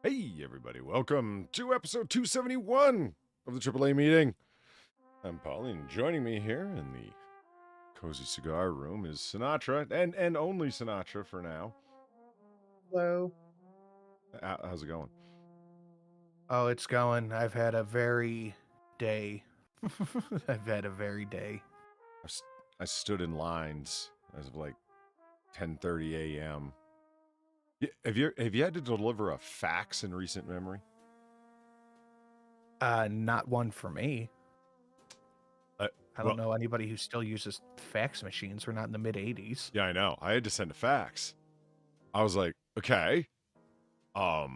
Hey, everybody. Welcome to episode 271 of the AAA meeting. I'm Pauline. Joining me here in the cozy cigar room is Sinatra, and only Sinatra for now. Hello. How's it going? Oh, it's going. I've had a very day. I've had a very day. I stood in lines as of like 10:30 a.m. Have you had to deliver a fax in recent memory? Not one for me. I don't know anybody who still uses fax machines. We're not in the mid 80s. Yeah, I know. I had to send a fax. I was like, okay. It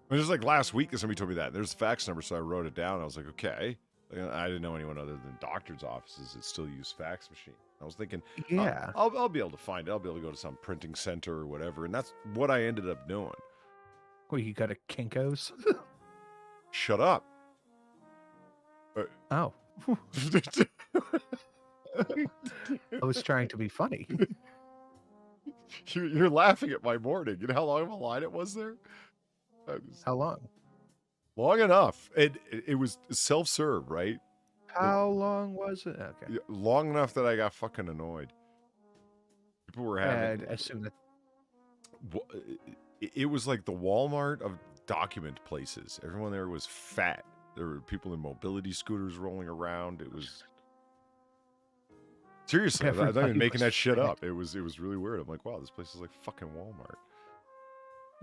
was like last week that somebody told me that. There's a fax number, so I wrote it down. I was like, okay. I didn't know anyone other than doctors' offices that still use fax machine. I was thinking, Yeah. I'll be able to find it. I'll be able to go to some printing center or whatever. And that's what I ended up doing. Well, you got a Kinko's? Shut up. Oh. I was trying to be funny. You're laughing at my morning. You know how long of a line it was there? How long? Long enough. It was self-serve, right? How long was it? Okay. Long enough that I got fucking annoyed. People were having... I assume that... It was like the Walmart of document places. Everyone there was fat. There were people in mobility scooters rolling around. It was... Seriously, I'm not even making that shit up. It was really weird. I'm like, wow, this place is like fucking Walmart.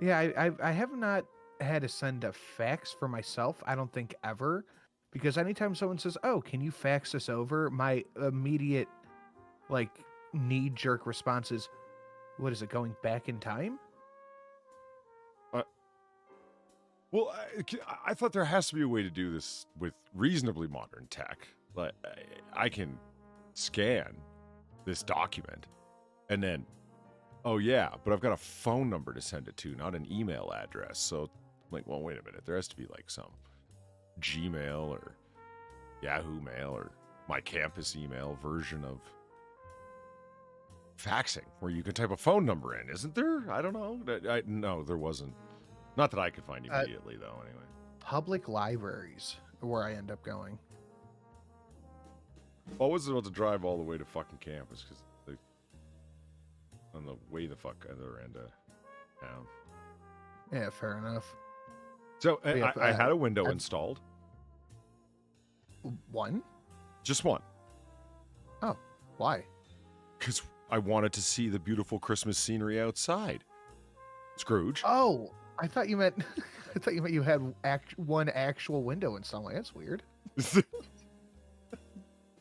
Yeah, I have not had to send a fax for myself, I don't think ever, because anytime someone says, oh, can you fax this over, my immediate like knee-jerk response is, what is it, going back in time? Well, I thought there has to be a way to do this with reasonably modern tech. Like, I can scan this document and then, oh yeah, but I've got a phone number to send it to, not an email address. So I'm like, well, wait a minute. There has to be like some Gmail or Yahoo Mail or my campus email version of faxing where you can type a phone number in, isn't there? I don't know. No, there wasn't. Not that I could find immediately, though, anyway. Public libraries are where I end up going. I wasn't about to drive all the way to fucking campus because on the way the fuck other end of town. Yeah, fair enough. So I had a window installed. One? Just one. Oh, why? Because I wanted to see the beautiful Christmas scenery outside. Scrooge. Oh, I thought you meant you had one actual window installed. That's weird.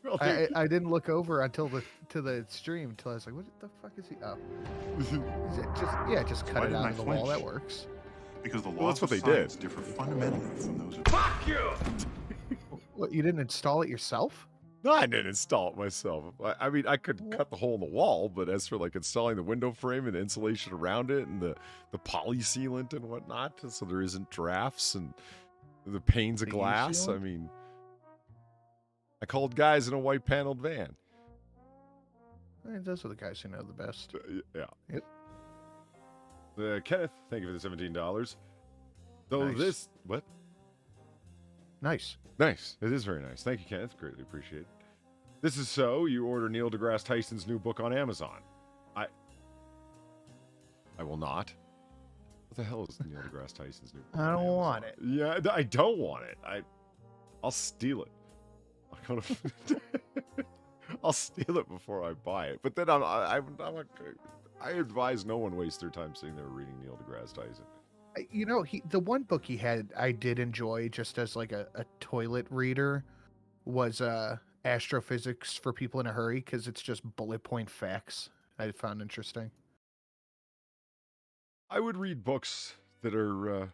Well, I didn't look over until to the stream until I was like, what the fuck is he? Oh, just cut it out of the wall. That works. Because the laws of science differ fundamentally from those of... Fuck you! What, you didn't install it yourself? No, I didn't install it myself. I mean, I could cut the hole in the wall, but as for like installing the window frame and the insulation around it and the poly sealant and whatnot, so there isn't drafts and the panes of glass, I mean, I called guys in a white paneled van. Those are the guys who know the best. Yeah. Yep. Kenneth, thank you for the $17. So nice. What? Nice. Nice. It is very nice. Thank you, Kenneth. Greatly appreciate it. This is so. You order Neil deGrasse Tyson's new book on Amazon. I will not. What the hell is Neil deGrasse Tyson's new book? I don't want it. Yeah, I don't want it. I'll steal it. I'll steal it before I buy it. But then I advise no one waste their time sitting there reading Neil deGrasse Tyson. You know, the one book he had I did enjoy just as like a toilet reader was Astrophysics for People in a Hurry, because it's just bullet point facts I found interesting. I would read books that are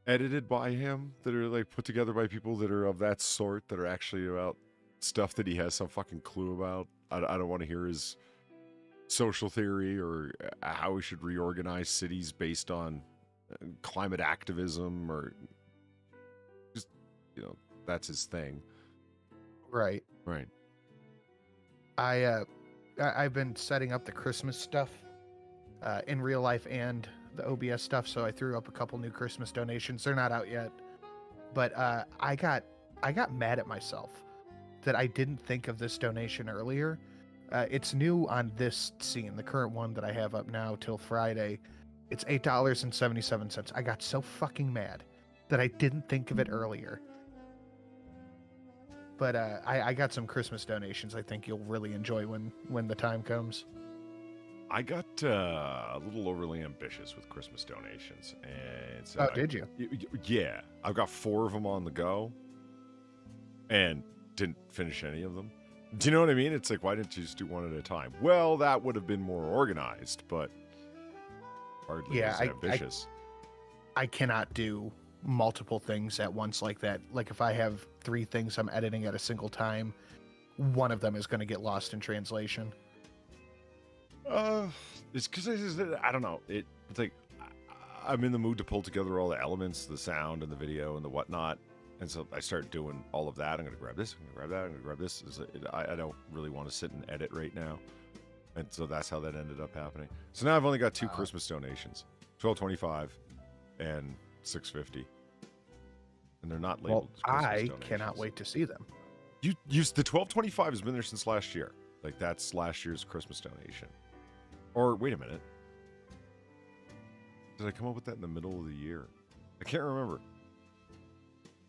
edited by him, that are like put together by people that are of that sort, that are actually about stuff that he has some fucking clue about. I don't want to hear his social theory or how we should reorganize cities based on climate activism, or just, you know, that's his thing. Right. I've been setting up the Christmas stuff in real life and OBS stuff, so I threw up a couple new Christmas donations. They're not out yet, but I got mad at myself that I didn't think of this donation earlier. It's new on this scene, the current one that I have up now till Friday. It's $8.77. I got so fucking mad that I didn't think of it earlier. But I got some Christmas donations I think you'll really enjoy when the time comes. I got a little overly ambitious with Christmas donations. And so did you? Yeah. I've got 4 of them on the go and didn't finish any of them. Do you know what I mean? It's like, why didn't you just do one at a time? Well, that would have been more organized, but hardly as ambitious. I cannot do multiple things at once like that. Like if I have 3 things I'm editing at a single time, one of them is going to get lost in translation. It's because I don't know. It's like I'm in the mood to pull together all the elements, the sound and the video and the whatnot. And so I start doing all of that. I'm going to grab this. I'm going to grab that. I'm going to grab this. I don't really want to sit and edit right now. And so that's how that ended up happening. So now I've only got 2 Christmas donations, $12.25 and $6.50. And they're not labeled. Well, I cannot wait to see them. You the $12.25 has been there since last year. Like that's last year's Christmas donation. Or wait a minute. Did I come up with that in the middle of the year? I can't remember.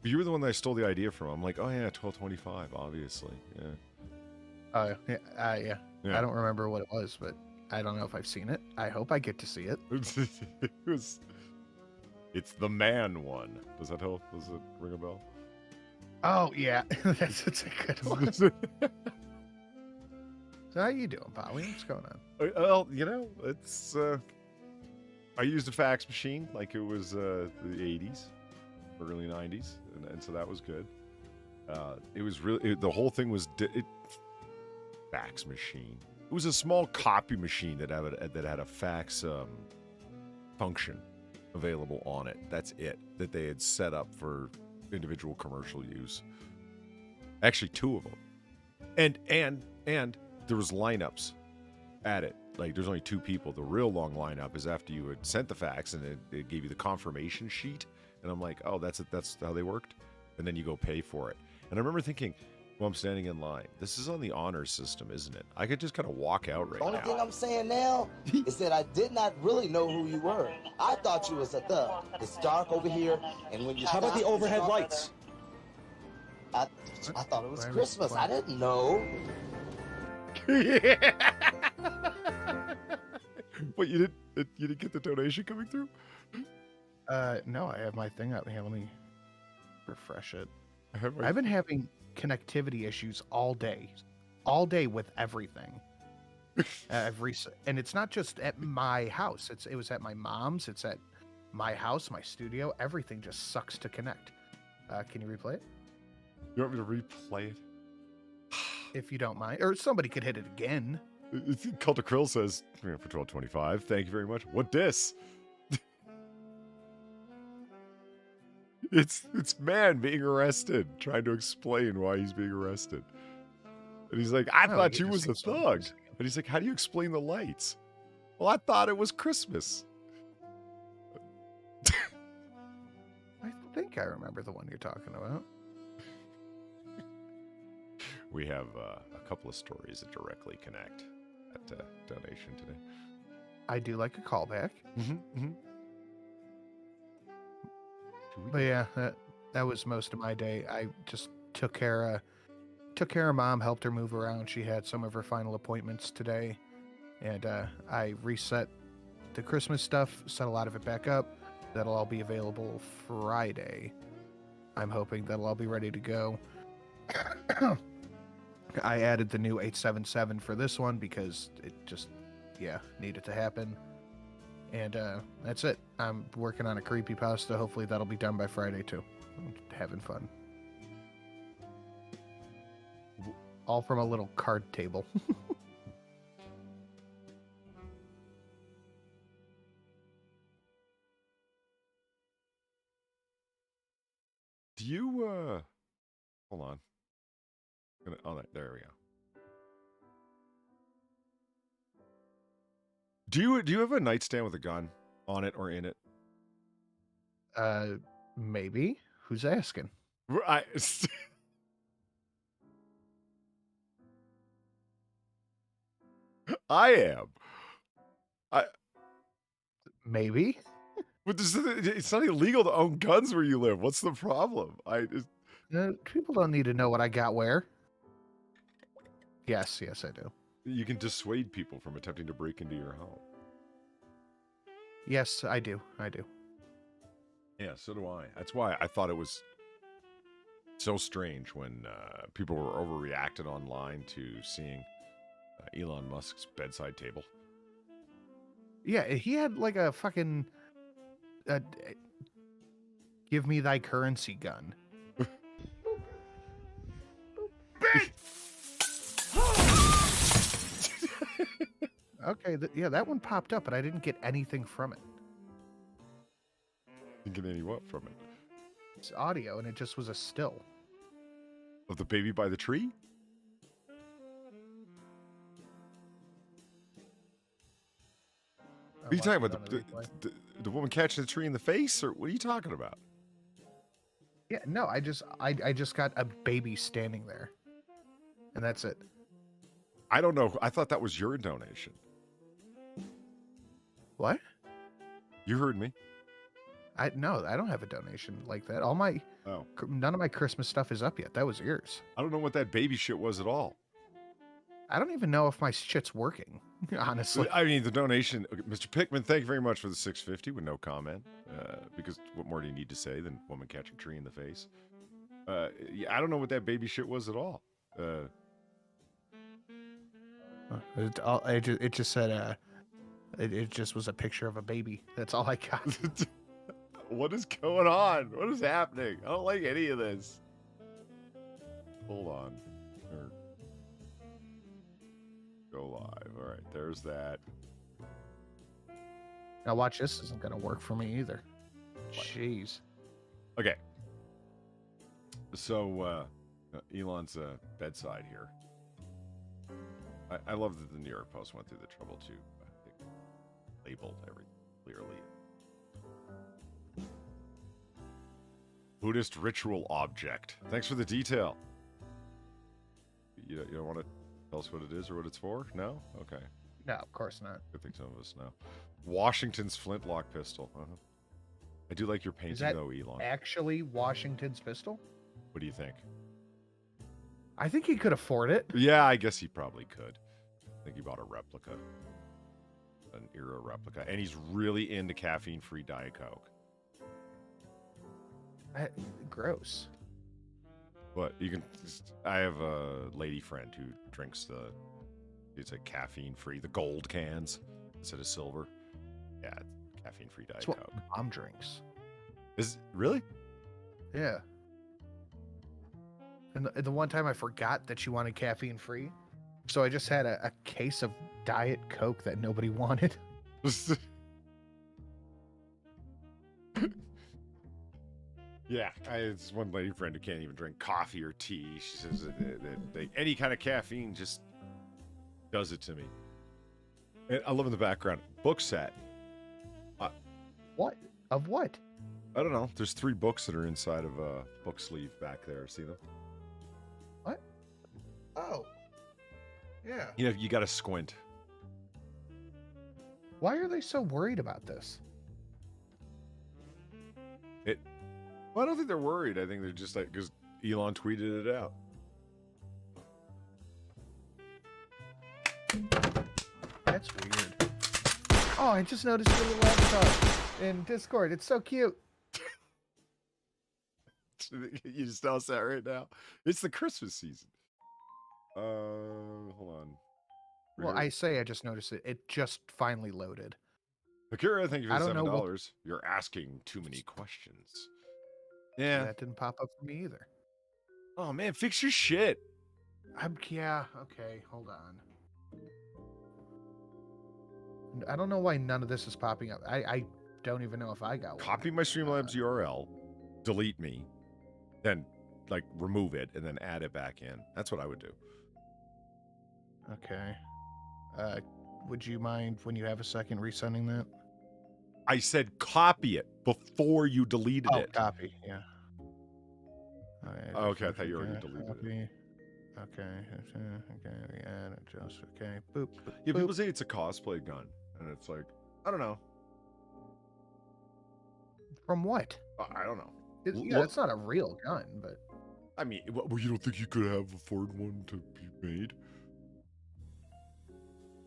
You were the one that I stole the idea from. I'm like, oh yeah, $12.25, obviously. Yeah. Yeah. I don't remember what it was, but I don't know if I've seen it. I hope I get to see it. It's the man one. Does that help? Does it ring a bell? Oh yeah, that's a good one. So how you doing, Polly? What's going on? Well, it's. I used a fax machine like it was the 80s, early 90s, and so that was good. It was really the whole thing was fax machine. It was a small copy machine that had a fax function available on it. That's it that they had set up for individual commercial use. Actually, 2 of them, and there was lineups at it. Like there's only 2 people. The real long lineup is after you had sent the fax and it gave you the confirmation sheet. And I'm like, oh, that's how they worked. And then you go pay for it. And I remember thinking, well, I'm standing in line. This is on the honor system, isn't it? I could just kind of walk out right now. The only thing I'm saying now is that I did not really know who you were. I thought you was a thug. It's dark over here, and when you How about the overhead lights? I thought it was Christmas. I didn't know. What, you didn't get the donation coming through? No, I have my thing up here. Let me refresh it. I've been having connectivity issues all day with everything. And it's not just at my house. It was at my mom's. It's at my house, my studio. Everything just sucks to connect. Can you replay it? You want me to replay it? If you don't mind, or somebody could hit it again. Cult of Krill says for $12.25. Thank you very much. What dis? It's man being arrested, trying to explain why he's being arrested. And he's like, I thought you was a thug. And he's like, how do you explain the lights? Well, I thought it was Christmas. I think I remember the one you're talking about. We have a couple of stories that directly connect that donation today. I do like a callback. Mm-hmm. But yeah, that was most of my day. I just took care of Mom, helped her move around. She had some of her final appointments today, and I reset the Christmas stuff, set a lot of it back up. That'll all be available Friday. I'm hoping that'll all be ready to go. I added the new 877 for this one because it just, needed to happen. And that's it. I'm working on a creepypasta. Hopefully that'll be done by Friday too. I'm having fun. All from a little card table. Do you hold on. Oh, there we go. Do you have a nightstand with a gun on it or in it? Maybe. Who's asking? I I am. Maybe. But it's not illegal to own guns where you live. What's the problem? People don't need to know what I got where. Yes, I do. You can dissuade people from attempting to break into your home. Yes, I do. Yeah, so do I. That's why I thought it was so strange when people were overreacting online to seeing Elon Musk's bedside table. Yeah, he had like a fucking give me thy currency gun. Okay, that one popped up, but I didn't get anything from it. Didn't get any what from it? It's audio, and it just was a still. Of the baby by the tree? What are you talking about? The woman catching the tree in the face? Or what are you talking about? Yeah, no, I just got a baby standing there. And that's it. I don't know. I thought that was your donation. What? You heard me. No, I don't have a donation like that. None of my Christmas stuff is up yet. That was yours. I don't know what that baby shit was at all. I don't even know if my shit's working, honestly. I mean, the donation, Mr. Pickman, thank you very much for the $6.50 with no comment. Because what more do you need to say than woman catching tree in the face? Yeah, I don't know what that baby shit was at all. It just said it just was a picture of a baby. That's all I got. What is going on? What is happening? I don't like any of this. Hold on. Go live. All right, there's that. Now watch, this isn't gonna work for me either. What? Jeez. Okay. So Elon's bedside here. I love that the New York Post went through the trouble to label everything clearly. Buddhist ritual object. Thanks for the detail. You don't want to tell us what it is or what it's for? No? Okay. No, of course not. Good thing some of us know. Washington's flintlock pistol. I do like your painting, though, Elon. Actually Washington's pistol? What do you think? I think he could afford it. Yeah, I guess he probably could. I think he bought a replica. An era replica. And he's really into caffeine-free Diet Coke. Gross. But you can... I have a lady friend who drinks it's a caffeine-free, the gold cans instead of silver. Yeah, caffeine-free Diet Coke. That's what Mom drinks. Really? Yeah. And the one time I forgot that she wanted caffeine-free, so I just had a case of Diet Coke that nobody wanted. Yeah, it's one lady friend who can't even drink coffee or tea. She says that any kind of caffeine just does it to me. And I love in the background, book set. What? Of what? I don't know. There's 3 books that are inside of a book sleeve back there. See them? What? Oh. Yeah. You got to squint. Why are they so worried about this? Well, I don't think they're worried. I think they're just like, because Elon tweeted it out. That's weird. Oh, I just noticed your little avatar in Discord. It's so cute. You just noticed that right now? It's the Christmas season. Hold on. Well, I just noticed it. It just finally loaded. Akira, thank you for $7. $7. You're asking too many questions. Yeah. That didn't pop up for me either. Oh, man, fix your shit. Yeah, okay, hold on. I don't know why none of this is popping up. I don't even know if I got one. Copy my Streamlabs URL, delete me, then, remove it, and then add it back in. That's what I would do. Okay. Would you mind, when you have a second, resending that? I said copy it before you deleted it. Copy. Yeah. Okay, I thought you already deleted it. Okay. Okay. And adjust. Okay. Boop. Yeah, people say it's a cosplay gun, and it's like, I don't know. From what? I don't know. It's not a real gun, but. I mean, well, you don't think you could have afford one to be made?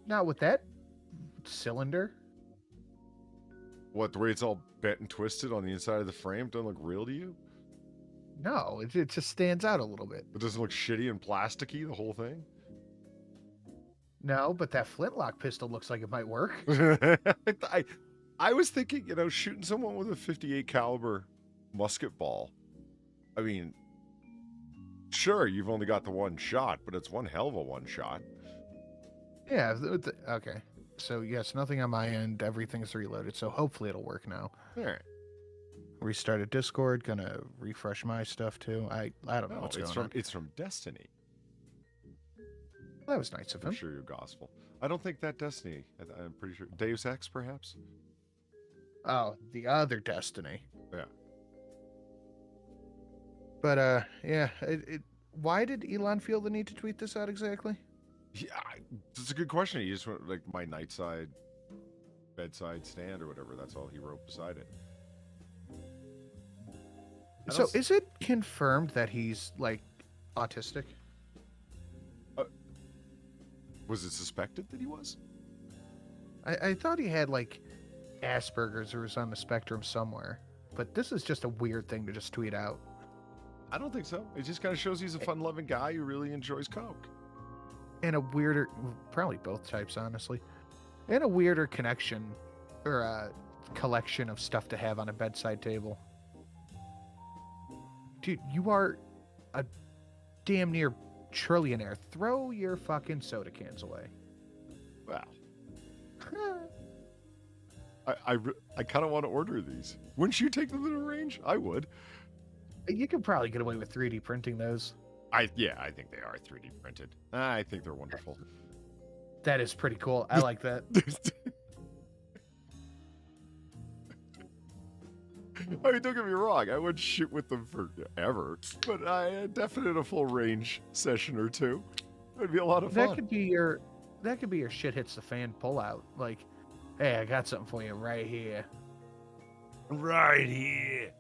Not with that cylinder. What, the way it's all bent and twisted on the inside of the frame doesn't look real to you? No, it just stands out a little bit. It doesn't look shitty and plasticky, the whole thing? No, but that flintlock pistol looks like it might work. I was thinking, shooting someone with a 58 caliber musket ball. I mean, sure, you've only got the one shot, but it's one hell of a one shot. Yeah, okay. So, yes, nothing on my end. Everything's reloaded, so hopefully it'll work now. All right. Restarted Discord. Gonna refresh my stuff, too. I don't know what's going on. It's from Destiny. That was nice of him. I'm sure you're gospel. I don't think that Destiny. I'm pretty sure. Deus Ex, perhaps? Oh, the other Destiny. Yeah. But, yeah. Why did Elon feel the need to tweet this out exactly? Yeah, that's a good question. He just went, like, my bedside stand or whatever. That's all he wrote beside it. So is it confirmed that he's, like, autistic? Was it suspected that he was? I thought he had, like, Asperger's or was on the spectrum somewhere. But this is just a weird thing to just tweet out. I don't think so. It just kind of shows he's a fun-loving guy who really enjoys Coke. And a weirder, probably both types, honestly. And a weirder connection or a collection of stuff to have on a bedside table. Dude, you are a damn near trillionaire. Throw your fucking soda cans away. Wow. I kind of want to order these. Wouldn't you take them to the range? I would. You could probably get away with 3D printing those. I think they are 3D printed. I think they're wonderful. That is pretty cool. I like that. I mean, don't get me wrong. I wouldn't shoot with them forever, but I definitely a full range session or two. It'd be a lot of fun. That could be your shit hits the fan pullout. Like, hey, I got something for you right here. Right here.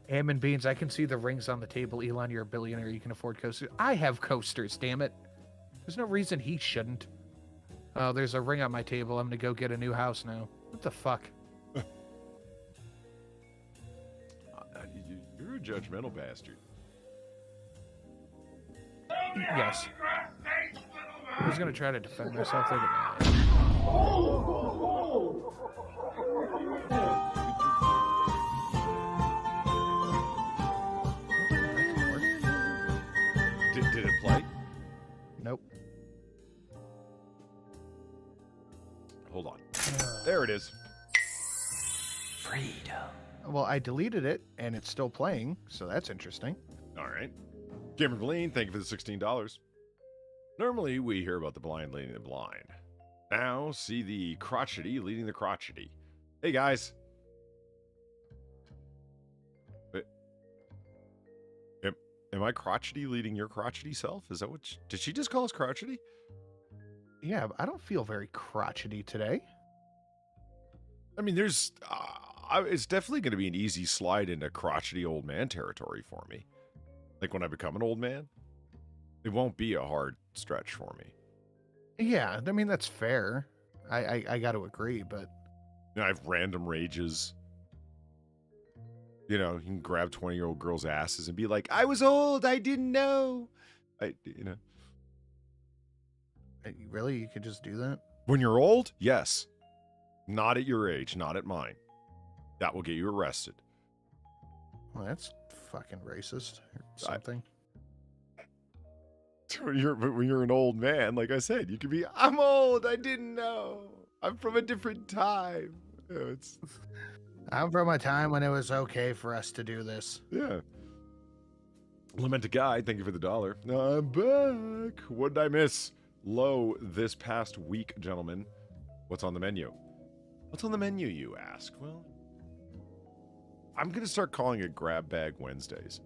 Ham and beans, I can see the rings on the table. Elon, you're a billionaire. You can afford coasters. I have coasters, damn it. There's no reason he shouldn't. Oh, there's a ring on my table. I'm going to go get a new house now. What the fuck? You're a judgmental bastard. Yes. I was going to try to defend myself there, but Did it play? Nope. Hold on. There it is. Freedom. Well, I deleted it, and it's still playing, so that's interesting. All right. Gamer Glean, thank you for the $16. Normally, we hear about the blind leading the blind. Now, see the crotchety leading the crotchety. Hey, guys. Am I crotchety leading your crotchety self? Is that what... Did she just call us crotchety? Yeah, I don't feel very crotchety today. I mean, there's... it's definitely going to be an easy slide into crotchety old man territory for me. Like when I become an old man, it won't be a hard stretch for me. Yeah, I mean, that's fair. I got to agree, but... I have random rages. You can grab 20-year-old girls' asses and be like, I was old, I didn't know. Really? You could just do that? When you're old? Yes. Not at your age, not at mine. That will get you arrested. Well, that's fucking racist or something. When you're an old man, like I said, you could be, I'm old, I didn't know. I'm from a different time. I'm from a time when it was okay for us to do this. Yeah. Lamented Guy, thank you for the $1. I'm back. What did I miss? Low this past week, gentlemen. What's on the menu? What's on the menu, you ask? Well, I'm going to start calling it Grab Bag Wednesdays.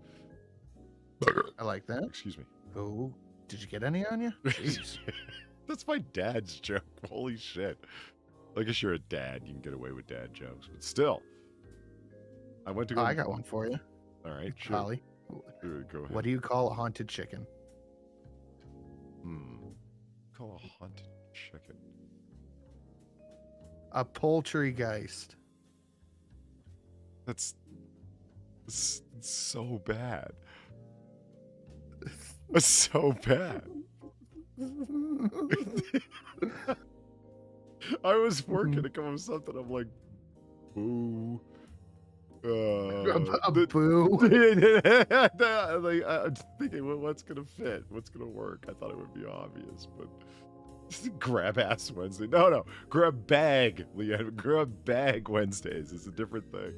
I like that. Excuse me. Oh, did you get any on you? Jeez. That's my dad's joke. Holy shit. I guess you're a dad. You can get away with dad jokes. But still. I went to go... I got one for you. All right, sure. Holly. Go ahead. What do you call a haunted chicken? Call a haunted chicken. A poultrygeist. That's so bad. That's so bad. I was working to come up with something. I'm like, boo. A boo. Like, I'm thinking, well, what's gonna fit? What's gonna work? I thought it would be obvious, but Grab Ass Wednesday. No, Grab Bag, Leanne. Grab Bag Wednesdays is a different thing.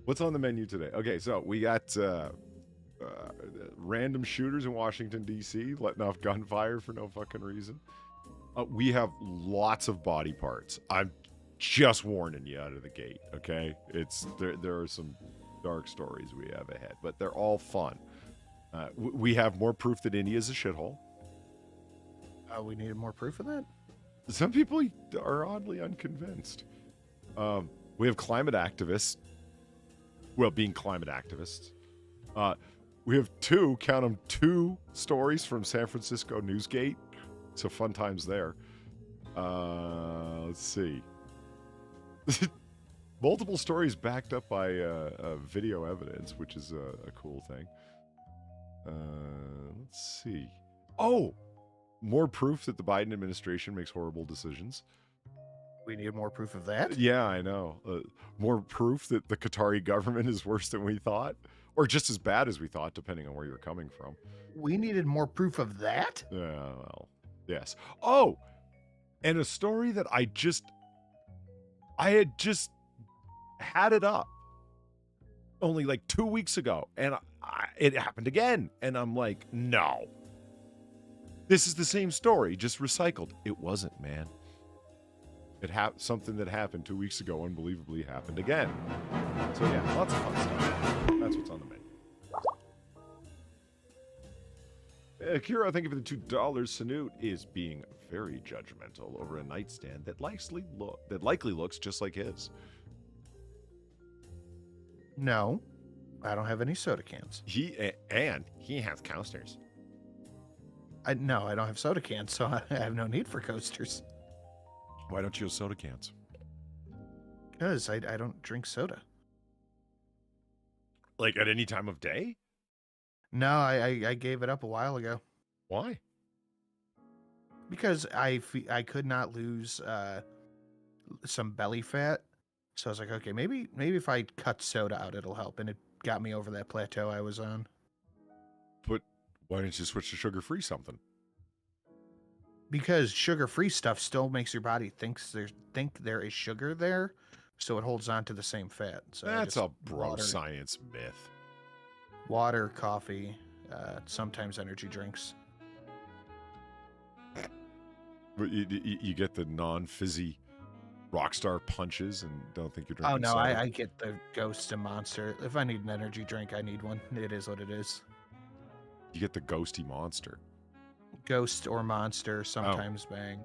What's on the menu today? Okay, so we got random shooters in Washington, D.C. letting off gunfire for no fucking reason. We have lots of body parts. I'm just warning you out of the gate, okay? There are some dark stories we have ahead, but they're all fun. We have more proof that India's a shithole. We needed more proof of that? Some people are oddly unconvinced. We have climate activists. Well, being climate activists. We have two stories from San Francisco Newsgate. So fun times there. Let's see. Multiple stories backed up by video evidence, which is a cool thing. Let's see. Oh! More proof that the Biden administration makes horrible decisions. We need more proof of that? Yeah, I know. More proof that the Qatari government is worse than we thought. Or just as bad as we thought, depending on where you're coming from. We needed more proof of that? Yeah, well, yes. Oh! And a story that I had just had it up only like 2 weeks ago, and it happened again. And I'm like, no. This is the same story, just recycled. It wasn't, man. Something that happened 2 weeks ago unbelievably happened again. So yeah, lots of fun stuff. That's what's on the menu. Kira, thank you for the $2. Sanute is being very judgmental over a nightstand that likely looks just like his. No, I don't have any soda cans. He has coasters. No, I don't have soda cans, so I have no need for coasters. Why don't you have soda cans? Because I don't drink soda. Like at any time of day? No, I gave it up a while ago. Why? Because I could not lose some belly fat. So I was like, okay, maybe if I cut soda out, it'll help. And it got me over that plateau I was on. But why didn't you switch to sugar-free something? Because sugar-free stuff still makes your body think there is sugar there, so it holds on to the same fat. So that's a bro science myth. Water, coffee, sometimes energy drinks. But you get the non-fizzy Rockstar punches and don't think you're drinking Oh, no, soda? I get the Ghost and Monster. If I need an energy drink, I need one. It is what it is. You get the Ghosty Monster. Ghost or Monster, sometimes Bang.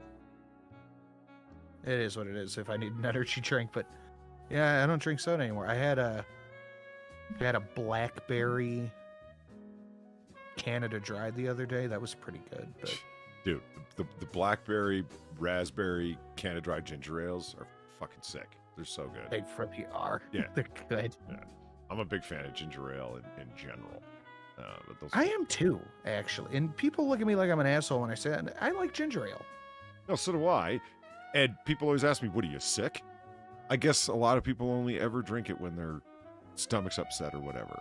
It is what it is if I need an energy drink, but yeah, I don't drink soda anymore. I had a blackberry Canada Dry the other day. That was pretty good. But dude, the blackberry, raspberry, Canada Dry ginger ales are fucking sick. They're so good. They really are. Yeah. They're good. Yeah. I'm a big fan of ginger ale in general. But those I am too, actually. And people look at me like I'm an asshole when I say that. I like ginger ale. No, so do I. And people always ask me, what are you, sick? I guess a lot of people only ever drink it when their stomach's upset or whatever.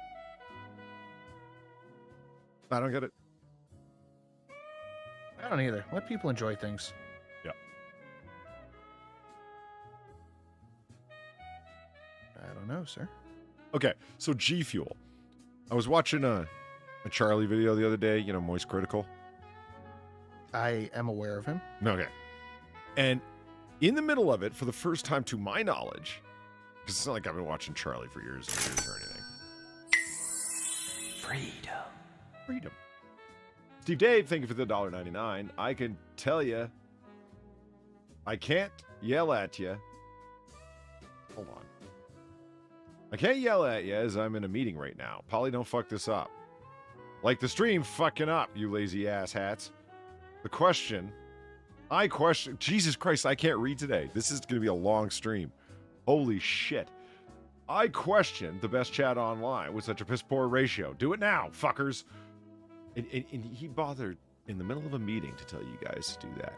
I don't get it. I don't either. Let people enjoy things. Yeah. I don't know, sir. Okay, so G Fuel. I was watching a Charlie video the other day, Moist Critical. I am aware of him. Okay. And in the middle of it, for the first time to my knowledge, because it's not like I've been watching Charlie for years and years or anything. Freedom. Steve Dave, thank you for the $1.99. I can tell you, I can't yell at you. Hold on. I can't yell at you as I'm in a meeting right now. Polly, don't fuck this up. Like the stream fucking up, you lazy ass hats. Jesus Christ, I can't read today. This is going to be a long stream. Holy shit. I question the best chat online with such a piss poor ratio. Do it now, fuckers. And he bothered in the middle of a meeting to tell you guys to do that.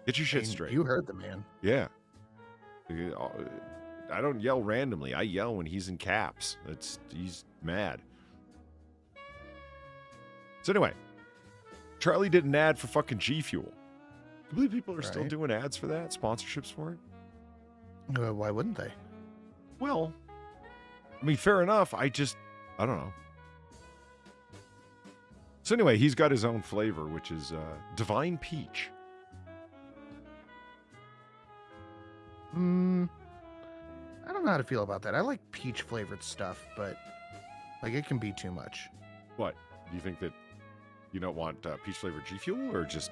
Get your shit straight. You heard the man. Yeah. I don't yell randomly. I yell when he's in caps. He's mad. So anyway, Charlie did an ad for fucking G Fuel. Can you believe people are still doing ads for that? Sponsorships for it? Why wouldn't they? Well, I mean, fair enough. I don't know. So anyway, he's got his own flavor, which is Divine Peach. I don't know how to feel about that. I like peach flavored stuff, but like it can be too much. What? Do you think that you don't want peach flavored G Fuel or just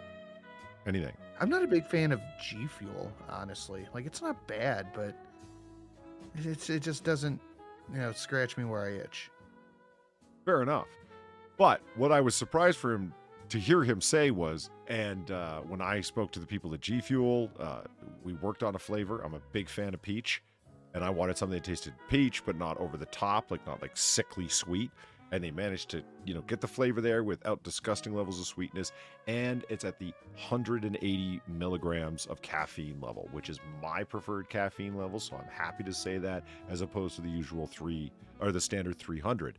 anything? I'm not a big fan of G Fuel, honestly. Like it's not bad, but it just doesn't, scratch me where I itch. Fair enough. But what I was surprised to hear him say was, and when I spoke to the people at G Fuel, we worked on a flavor. I'm a big fan of peach, and I wanted something that tasted peach, but not over the top, not like sickly sweet. And they managed to, get the flavor there without disgusting levels of sweetness. And it's at the 180 milligrams of caffeine level, which is my preferred caffeine level. So I'm happy to say that, as opposed to the usual the standard 300.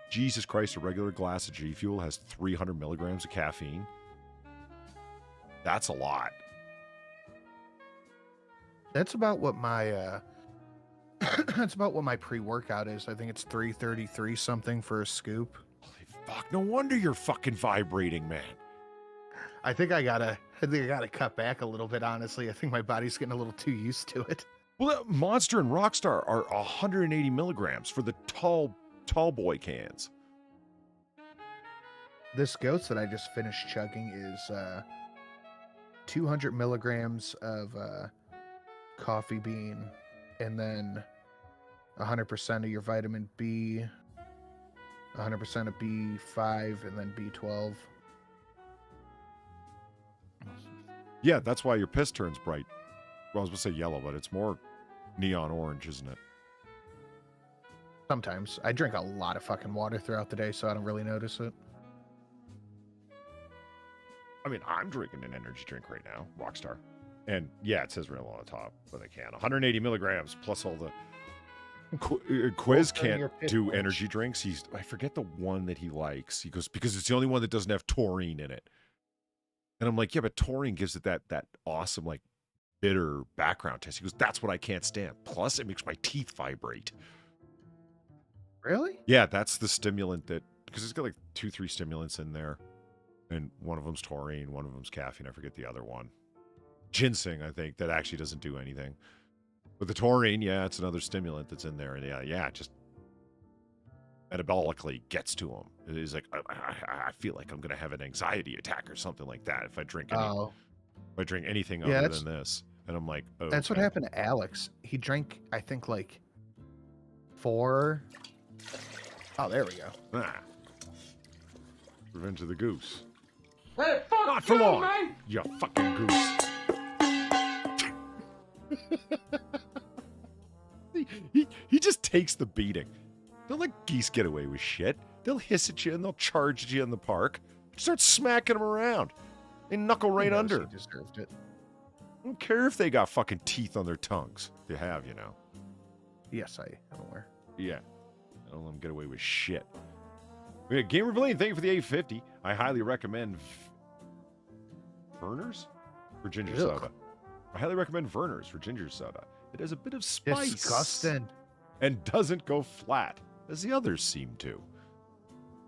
Jesus Christ, a regular glass of G Fuel has 300 milligrams of caffeine. That's a lot. That's about what my pre-workout is. I think it's 333 something for a scoop. Holy fuck! No wonder you're fucking vibrating, man. I think I gotta cut back a little bit. Honestly, I think my body's getting a little too used to it. Well, Monster and Rockstar are 180 milligrams for the tall boy cans. This Ghost that I just finished chugging is 200 milligrams of coffee bean, and then 100% of your vitamin B, 100% of B5, and then B12. Yeah, that's why your piss turns bright. Well, I was going to say yellow, but it's more neon orange, isn't it? Sometimes. I drink a lot of fucking water throughout the day, so I don't really notice it. I mean, I'm drinking an energy drink right now, Rockstar. And yeah, it says real on the top, but I can. 180 milligrams plus all the... Quiz can't do energy drinks. I forget the one that he likes. He goes, because it's the only one that doesn't have taurine in it. And I'm like, yeah, but taurine gives it that awesome, bitter background taste. He goes, that's what I can't stand. Plus, it makes my teeth vibrate. Really? Yeah, that's the stimulant because it's got 2-3 stimulants in there. And one of them's taurine, one of them's caffeine. I forget the other one. Ginseng, I think, that actually doesn't do anything. But the taurine, yeah, it's another stimulant that's in there. And yeah, it just metabolically gets to him. It's like, I feel like I'm going to have an anxiety attack or something like that if I drink anything other than this. And I'm like, oh. That's what happened to Alex. He drank, I think, 4. Oh, there we go. Revenge of the Goose. Hey, fuck Not for long, man. you fucking goose. he just takes the beating. Don't let geese get away with shit. They'll hiss at you and they'll charge at you in the park. Start smacking them around. They knuckle right under. He deserved it. I don't care if they got fucking teeth on their tongues. They have, Yes, I am aware. Yeah. I don't let them get away with shit. Okay, Gamer Villain, thank you for the 850. I highly recommend Verner's for ginger soda. I highly recommend Verner's for ginger soda. It has a bit of spice. Disgusting. And doesn't go flat, as the others seem to.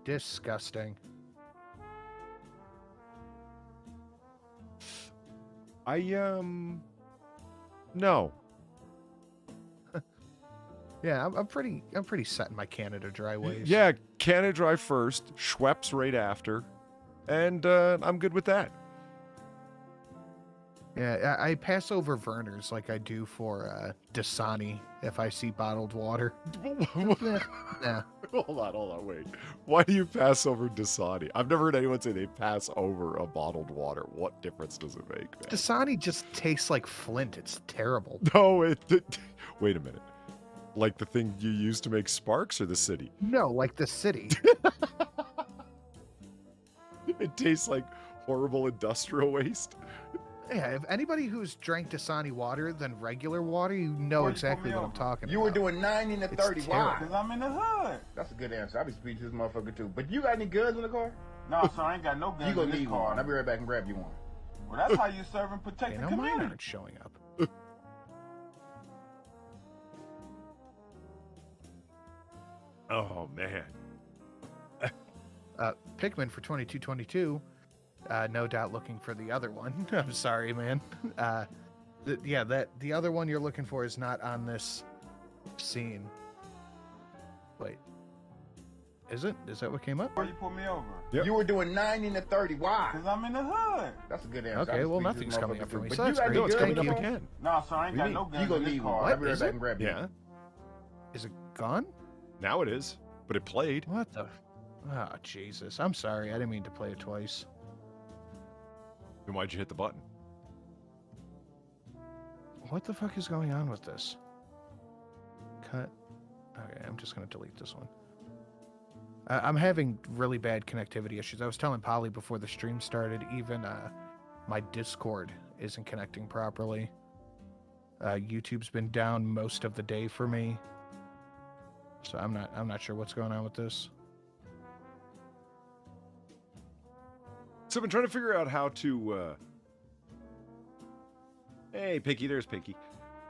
Disgusting. No. Yeah, I'm pretty set in my Canada Dry ways. Yeah, Canada Dry first, Schweppes right after, and I'm good with that. Yeah, I pass over Verner's like I do for Dasani if I see bottled water. Yeah. Hold on, wait. Why do you pass over Dasani? I've never heard anyone say they pass over a bottled water. What difference does it make, man? Dasani just tastes like Flint. It's terrible. No, wait a minute. Like the thing you use to make sparks or the city? No, like the city. It tastes like horrible industrial waste. Yeah, if anybody who's drank Dasani water than regular water, you know exactly what I'm talking about. You were doing 90 to 30. Why? Because I'm in the hood. That's a good answer. I'll be speaking to this motherfucker too. But you got any guns in the car? No, sir, I ain't got no guns You gonna in this need car. one. I'll be right back and grab you one. Well, that's how you serve and protect You the know, community. mine aren't showing up. Oh, man. Pikmin for 2222. No doubt looking for the other one. I'm sorry, man. The other one you're looking for is not on this scene. Wait. Is it? Is that what came up? Why you pull me over? Yep. You were doing 90 to 30. Why? Because I'm in the hood. That's a good answer. Okay, I'll well, speak to this nothing's coming motherfucker up for too. me, But so you that's got great. any No, it's guns coming in up the car? again. No, sir, I ain't got no You guns gonna in this need car. one. What? I'll be right Is back it? and grab you. Yeah, Is it gone? now it is. But it played. What the? Oh, Jesus. I'm sorry. I didn't mean to play it twice. Then why'd you hit the button? What the fuck is going on with this? Cut. Okay, I'm just going to delete this one. I'm having really bad connectivity issues. I was telling Polly before the stream started, even my Discord isn't connecting properly. YouTube's been down most of the day for me. So I'm not sure what's going on with this. So I've been trying to figure out how to Hey, Pinky, there's Pinky.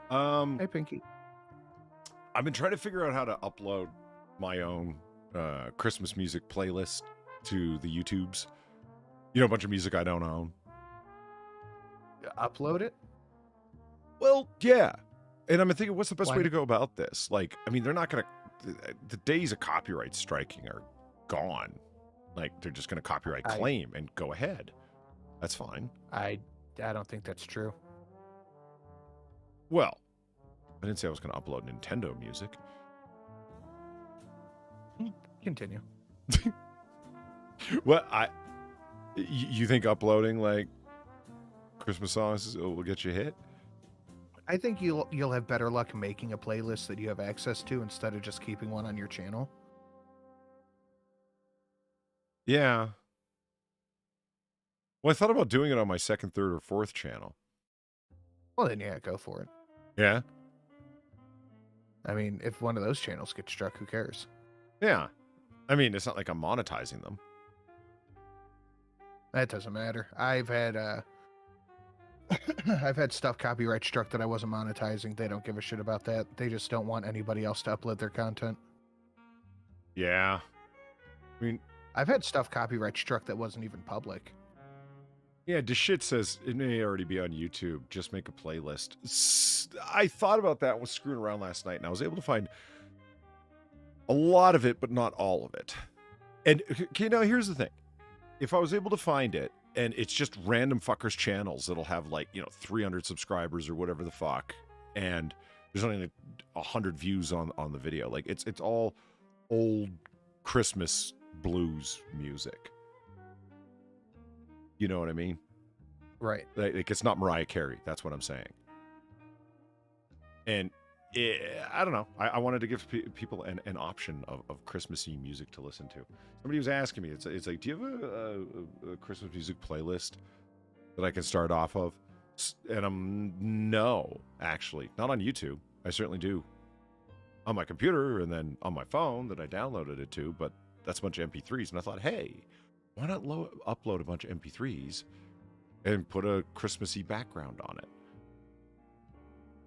Hey, Pinky. I've been trying to figure out how to upload my own Christmas music playlist to the YouTubes. You know, a bunch of music I don't own. Upload it? Well, yeah. And I'm thinking, what's the best way to go about this? Like, I mean, they're not going to... The days of copyright striking are gone. Like, they're just going to copyright claim and go ahead. That's fine. I don't think that's true. Well, I didn't say I was going to upload Nintendo music. Continue. Well, you think uploading, like, Christmas songs will get you hit? I think you'll have better luck making a playlist that you have access to instead of just keeping one on your channel. Yeah. Well, I thought about doing it on my second, third, or fourth channel. Well, then, yeah, go for it. Yeah? I mean, if one of those channels gets struck, who cares? Yeah. I mean, it's not like I'm monetizing them. That doesn't matter. I've had I've had stuff copyright struck that I wasn't monetizing. They don't give a shit about that. They just don't want anybody else to upload their content. Yeah. I mean... I've had stuff copyright struck that wasn't even public. Yeah, DeShit says it may already be on YouTube. Just make a playlist. I thought about that and was screwing around last night, and I was able to find a lot of it, but not all of it. And, okay, now here's the thing. If I was able to find it, and it's just random fuckers' channels that'll have, like, 300 subscribers or whatever the fuck, and there's only like 100 views on the video. Like, it's all old Christmas blues music. You know what I mean? Right. Like, it's not Mariah Carey. That's what I'm saying. And I don't know. I wanted to give people an option of Christmassy music to listen to. Somebody was asking me, it's like, do you have a Christmas music playlist that I can start off of? And no, actually. Not on YouTube. I certainly do. On my computer and then on my phone that I downloaded it to, but that's a bunch of MP3s. And I thought, hey, why not upload a bunch of MP3s and put a Christmassy background on it?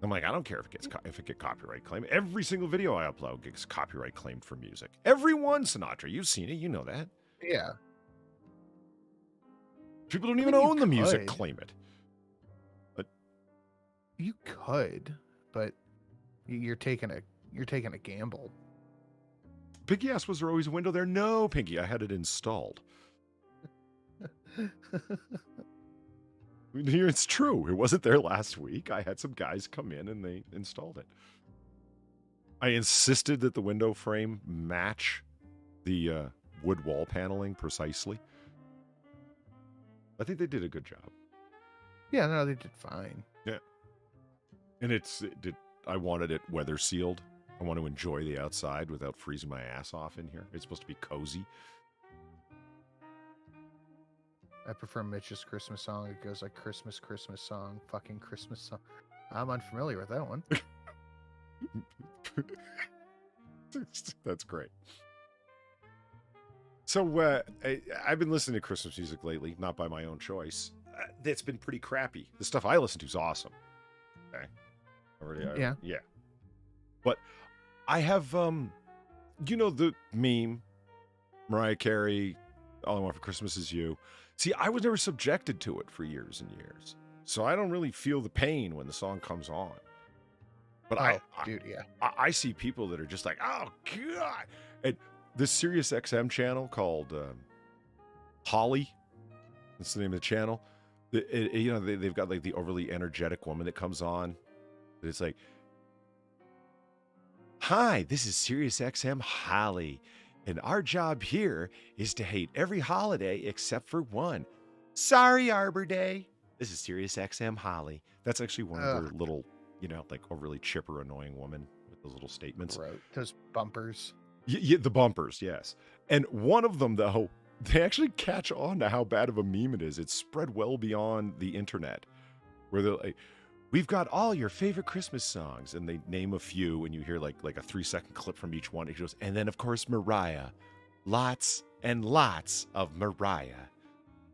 I'm like, I don't care if it gets copyright claimed. Every single video I upload gets copyright claimed for music. Every one, Sinatra. You've seen it. You know that. Yeah. People don't even own the music. Claim it. You could, but you're taking a gamble. Pinky asked, was there always a window there? No, Pinky, I had it installed. It's true. It wasn't there last week. I had some guys come in and they installed it. I insisted that the window frame match the wood wall paneling precisely. I think they did a good job. Yeah, no, they did fine. Yeah. And I wanted it weather sealed. I want to enjoy the outside without freezing my ass off in here. It's supposed to be cozy. I prefer Mitch's Christmas song. It goes like Christmas, Christmas song, fucking Christmas song. I'm unfamiliar with that one. That's great. So I've been listening to Christmas music lately, not by my own choice. That's been pretty crappy. The stuff I listen to is awesome. Okay. Yeah. But I have, the meme, Mariah Carey, All I Want for Christmas Is You. See, I was never subjected to it for years and years. So I don't really feel the pain when the song comes on. But I see people that are just like, oh, God. And this Sirius XM channel called Holly, that's the name of the channel. They've got like the overly energetic woman that comes on. It's like, hi, this is Sirius XM Holly. And our job here is to hate every holiday except for one. Sorry, Arbor Day. This is Sirius XM Holly. That's actually one of their little, like a really chipper, annoying woman with those little statements. Right. Those bumpers. Yeah, the bumpers, yes. And one of them, though, they actually catch on to how bad of a meme it is. It's spread well beyond the internet. Where they're like, we've got all your favorite Christmas songs. And they name a few, and you hear like a 3-second clip from each one. It goes, and then, of course, Mariah. Lots and lots of Mariah.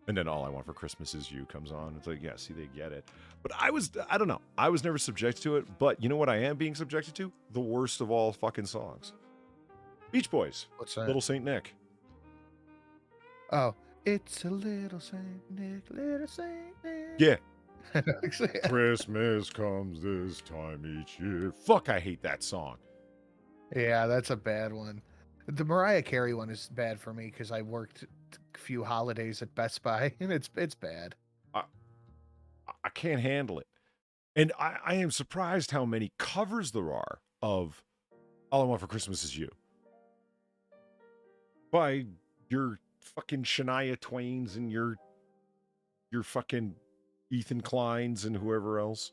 And then All I Want for Christmas Is You comes on. It's like, yeah, see, they get it. But I don't know. I was never subjected to it. But you know what I am being subjected to? The worst of all fucking songs. Beach Boys. What's that? Little Saint Nick. Oh, it's a little Saint Nick, little Saint Nick. Yeah. Christmas comes this time each year. Fuck, I hate that song. Yeah, that's a bad one. The Mariah Carey one is bad for me because I worked a few holidays at Best Buy, and it's bad. I can't handle it. And I am surprised how many covers there are of All I Want for Christmas Is You. By your fucking Shania Twains and your fucking Ethan Kleins and whoever else.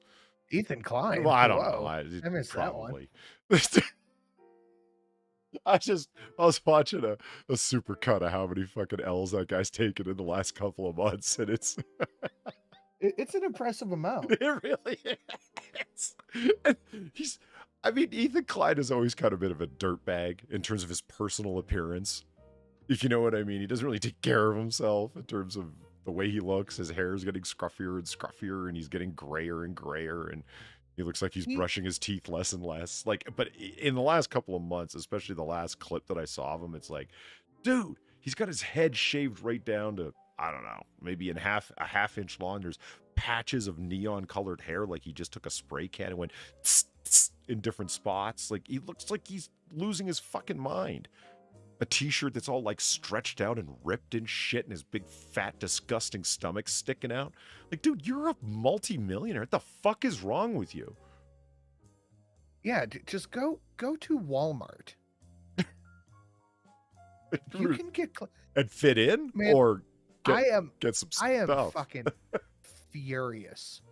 Ethan Klein? Well, I don't know. I missed probably. That one. I was watching a super cut of how many fucking L's that guy's taken in the last couple of months, and it's an impressive amount. It really is. And Ethan Klein has always kind of been a dirtbag in terms of his personal appearance. If you know what I mean. He doesn't really take care of himself in terms of the way he looks. His hair is getting scruffier and scruffier, and he's getting grayer and grayer, and he looks like he's brushing his teeth less and less. But in the last couple of months, especially the last clip that I saw of him, it's like, dude, he's got his head shaved right down to, I don't know, maybe a half inch long. There's patches of neon colored hair, like he just took a spray can and went tss, tss, in different spots. Like he looks like he's losing his fucking mind. A t-shirt that's all like stretched out and ripped and shit, and his big fat disgusting stomach sticking out. Like, dude, you're a multi-millionaire. What the fuck is wrong with you? Yeah, just go to Walmart. You can get and fit in, man, or get some stuff. I am fucking furious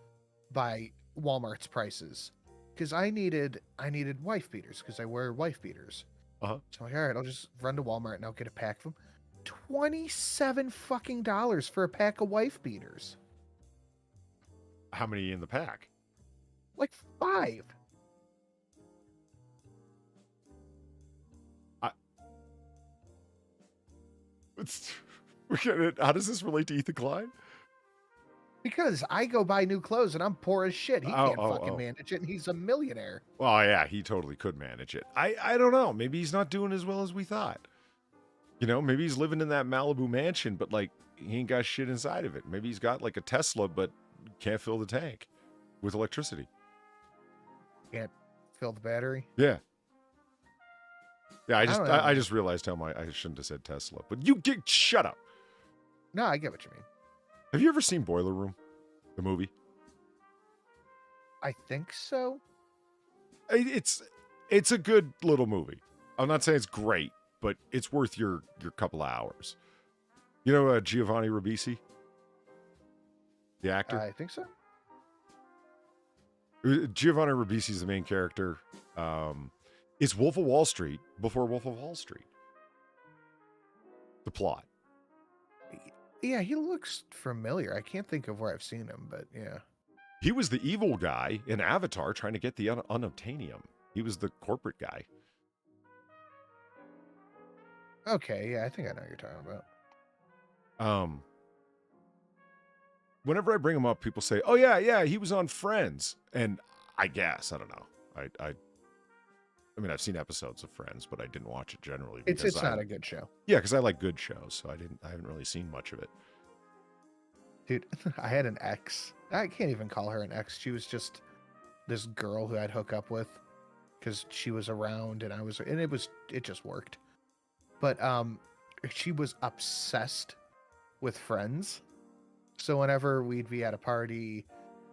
by Walmart's prices because I needed wife beaters because I wear wife beaters. Uh-huh. So I'm like, all right, I'll just run to Walmart and I'll get a pack of them. $27 fucking for a pack of wife beaters. How many in the pack? Like 5. How does this relate to Ethan Klein? Because I go buy new clothes and I'm poor as shit. He can't fucking manage it, and he's a millionaire. Well, yeah, he totally could manage it. I don't know. Maybe he's not doing as well as we thought. Maybe he's living in that Malibu mansion, but like he ain't got shit inside of it. Maybe he's got like a Tesla, but can't fill the tank with electricity. Can't fill the battery. Yeah. Yeah, I don't know. I just realized how I shouldn't have said Tesla. But shut up. No, I get what you mean. Have you ever seen Boiler Room, the movie? I think so. It's a good little movie. I'm not saying it's great, but it's worth your couple of hours. You know Giovanni Ribisi, the actor? I think so. Giovanni Ribisi is the main character. It's Wolf of Wall Street before Wolf of Wall Street. The plot. Yeah, he looks familiar. I can't think of where I've seen him, but yeah. He was the evil guy in Avatar trying to get the unobtainium. He was the corporate guy. Okay, yeah, I think I know what you're talking about. Whenever I bring him up, people say, "Oh yeah, he was on Friends," and I guess I don't know. I mean, I've seen episodes of Friends, but I didn't watch it generally. It's not a good show. Yeah, because I like good shows, so I haven't really seen much of it. Dude, I had an ex. I can't even call her an ex. She was just this girl who I'd hook up with because she was around and it just worked. But she was obsessed with Friends. So whenever we'd be at a party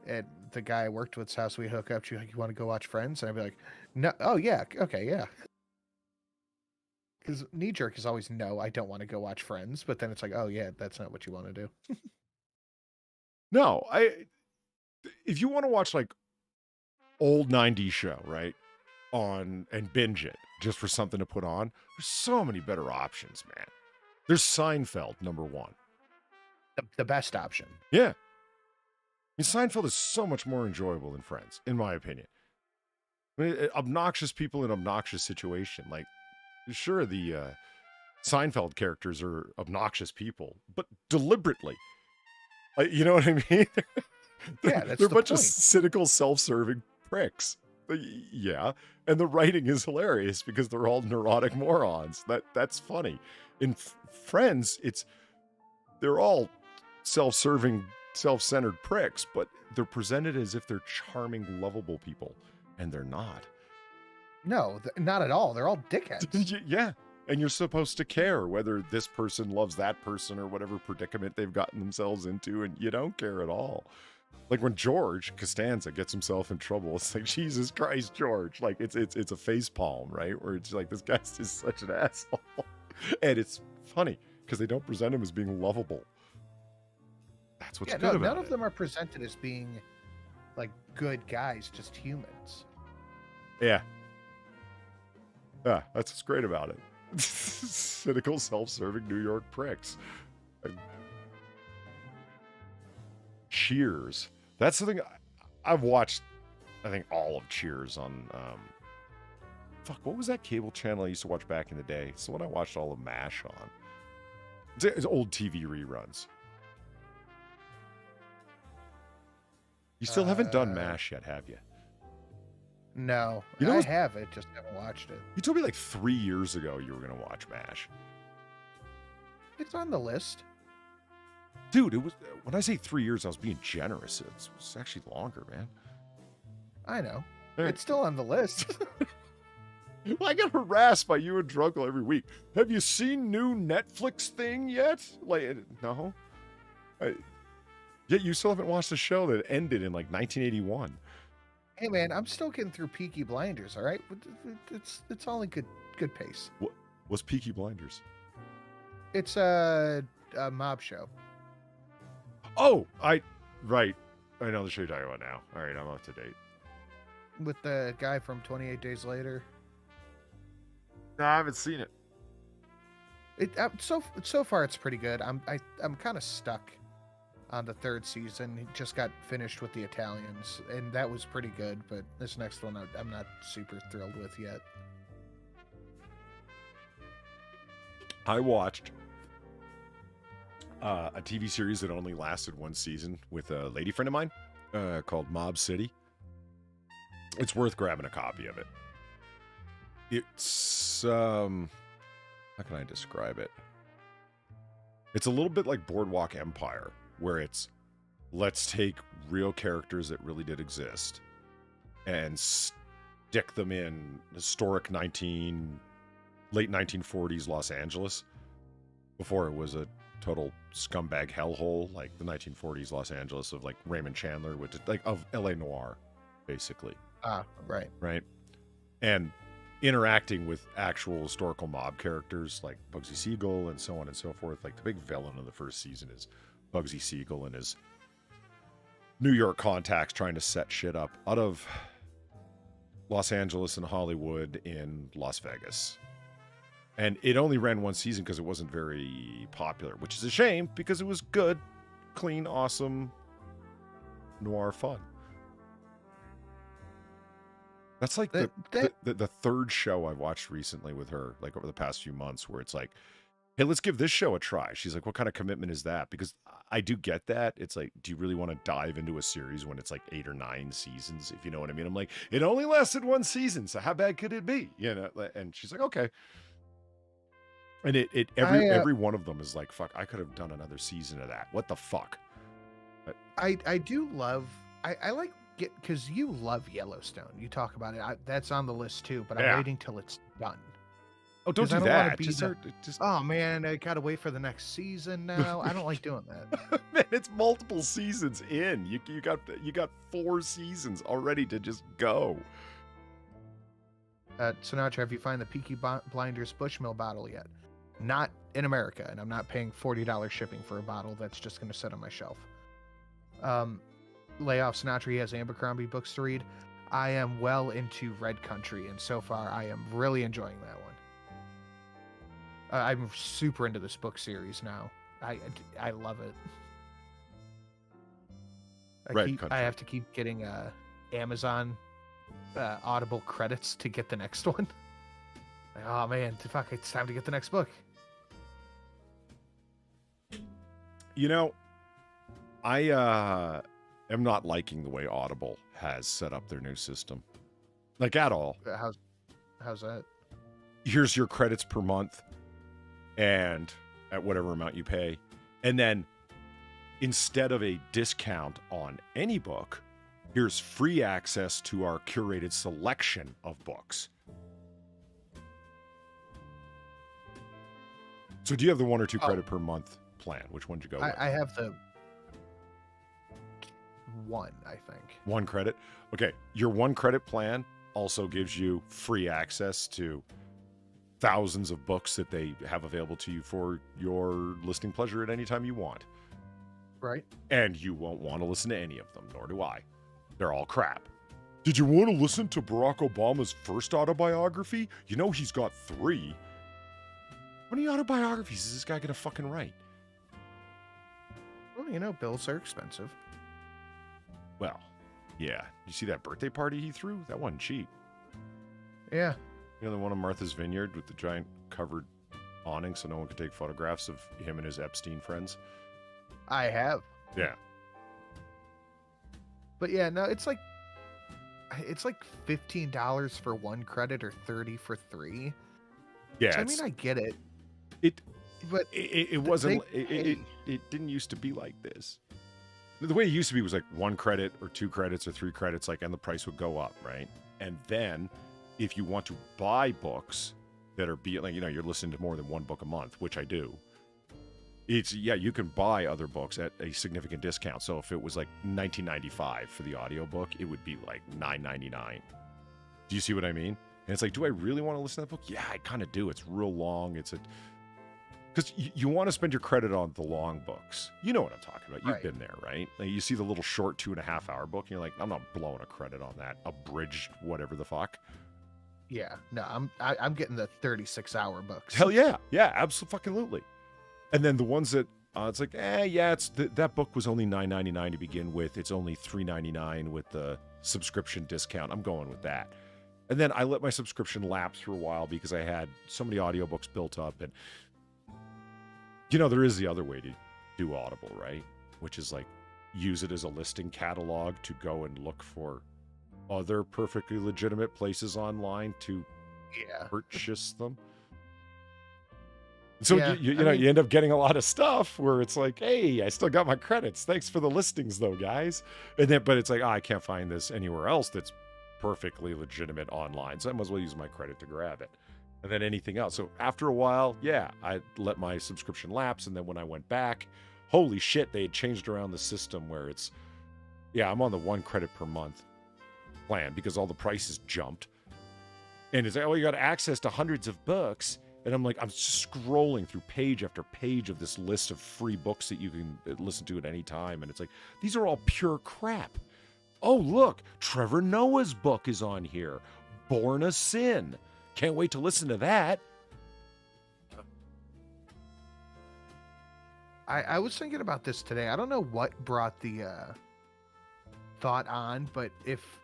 at the guy I worked with's house, we'd hook up. She'd be like, "You want to go watch Friends?" And I'd be like, "No, oh yeah, okay, yeah." Because knee jerk is always no, I don't want to go watch Friends. But then it's like, oh yeah, that's not what you want to do. No, if you want to watch like old 90s show, right? And binge it just for something to put on, there's so many better options, man. There's Seinfeld, number one. The best option. Yeah. I mean, Seinfeld is so much more enjoyable than Friends, in my opinion. I mean, obnoxious people in obnoxious situation. Like, sure, the Seinfeld characters are obnoxious people, but deliberately. You know what I mean? Yeah, that's they're the a bunch of point. cynical, self-serving pricks. Yeah, and the writing is hilarious because they're all neurotic morons. That's funny. In Friends, they're all self-serving, self-centered pricks, but they're presented as if they're charming, lovable people, and they're not. No, not at all. They're all dickheads. Yeah, and you're supposed to care whether this person loves that person or whatever predicament they've gotten themselves into, and you don't care at all. Like when George Costanza gets himself in trouble, it's like, Jesus Christ, George. Like it's a face palm, right? Where it's like, this guy's just such an asshole. And it's funny because they don't present him as being lovable. That's what's good about it. None of them are presented as being like good guys, just humans. Yeah. Yeah, that's what's great about it. Cynical, self-serving New York pricks. Cheers. That's the thing. I've watched, I think, all of Cheers on, what was that cable channel I used to watch back in the day? It's the one I watched all of MASH on. It's old TV reruns. You still haven't done MASH yet, have you? No, You know I what's- have it, just haven't watched it. You told me like 3 years ago you were going to watch MASH. It's on the list. Dude, it was, when I say 3 years, I was being generous. It's actually longer, man. I know. Hey. It's still on the list. I get harassed by you and Drunkle every week. Have you seen new Netflix thing yet? Like, no. Yet you still haven't watched the show that ended in like 1981. Hey man, I'm still getting through Peaky Blinders, all right? It's all in good pace. What's Peaky Blinders? It's a mob show. Oh, right. I know the show you're talking about now. All right, I'm up to date. With the guy from 28 Days Later. No, I haven't seen it. So far it's pretty good. I'm kind of stuck on the third season. He just got finished with the Italians, and that was pretty good. But this next one, I'm not super thrilled with yet. I watched a TV series that only lasted one season with a lady friend of mine called Mob City. It's worth grabbing a copy of it. It's how can I describe it? It's a little bit like Boardwalk Empire, where it's let's take real characters that really did exist and stick them in historic late 1940s Los Angeles before it was a total scumbag hellhole, like the 1940s Los Angeles of like Raymond Chandler, which is like of LA Noir, basically. Right. Right. And interacting with actual historical mob characters like Bugsy Siegel and so on and so forth. Like the big villain of the first season is Bugsy Siegel and his New York contacts trying to set shit up out of Los Angeles and Hollywood in Las Vegas. And it only ran one season because it wasn't very popular, which is a shame because it was good, clean, awesome, noir fun. That's like the third show I've watched recently with her, like over the past few months, where it's like, hey, let's give this show a try. She's like, what kind of commitment is that? Because I do get that. It's like, do you really want to dive into a series when it's like 8 or 9 seasons, if you know what I mean? I'm like, it only lasted one season, so how bad could it be? You know? And she's like, okay. And every one of them is like, fuck, I could have done another season of that. What the fuck? I do love, I like, because you love Yellowstone. You talk about it. That's on the list too, but I'm waiting till it's done. Oh, don't do that. Just oh man, I gotta wait for the next season now. I don't like doing that. Man, it's multiple seasons in. You got 4 seasons already to just go. Sinatra, have you found the Peaky Blinders Bushmill bottle yet? Not in America, and I'm not paying $40 shipping for a bottle that's just going to sit on my shelf. Layoff Sinatra, he has Abercrombie books to read. I am well into Red Country, and so far I am really enjoying that one. I'm super into this book series now. I love it. I have to keep getting Amazon Audible credits to get the next one. Like, oh man, fuck! It's time to get the next book. You know, I am not liking the way Audible has set up their new system, like at all. How's that? Here's your credits per month, and at whatever amount you pay, and then instead of a discount on any book, here's free access to our curated selection of books. So do you have the 1 or 2 credit per month plan? Which one did you go with? I have the 1, I think. 1 credit? Okay. Your 1 credit plan also gives you free access to thousands of books that they have available to you for your listening pleasure at any time you want. Right. And you won't want to listen to any of them, nor do I. They're all crap. Did you want to listen to Barack Obama's first autobiography? You know he's got 3. How many autobiographies is this guy going to fucking write? Well, you know, bills are expensive. Well, yeah. You see that birthday party he threw? That wasn't cheap. Yeah. You know, the one on Martha's Vineyard with the giant covered awning so no one could take photographs of him and his Epstein friends? I have. Yeah. But yeah, no, it's like $15 for 1 credit or $30 for 3. Yeah. So, I mean, I get it. But it wasn't. It didn't used to be like this. The way it used to be was like 1 credit or 2 credits or 3 credits, like, and the price would go up, right? And then, if you want to buy books that are like, you know, you're listening to more than 1 book a month, which I do. You can buy other books at a significant discount. So if it was like $19.95 for the audiobook, it would be like $9.99. Do you see what I mean? And it's like, do I really want to listen to that book? Yeah, I kind of do. It's real long. Because you want to spend your credit on the long books. You know what I'm talking about. You've been there, right? Like you see the little short 2.5-hour book, and you're like, I'm not blowing a credit on that abridged whatever the fuck. Yeah, no, I'm getting the 36-hour books. Hell yeah, absolutely. And then the ones that it's like, that book was only $9.99 to begin with. It's only $3.99 with the subscription discount. I'm going with that. And then I let my subscription lapse for a while because I had so many audiobooks built up. And, you know, there is the other way to do Audible, right? Which is like use it as a listing catalog to go and look for other perfectly legitimate places online to purchase them. So you end up getting a lot of stuff where it's like, hey, I still got my credits. Thanks for the listings though, guys. And then, but it's like, I can't find this anywhere else that's perfectly legitimate online, so I might as well use my credit to grab it. And then anything else. So after a while, yeah, I let my subscription lapse, and then when I went back, holy shit, they had changed around the system where it's, yeah, I'm on the 1 credit per month plan because all the prices jumped. And it's like, oh, you got access to hundreds of books. And I'm like, I'm scrolling through page after page of this list of free books that you can listen to at any time. And it's like, these are all pure crap. Oh, look, Trevor Noah's book is on here. Born a Sin. Can't wait to listen to that. I was thinking about this today. I don't know what brought the thought on, but if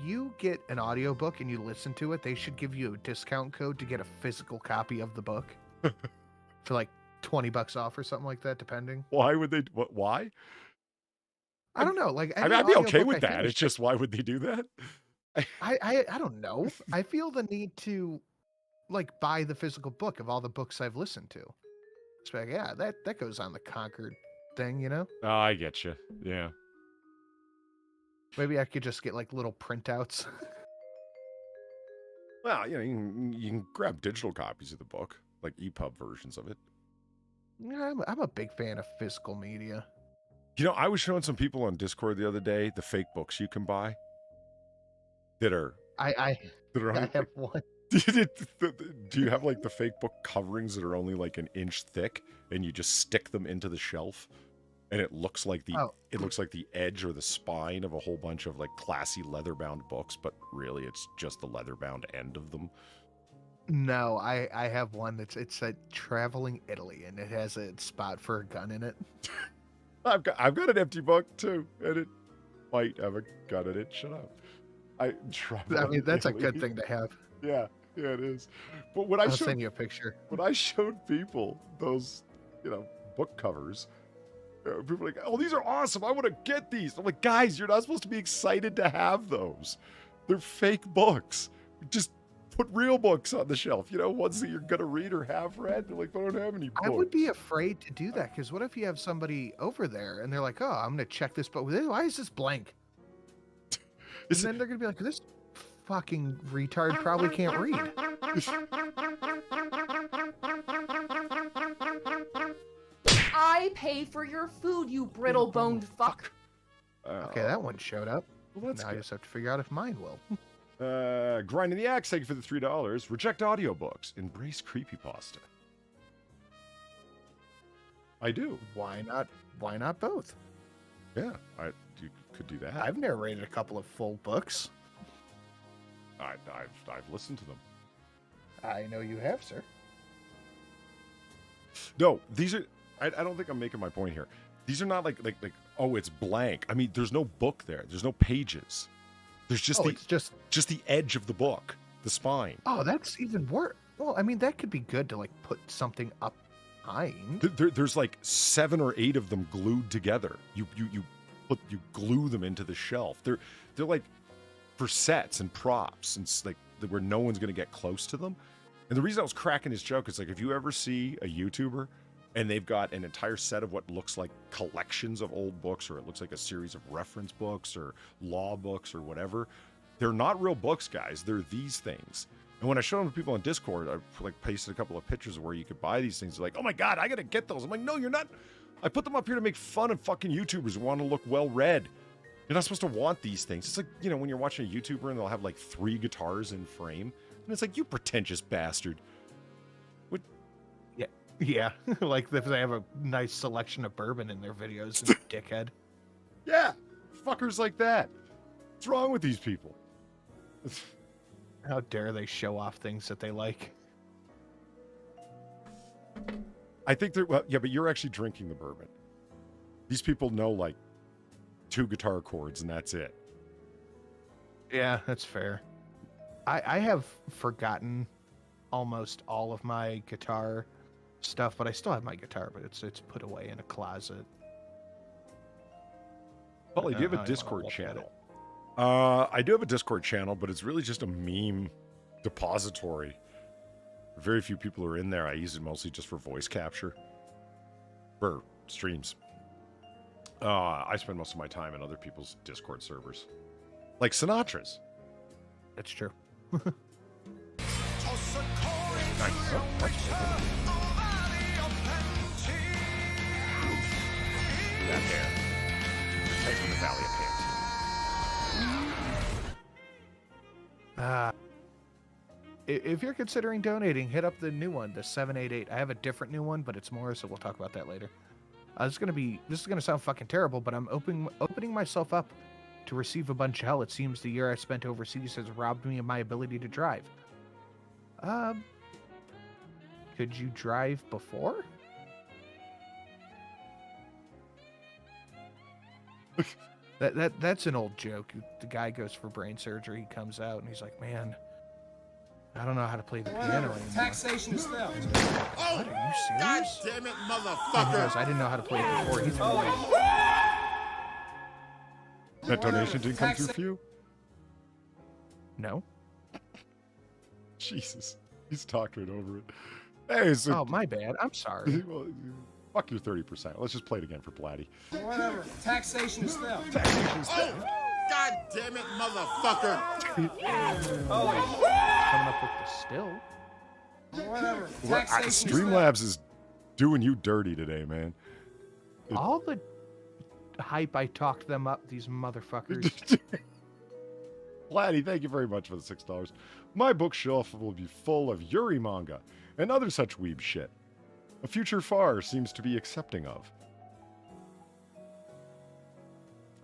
you get an audiobook and you listen to it, they should give you a discount code to get a physical copy of the book for like $20 off or something like that, depending. Why would they? What? Why? I don't know. Like, I mean, I'd be okay with that. It's just, why would they do that? I don't know. I feel the need to like buy the physical book of all the books I've listened to. It's like, yeah, that goes on the Concord thing, you know? Oh, I get you. Yeah. Maybe I could just get like little printouts. Well, you know, you can grab digital copies of the book, like EPUB versions of it. Yeah, I'm a big fan of physical media. You know, I was showing some people on Discord the other day the fake books you can buy that are. I have one. Do you have like the fake book coverings that are only like an inch thick, and you just stick them into the shelf, and it looks like the edge or the spine of a whole bunch of like classy leather-bound books, but really it's just the leather-bound end of them? No, I have one it's a Traveling Italy, and it has a spot for a gun in it. I've got an empty book too, and it might have a gun in it. Shut up. I mean, that's a good thing to have. Yeah, it is. But I'll send you a picture. When I showed people those, book covers, people were like, "Oh, these are awesome! I want to get these." I'm like, "Guys, you're not supposed to be excited to have those. They're fake books. Just put real books on the shelf. Ones that you're gonna read or have read." They're like, "I don't have any books." I would be afraid to do that because what if you have somebody over there and they're like, "Oh, I'm gonna check this book. Why is this blank?" And then they're gonna be like, "This fucking retard probably can't read." I pay for your food, you brittle-boned fuck. Okay, that one showed up. Well, now I just have to figure out if mine will. Grinding the Axe, thank you for the $3. Reject audiobooks. Embrace creepypasta. I do. Why not? Why not both? Yeah, you could do that. I've narrated a couple of full books. I've listened to them. I know you have, sir. No, these are. I don't think I'm making my point here. These are not like oh, it's blank. I mean, there's no book there. There's no pages. There's just it's just the edge of the book, the spine. Oh, that's even worse. Well, I mean, that could be good to like put something up behind. There's like 7 or 8 of them glued together. You glue them into the shelf. They're like for sets and props and like where no one's gonna get close to them. And the reason I was cracking his joke is like if you ever see a YouTuber and they've got an entire set of what looks like collections of old books, or it looks like a series of reference books or law books or whatever, they're not real books, guys. They're these things. And when I showed them to people on Discord, I like pasted a couple of pictures of where you could buy these things. They're like, "Oh my God, I gotta get those." I'm like, "No, you're not." I put them up here to make fun of fucking YouTubers who want to look well read. You're not supposed to want these things. It's like, when you're watching a YouTuber and they'll have like 3 guitars in frame. And it's like, you pretentious bastard. What? Yeah. Like if they have a nice selection of bourbon in their videos, and dickhead. Yeah. Fuckers like that. What's wrong with these people? How dare they show off things that they like? I think they're, well, yeah, but you're actually drinking the bourbon. These people know like 2 guitar chords and that's it. Yeah, that's fair. I have forgotten almost all of my guitar stuff, but I still have my guitar, but it's put away in a closet. Polly, do you have a Discord channel? I do have a Discord channel, but it's really just a meme depository. Very few people are in there. I use it mostly just for voice capture. For streams. I spend most of my time in other people's Discord servers. Like Sinatra's. That's true. Nice. Oh, that's good. That hair. Straight from the Valley of Pant. If you're considering donating, hit up the new one, the 788. I have a different new one, but it's more, so we'll talk about that later. This is gonna sound fucking terrible, but I'm opening myself up to receive a bunch of hell. It seems the year I spent overseas has robbed me of my ability to drive. Could you drive before? That's an old joke. The guy goes for brain surgery, he comes out, and he's like, man, I don't know how to play the piano anymore. Taxation is theft. What, are you serious? God damn it, He motherfucker! goes, I didn't know how to play it before. He's That donation didn't come through for you? No. Jesus. He's talking over it. Hey, so, Oh, my bad. I'm sorry. well, fuck your 30%. Let's just play it again for Blatty. Whatever. Taxation is theft. God damn it, motherfucker! Coming up with the still. Whatever. What, Taxation is theft. Streamlabs is doing you dirty today, man. All the hype I talked them up, these motherfuckers. Blatty, thank you very much for the $6. My bookshelf will be full of Yuri manga and other such weeb shit. A future far seems to be accepting of.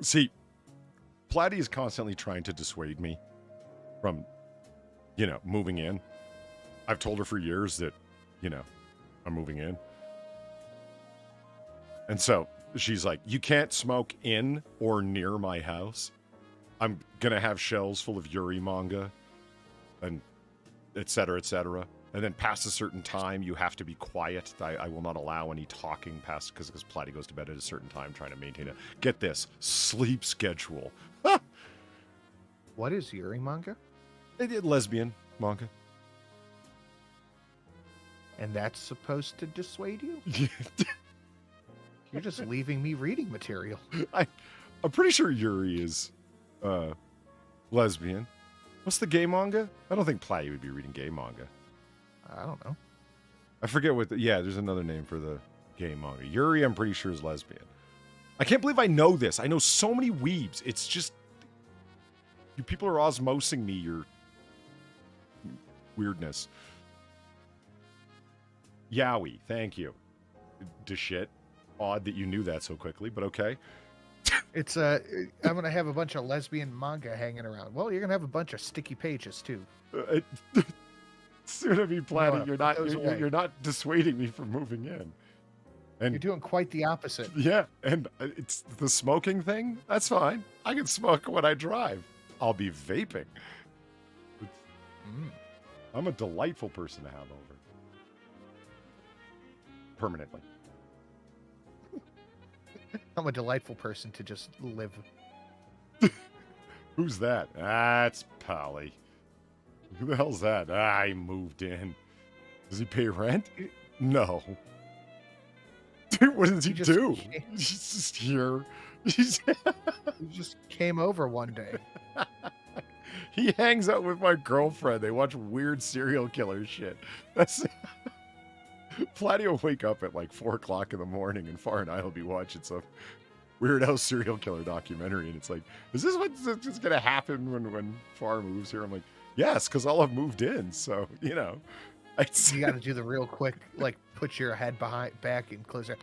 See, Blatty is constantly trying to dissuade me from, moving in. I've told her for years that, I'm moving in. And so she's like, you can't smoke in or near my house. I'm going to have shelves full of Yuri manga and et cetera, et cetera. And then past a certain time, you have to be quiet. I will not allow any talking past, because Blatty goes to bed at a certain time, trying to maintain get this, sleep schedule. What is Yuri manga? Lesbian manga. And that's supposed to dissuade you? You're just leaving me reading material. I'm pretty sure Yuri is lesbian. What's the gay manga? I don't think Blatty would be reading gay manga. I don't know. I forget what there's another name for the gay manga. Yuri, I'm pretty sure, is lesbian. I can't believe I know this. I know so many weebs. It's just, you people are osmosing me your weirdness. Yowie, thank you. Shit. Odd that you knew that so quickly, but okay. It's I'm gonna have a bunch of lesbian manga hanging around. Well, you're gonna have a bunch of sticky pages too. Soon to be Blatty, No, you're not dissuading me from moving in. And You're doing quite the opposite. yeah, and it's the smoking thing. That's fine. I can smoke when I drive. I'll be vaping. I'm a delightful person to have over. Permanently. I'm a delightful person to just live. Who's that? That's Polly. Who the hell's that? I moved in. Does he pay rent? No. Dude, what does he do? He's just here. He just came over one day. He hangs out with my girlfriend. They watch weird serial killer shit. That's Blatty will wake up at like 4 o'clock in the morning, and Far and I will be watching some weirdo serial killer documentary. And it's like, is this what's going to happen when Far moves here? I'm like, yes, because I'll have moved in. So, You got to do the real quick, like put your head back and close it.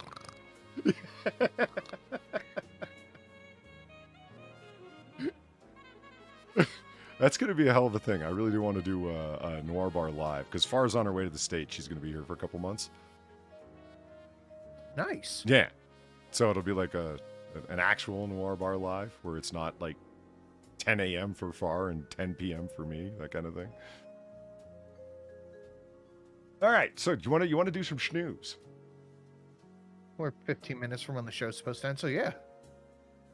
That's going to be a hell of a thing. I really do want to do a Noir Bar live, because Far's on her way to the States. She's going to be here for a couple months. Nice. Yeah. So it'll be like an actual Noir Bar live, where it's not like 10 a.m. for Far and 10 p.m. for me, that kind of thing. All right. So you want to do some schnews? We're 15 minutes from when the show's supposed to end, so yeah.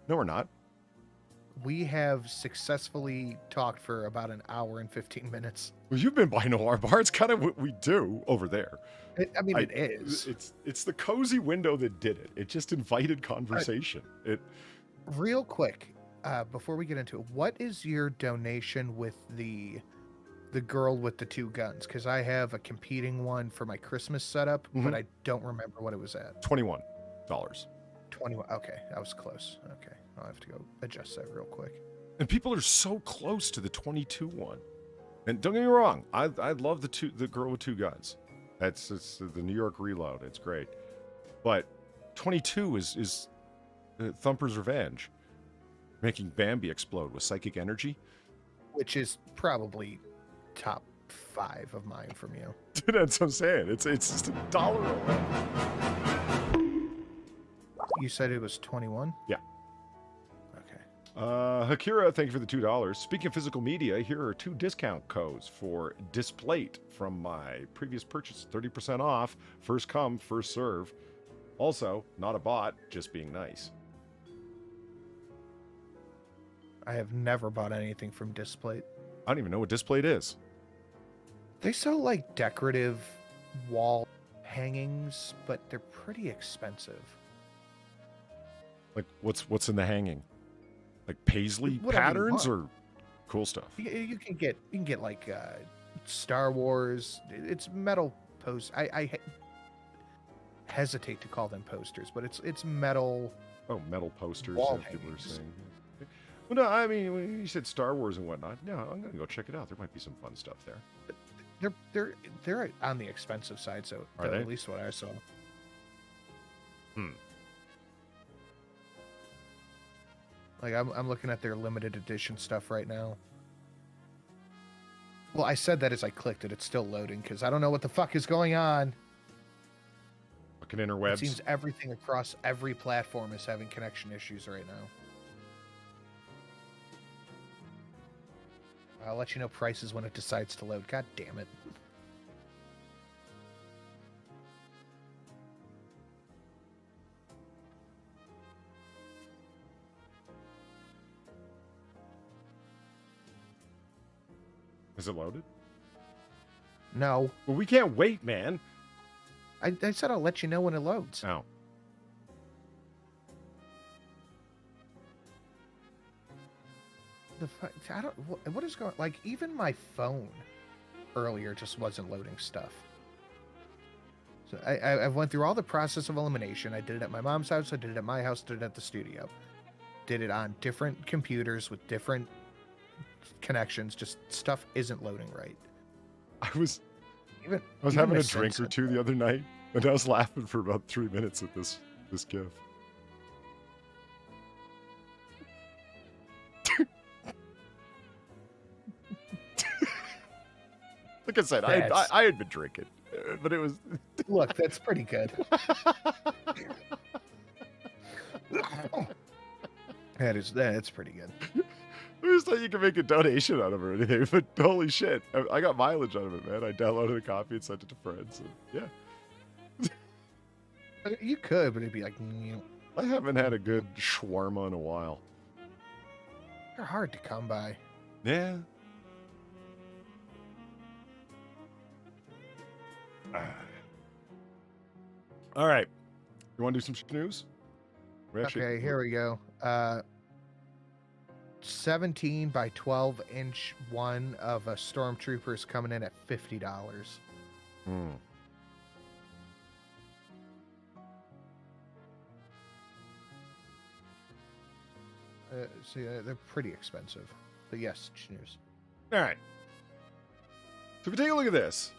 No, we're not. We have successfully talked for about an hour and 15 minutes. Well, you've been by Noir Bar. It's kind of what we do over there. It is. It's the cozy window that did it. It just invited conversation. Real quick, before we get into it, what is your donation with the girl with the 2 guns? Because I have a competing one for my Christmas setup, but I don't remember what it was at. $21. 21. Okay, I was close. Okay, I'll have to go adjust that real quick. And people are so close to the 22 one. And don't get me wrong, I love the girl with 2 guns. It's the New York Reload. It's great. But 22 is Thumper's Revenge, making Bambi explode with psychic energy, Which is probably top 5 of mine from you. That's what I'm saying. It's just $1 away. You said it was 21? Yeah. Okay. Hakira, thank you for the $2. Speaking of physical media, here are 2 discount codes for Displate from my previous purchase. 30% off. First come, first serve. Also, not a bot, just being nice. I have never bought anything from Displate. I don't even know what Displate is. They sell like decorative wall hangings, but they're pretty expensive. Like, what's in the hanging? Like paisley Whatever you patterns want. or cool stuff? You can get like Star Wars. It's metal post. I hesitate to call them posters, but it's metal. Oh, metal posters. Wall That people are hangings. saying. Well, no, I mean, when you said Star Wars and whatnot, no, I'm gonna go check it out. There might be some fun stuff there. They're on the expensive side, so Are they? at least what I saw. Like I'm looking at their limited edition stuff right now. Well, I said that as I clicked it. It's still loading because I don't know what the fuck is going on. Fucking It interwebs. seems everything across every platform is having connection issues right now. I'll let you know prices when it decides to load. God damn it. Is it loaded? No. Well, we can't wait, man. I said I'll let you know when it loads. Oh. I don't. What is going? Like even my phone earlier just wasn't loading stuff. So I went through all the process of elimination. I did it at my mom's house. I did it at my house. Did it at the studio. Did it on different computers with different connections. Just stuff isn't loading right. I was Even having my a drink or Sense- two the other night, and I was laughing for about 3 minutes at this gif. Like I said, I had been drinking, but it was. Look, that's pretty good. That's pretty good. I just thought you could make a donation out of it or anything, but holy shit, I got mileage out of it, man. I downloaded a copy and sent it to friends. And yeah, You could, but it'd be like I haven't had a good shawarma in a while. they're hard to come by. Yeah. All right. You want to do some news? Okay, here we go. 17 by 12 inch one of a Stormtrooper is coming in at $50. Hmm. See, they're pretty expensive. But yes, news. All right. So if you take a look at this,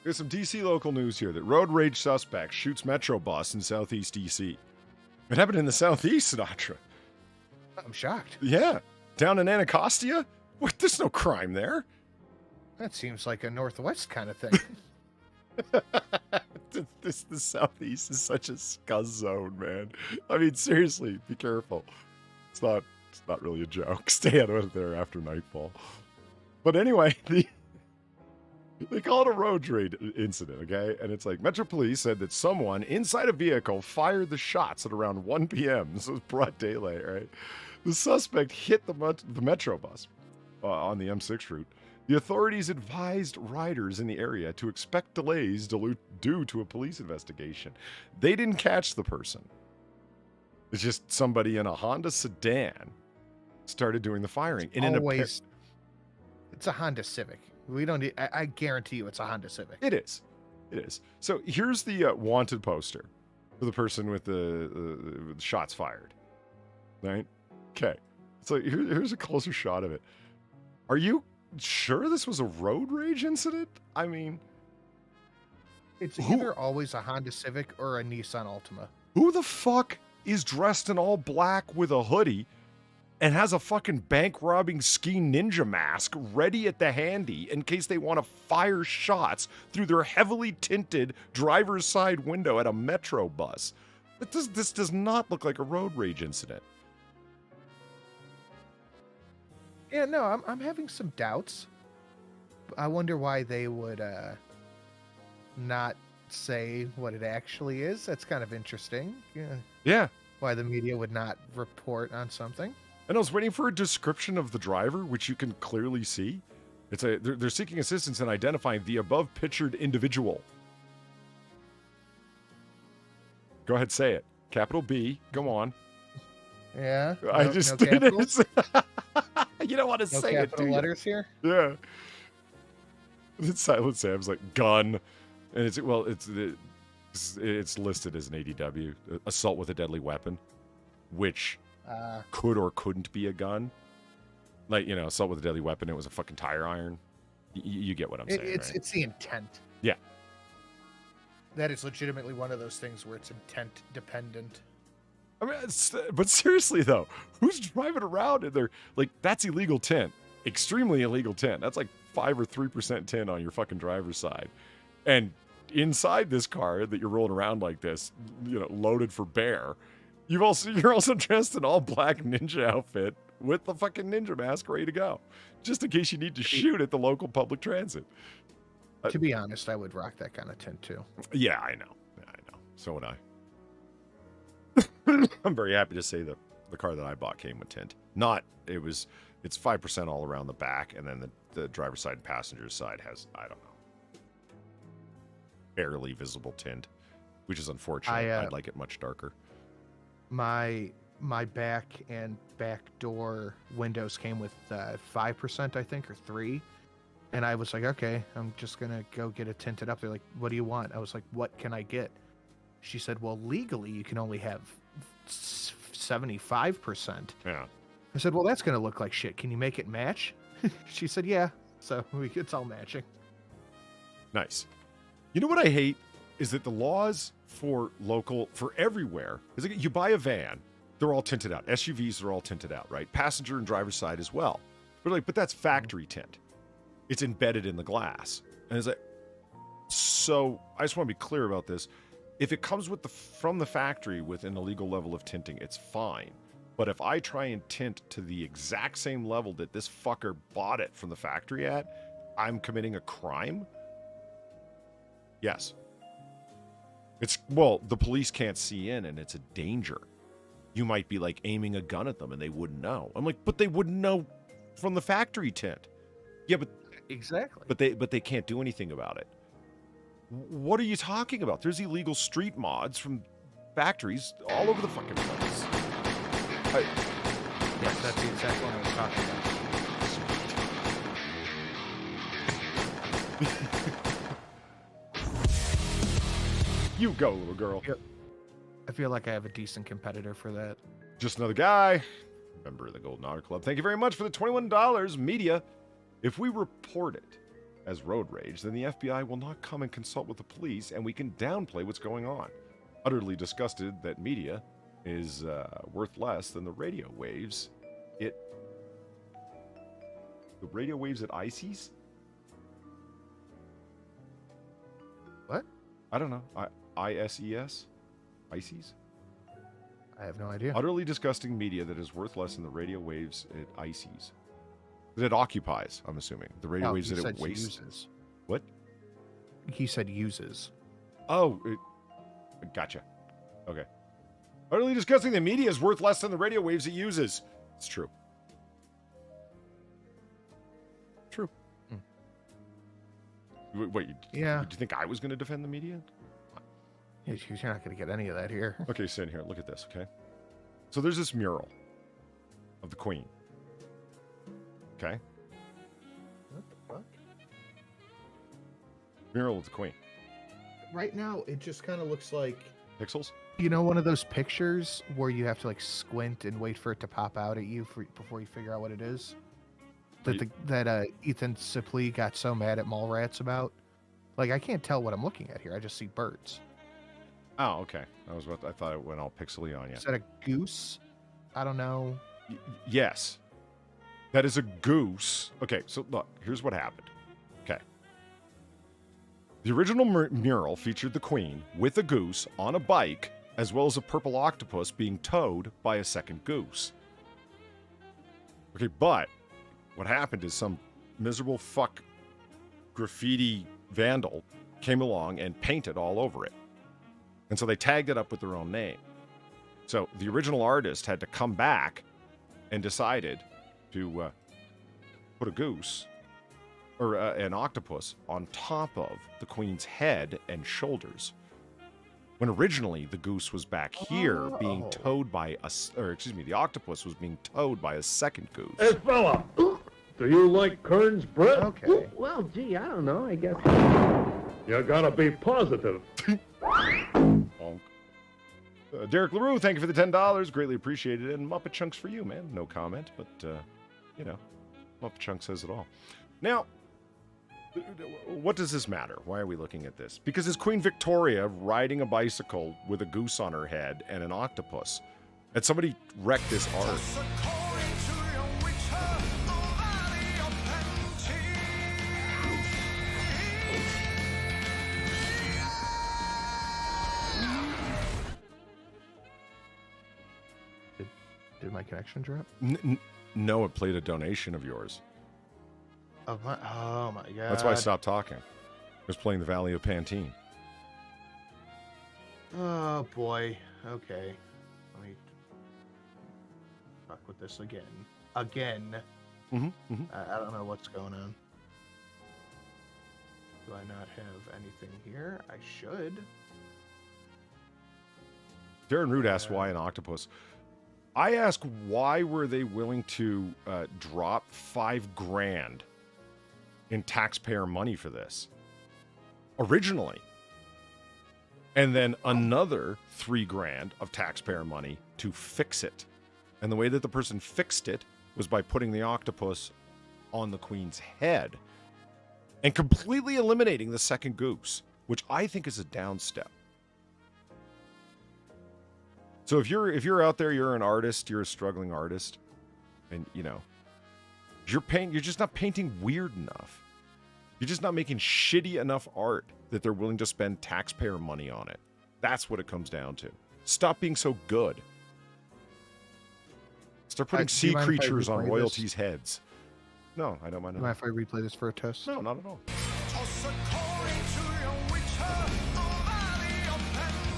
there's some DC local news here that road rage suspect shoots Metro bus in Southeast DC. It happened in the Southeast, Sinatra. I'm shocked. Yeah. Down in Anacostia? What? There's no crime there. That seems like a Northwest kind of thing. The Southeast is such a scuzz zone, man. I mean, seriously, be careful. It's not really a joke. Stay out of there after nightfall. But anyway, they call it a road rage incident, okay? And it's like Metro Police said that someone inside a vehicle fired the shots at around 1 p.m. This was broad daylight, right? The suspect hit the Metro bus on the M6 route. The authorities advised riders in the area to expect delays due to a police investigation. They didn't catch the person. It's just somebody in a Honda sedan started doing the firing. And Always. It's a Honda Civic. We don't need, I guarantee you it's a Honda Civic. It is. It is. So here's the wanted poster for the person with the shots fired. Right? Okay. So here's a closer shot of it. Are you sure this was a road rage incident? I mean, It's either always a Honda Civic or a Nissan Altima. who the fuck is dressed in all black with a hoodie and has a fucking bank robbing ski ninja mask ready at the handy in case they want to fire shots through their heavily tinted driver's side window at a metro bus? This does not look like a road rage incident. Yeah, no, I'm having some doubts. I wonder why they would not say what it actually is. That's kind of interesting. Yeah. Why the media would not report on something. And I was waiting for a description of the driver, which you can clearly see. They're seeking assistance in identifying the above pictured individual. Go ahead, say it. Capital B. Go on. Yeah. I just did capitals? it. You don't want to No say it, do capital you? letters here? Yeah. Then Silent Sam's like gun, and it's listed as an ADW, assault with a deadly weapon, which could or couldn't be a gun. Like, assault with a deadly weapon. It was a fucking tire iron. You get what I'm saying, right? It's the intent. Yeah. That is legitimately one of those things where it's intent dependent. I mean, but seriously though, who's driving around and they're like, that's illegal tint, extremely illegal tint. That's like 5 or 3% tint on your fucking driver's side, and inside this car that you're rolling around like this, loaded for bear. You're also dressed in all black ninja outfit with the fucking ninja mask ready to go, just in case you need to shoot at the local public transit. To be honest, I would rock that kind of tint too. Yeah, I know. So would I. I'm very happy to say that the car that I bought came with tint. It's 5% all around the back, and then the driver's side and passenger side has, I don't know, barely visible tint, which is unfortunate. I'd like it much darker. My back and back door windows came with 5%, I think, or 3%. And I was like, okay, I'm just going to go get it tinted up. They're like, what do you want? I was like, what can I get? She said, well, legally, you can only have 75%. Yeah. I said, well, that's going to look like shit. Can you make it match? She said, yeah. So it's all matching. Nice. You know what I hate is that the laws for everywhere is like, you buy a van, they're all tinted out. SUVs are all tinted out, right? Passenger and driver's side as well. But that's factory tint. It's embedded in the glass. And it's like, so I just want to be clear about this. If it comes from the factory with an illegal level of tinting, it's fine. But if I try and tint to the exact same level that this fucker bought it from the factory at, I'm committing a crime? Yes. The police can't see in, and it's a danger. You might be like aiming a gun at them and they wouldn't know. I'm like, but they wouldn't know from the factory tint. Yeah, but exactly. But they can't do anything about it. What are you talking about? There's illegal street mods from factories all over the fucking place. Yes, that's the exact one I was talking about. You go, little girl. I feel like I have a decent competitor for that. Just another guy. Member of the Golden Otter Club. Thank you very much for the $21. Media. If we report it as road rage, then the FBI will not come and consult with the police, and we can downplay what's going on. Utterly disgusted that media is worth less than the radio waves. The radio waves at ICES? What? I don't know. ISES? ICES? I have no idea. Utterly disgusting media that is worth less than the radio waves at ICES. That it occupies, I'm assuming. The radio waves that it wastes. Uses. What? He said uses. Oh, gotcha. Okay. Utterly disgusting. The media is worth less than the radio waves it uses. It's true. True. Wait, yeah. Do you think I was going to defend the media? You're not going to get any of that here. Okay, sit here. Look at this, okay? So there's this mural of the Queen. Okay. What the fuck? Mural of the Queen. Right now, it just kind of looks like, Pixels? you know, one of those pictures where you have to like squint and wait for it to pop out at you before you figure out what it is. That Ethan Suplee got so mad at Mallrats about. Like, I can't tell what I'm looking at here. I just see birds. Oh, okay. I thought it went all pixely on you. Is that a goose? I don't know. Yes. That is a goose. Okay, so look, here's what happened. Okay. The original mural featured the Queen with a goose on a bike, as well as a purple octopus being towed by a second goose. Okay, but what happened is some miserable fuck graffiti vandal came along and painted all over it. And so they tagged it up with their own name. So the original artist had to come back and decided to put a goose or an octopus on top of the Queen's head and shoulders. When originally the goose was back here being towed by the octopus was being towed by a second goose. Hey, fella, do you like Kern's bread? Okay. Well, gee, I don't know. I guess. You gotta be positive. Bonk. Derek LaRue, thank you for the $10. Greatly appreciated. And Muppet Chunks for you, man. No comment, but, Muppet Chunks says it all. Now, what does this matter? Why are we looking at this? Because it's Queen Victoria riding a bicycle with a goose on her head and an octopus. And somebody wrecked this art. Did my connection drop? No, it played a donation of yours. Oh my god. That's why I stopped talking. I was playing the Valley of Pantene. Oh boy. Okay. Let me fuck with this again. Again. I don't know what's going on. Do I not have anything here? I should. Darren Root asked why an octopus. I ask, why were they willing to drop $5,000 in taxpayer money for this originally, and then another $3,000 of taxpayer money to fix it? And the way that the person fixed it was by putting the octopus on the Queen's head and completely eliminating the second goose, which I think is a downstep. So if you're out there, you're an artist, you're a struggling artist, and you're just not painting weird enough. You're just not making shitty enough art that they're willing to spend taxpayer money on it. That's what it comes down to. Stop being so good. Start putting sea creatures on royalties' heads. No, I don't mind. Do you mind if I replay this for a test? No, not at all.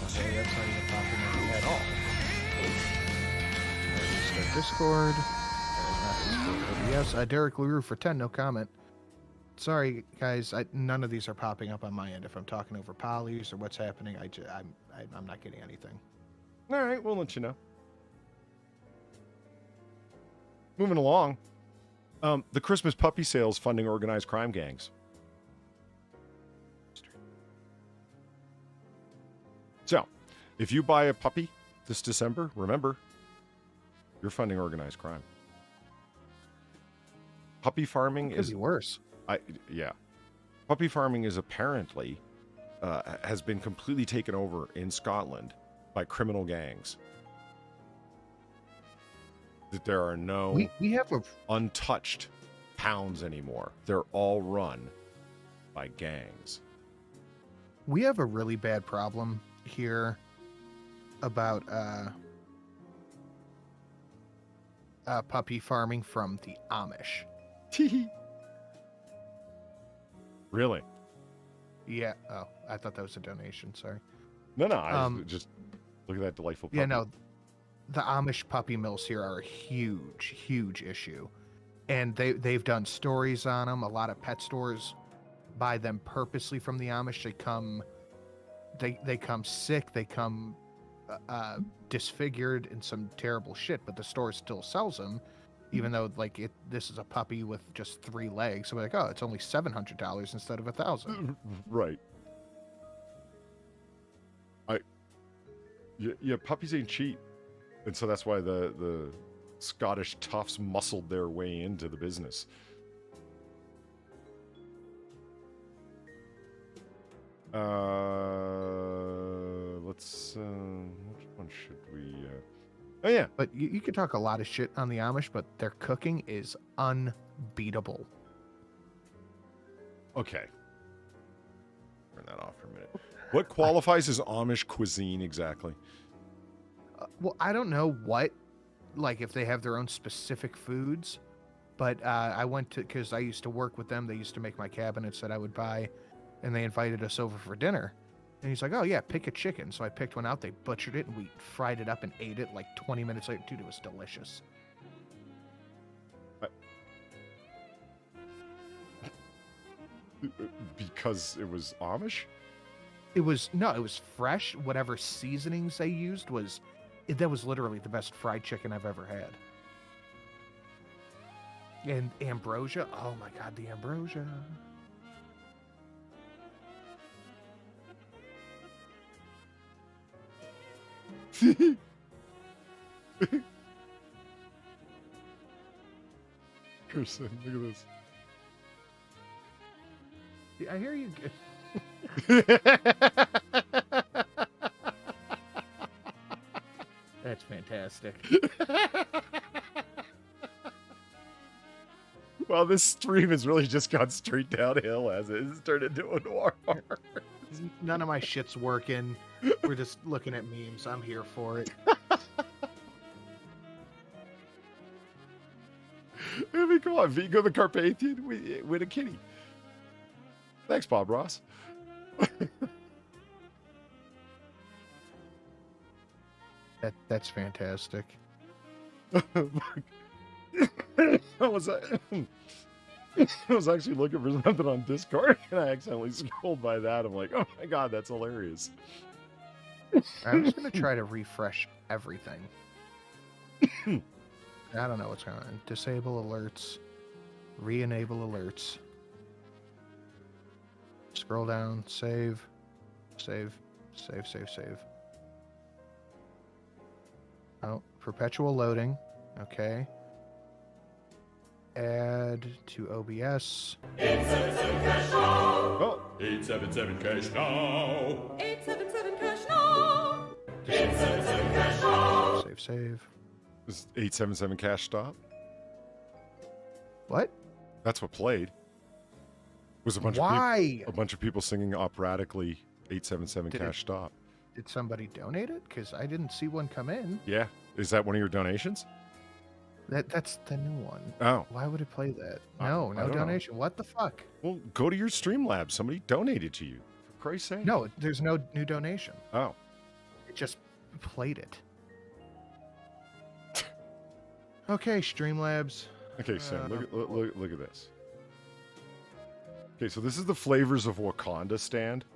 Okay, that's not even popping at all. Discord. Yes, Derek LaRue for 10, no comment. Sorry, guys, none of these are popping up on my end. If I'm talking over polys or what's happening, I'm not getting anything. All right, we'll let you know. Moving along. The Christmas puppy sales funding organized crime gangs. So, if you buy a puppy this December, remember, you're funding organized crime. Puppy farming is worse. Puppy farming is apparently has been completely taken over in Scotland by criminal gangs. That there are no we have untouched pounds anymore. They're all run by gangs. We have a really bad problem here about puppy farming from the Amish. Really? Yeah. Oh, I thought that was a donation. Sorry. No, I just look at that delightful puppy. Yeah, no. The Amish puppy mills here are a huge, huge issue. And they've done stories on them. A lot of pet stores buy them purposely from the Amish. They come sick. They come disfigured and some terrible shit, but the store still sells them, even though like this is a puppy with just 3 legs. So we're like, oh, it's only $700 instead of $1,000. Right. Yeah, puppies ain't cheap. And so that's why the Scottish toughs muscled their way into the business. Let's which one should we oh yeah, But you could talk a lot of shit on the Amish, but their cooking is unbeatable. okay. Turn that off for a minute. What qualifies as Amish cuisine exactly? Well, I don't know what, like if they have their own specific foods, but I went to, because I used to work with them. They used to make my cabinets that I would buy, and they invited us over for dinner. And he's like, oh yeah, pick a chicken. So I picked one out. They butchered it, and we fried it up and ate it like 20 minutes later. Dude, it was delicious. Because it was Amish? It was fresh. Whatever seasonings they used that was literally the best fried chicken I've ever had. And ambrosia. Oh my God, the ambrosia. Kirsten, look at this. I hear you. That's fantastic. Well, this stream has really just gone straight downhill as it has turned into a noir. None of my shit's working. We're just looking at memes. I'm here for it. I mean, come on, Vigo the Carpathian with a kitty. Thanks, Bob Ross. That's fantastic. I was actually looking for something on Discord, and I accidentally scrolled by that. I'm like, oh my God, that's hilarious. I'm just going to try to refresh everything. I don't know what's going on. Disable alerts. Re-enable alerts. Scroll down. Save. Save. Save, save, save. Oh, perpetual loading. Okay. Add to OBS. 877 cash now. Oh. 877 cash now. 877 cash now. 877 cash now. Save, save. Is 877 cash stop? What? That's what played. Was a bunch of people singing operatically 877 cash stop. Did somebody donate it? Because I didn't see one come in. Yeah. Is that one of your donations? That's the new one. Oh. Why would it play that? No donation. Know. What the fuck? Well, go to your Streamlabs. Somebody donated to you. For Christ's sake. No, there's no new donation. Oh. It just played it. Okay, Streamlabs. Okay, Sam, look at this. Okay, so this is the Flavors of Wakanda stand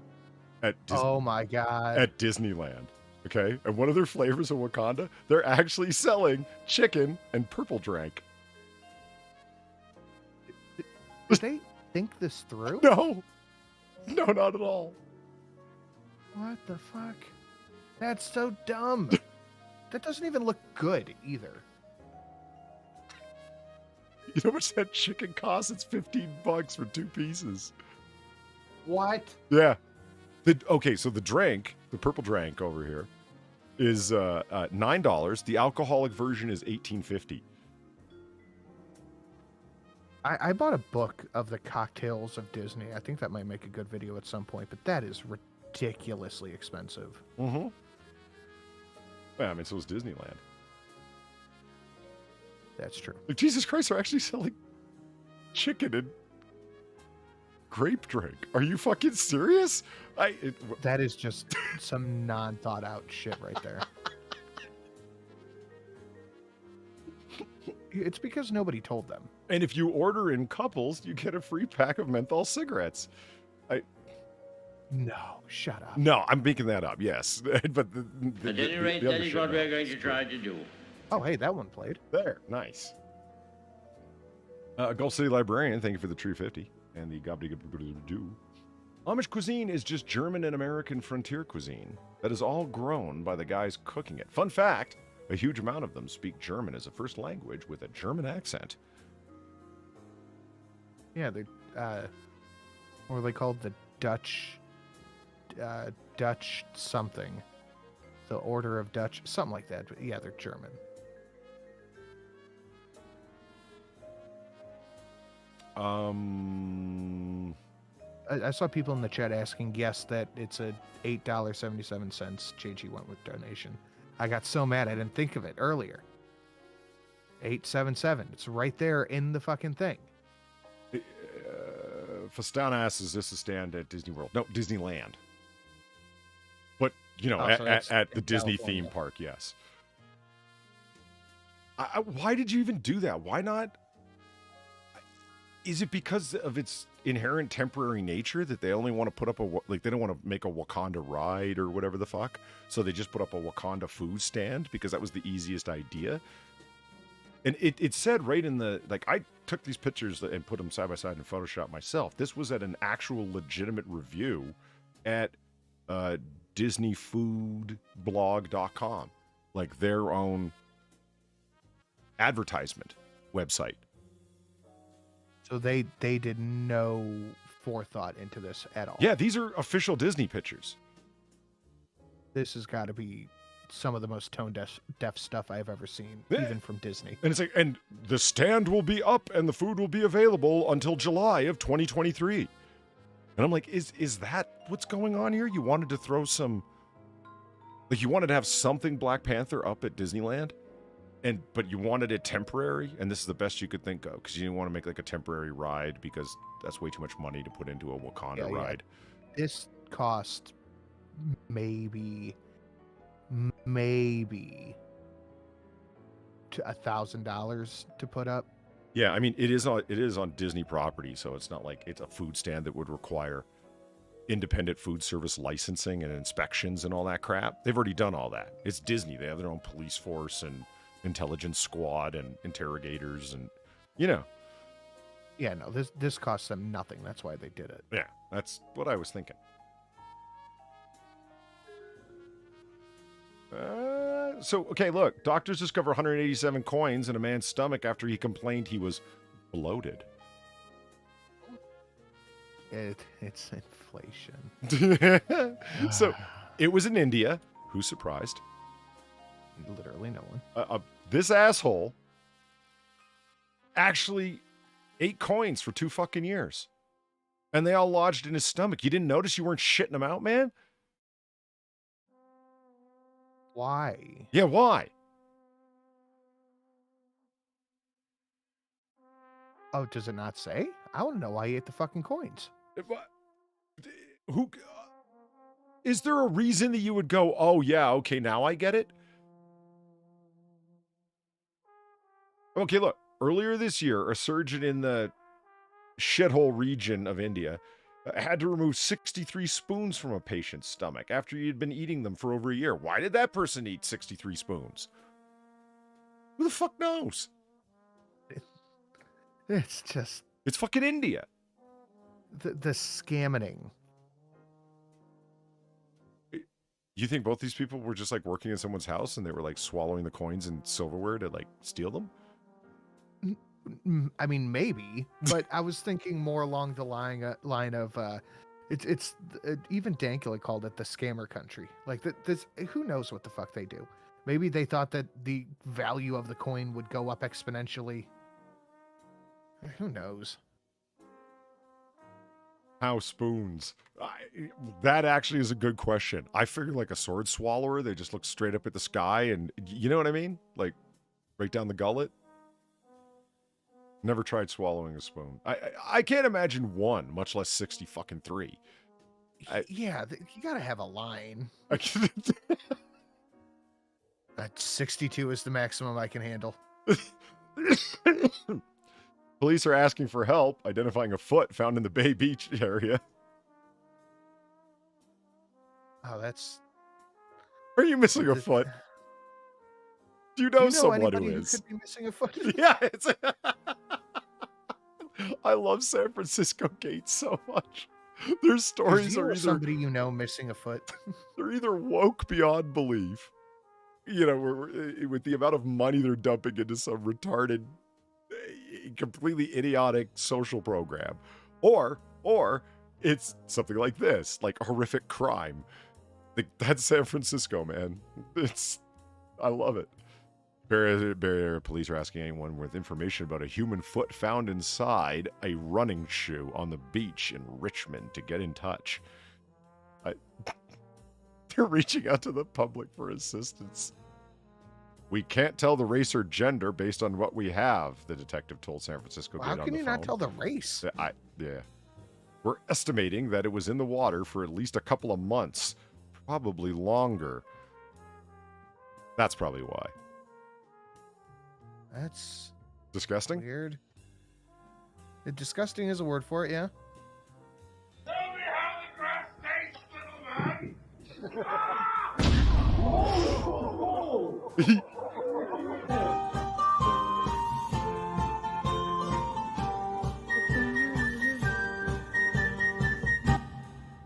at oh my God. At Disneyland. Okay, and one of their flavors of Wakanda, they're actually selling chicken and purple drank. Did they think this through? No, not at all. What the fuck? That's so dumb. That doesn't even look good either. You know how much that chicken costs? It's $15 for 2 pieces. What? Yeah. Okay, so the drink, the purple drink over here, is $9. The alcoholic version is $18.50. I bought a book of the cocktails of Disney. I think that might make a good video at some point, but that is ridiculously expensive. Mm-hmm. Yeah, I mean, so is Disneyland. That's true. Like, Jesus Christ, they're actually selling chicken and grape drink. Are you fucking serious? That is just some non-thought out shit right there. It's because nobody told them. And if you order in couples, you get a free pack of menthol cigarettes. No, shut up. No, I'm making that up, yes. But at any rate, that is what we're going to try to do. Oh, hey, that one played. There, nice. Gulf City Librarian, thank you for the Tree 50 and the gobbledygook. Amish cuisine is just German and American frontier cuisine that is all grown by the guys cooking it. Fun fact, a huge amount of them speak German as a first language with a German accent. Yeah, they what are they called? The Dutch something. The Order of Dutch, something like that. But yeah, they're German. I saw people in the chat asking, yes, that it's a $8.77 JG went with donation. I got so mad I didn't think of it earlier. 877. It's right there in the fucking thing. Fastana asks, is this a stand at Disney World? No, Disneyland. But, you know, so at the Disney California. theme park, yes. Why did you even do that? Why not? Is it because of its inherent temporary nature that they only want to put up they don't want to make a Wakanda ride or whatever the fuck? So they just put up a Wakanda food stand because that was the easiest idea? And it said right in the, I took these pictures and put them side by side in Photoshop myself. This was at an actual legitimate review at DisneyFoodBlog.com, like their own advertisement website. So they did no forethought into this at all. Yeah, these are official Disney pictures. This has got to be some of the most tone-deaf stuff I've ever seen, Yeah. even from Disney. And it's like, and the stand will be up and the food will be available until July of 2023. And I'm like, is that what's going on here? You wanted to throw some, you wanted to have something Black Panther up at Disneyland? But you wanted it temporary, and this is the best you could think of, because you didn't want to make like a temporary ride, because that's way too much money to put into a Wakanda ride. This cost maybe to $1,000 to put up. Yeah, I mean it is on Disney property, so it's not like it's a food stand that would require independent food service licensing and inspections and all that crap. They've already done all that. It's Disney. They have their own police force and intelligence squad and interrogators and, you know. Yeah, no, this cost them nothing. That's why they did it. Yeah, that's what I was thinking. Okay, look. Doctors discover 187 coins in a man's stomach after he complained he was bloated. It's inflation. So, it was in India. Who's surprised? Literally no one. This asshole actually ate coins for 2 fucking years. And they all lodged in his stomach. You didn't notice you weren't shitting them out, man? Why? Yeah, why? Oh, does it not say? I want to know why he ate the fucking coins. Who? Is there a reason that you would go, oh, yeah, okay, now I get it? Okay, look. Earlier this year, a surgeon in the shithole region of India had to remove 63 spoons from a patient's stomach after he had been eating them for over a year. Why did that person eat 63 spoons? Who the fuck knows? It's just... It's fucking India. The scamming. You think both these people were just like working in someone's house and they were like swallowing the coins and silverware to like steal them? I mean, maybe, but I was thinking more along the line of it's even Dankula called it the scammer country. Like this, who knows what the fuck they do? Maybe they thought that the value of the coin would go up exponentially. Who knows? How spoons? That actually is a good question. I figured like a sword swallower, they just look straight up at the sky and you know what I mean? Like right down the gullet. Never tried swallowing a spoon. I can't imagine one, much less 60 fucking 3. Yeah, you gotta have a line. That 62 is the maximum I can handle. Police are asking for help identifying a foot found in the Bay Beach area. Oh, that's... Are you missing a foot? Do you know someone anybody who is? Who could be missing a foot? Yeah, it's... I love San Francisco Gate so much. Their stories are either somebody you know missing a foot. they're either woke beyond belief, you know, with the amount of money they're dumping into some retarded, completely idiotic social program, or it's something like this, like horrific crime. That's San Francisco, man. I love it. Bay Area police are asking anyone with information about a human foot found inside a running shoe on the beach in Richmond to get in touch. They're reaching out to the public for assistance. We can't tell the race or gender based on what we have, the detective told San Francisco Gate on the phone. How can you not tell the race? Yeah. We're estimating that it was in the water for at least a couple of months, probably longer. That's probably why. That's disgusting. Weird. Disgusting is a word for it, yeah. Tell me how the grass tastes, little man.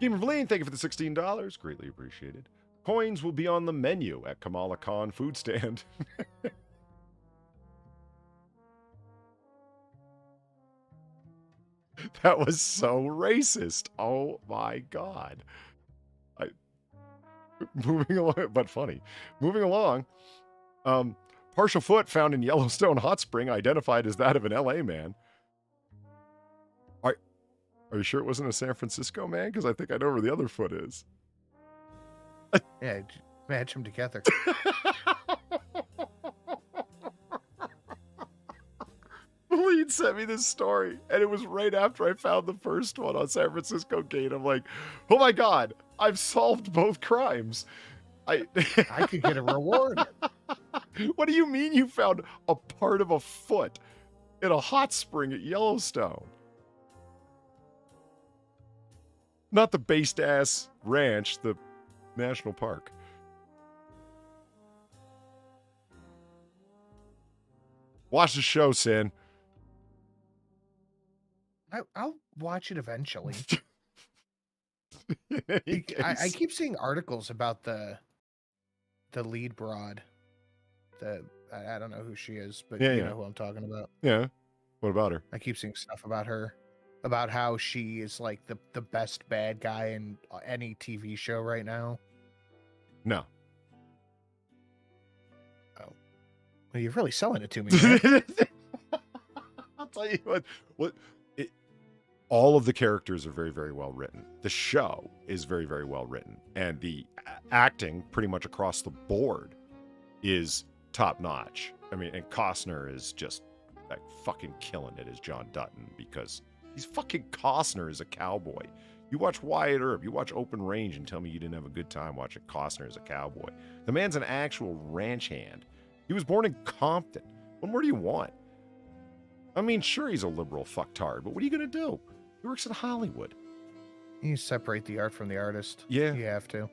Game of Lean, thank you for the $16. Greatly appreciated. Coins will be on the menu at Kamala Khan food stand. That was so racist. Oh my God. Moving along, but funny. Moving along. Partial foot found in Yellowstone hot spring identified as that of an LA man. Are you sure it wasn't a San Francisco man? Because I think I know where the other foot is. Yeah, match them together. Lead sent me this story, and it was right after I found the first one on San Francisco Gate. I'm like, oh my God, I've solved both crimes. I could get a reward. What do you mean you found a part of a foot in a hot spring at Yellowstone? Not the based ass ranch, the national park. Watch the show, Sin. I'll watch it eventually. I keep seeing articles about the lead broad. I don't know who she is, but you know who I'm talking about. Yeah. What about her? I keep seeing stuff about her, about how she is like the best bad guy in any TV show right now. No. Oh. Well, you're really selling it to me, man. I'll tell you what all of the characters are very, very well written. The show is very, very well written. And the acting pretty much across the board is top notch. I mean, and Costner is just like fucking killing it as John Dutton, because he's fucking Costner as a cowboy. You watch Wyatt Earp, you watch Open Range, and tell me you didn't have a good time watching Costner as a cowboy. The man's an actual ranch hand. He was born in Compton. What more do you want? I mean, sure, he's a liberal fucktard, but what are you going to do? He works in Hollywood. You separate the art from the artist. Yeah. You have to.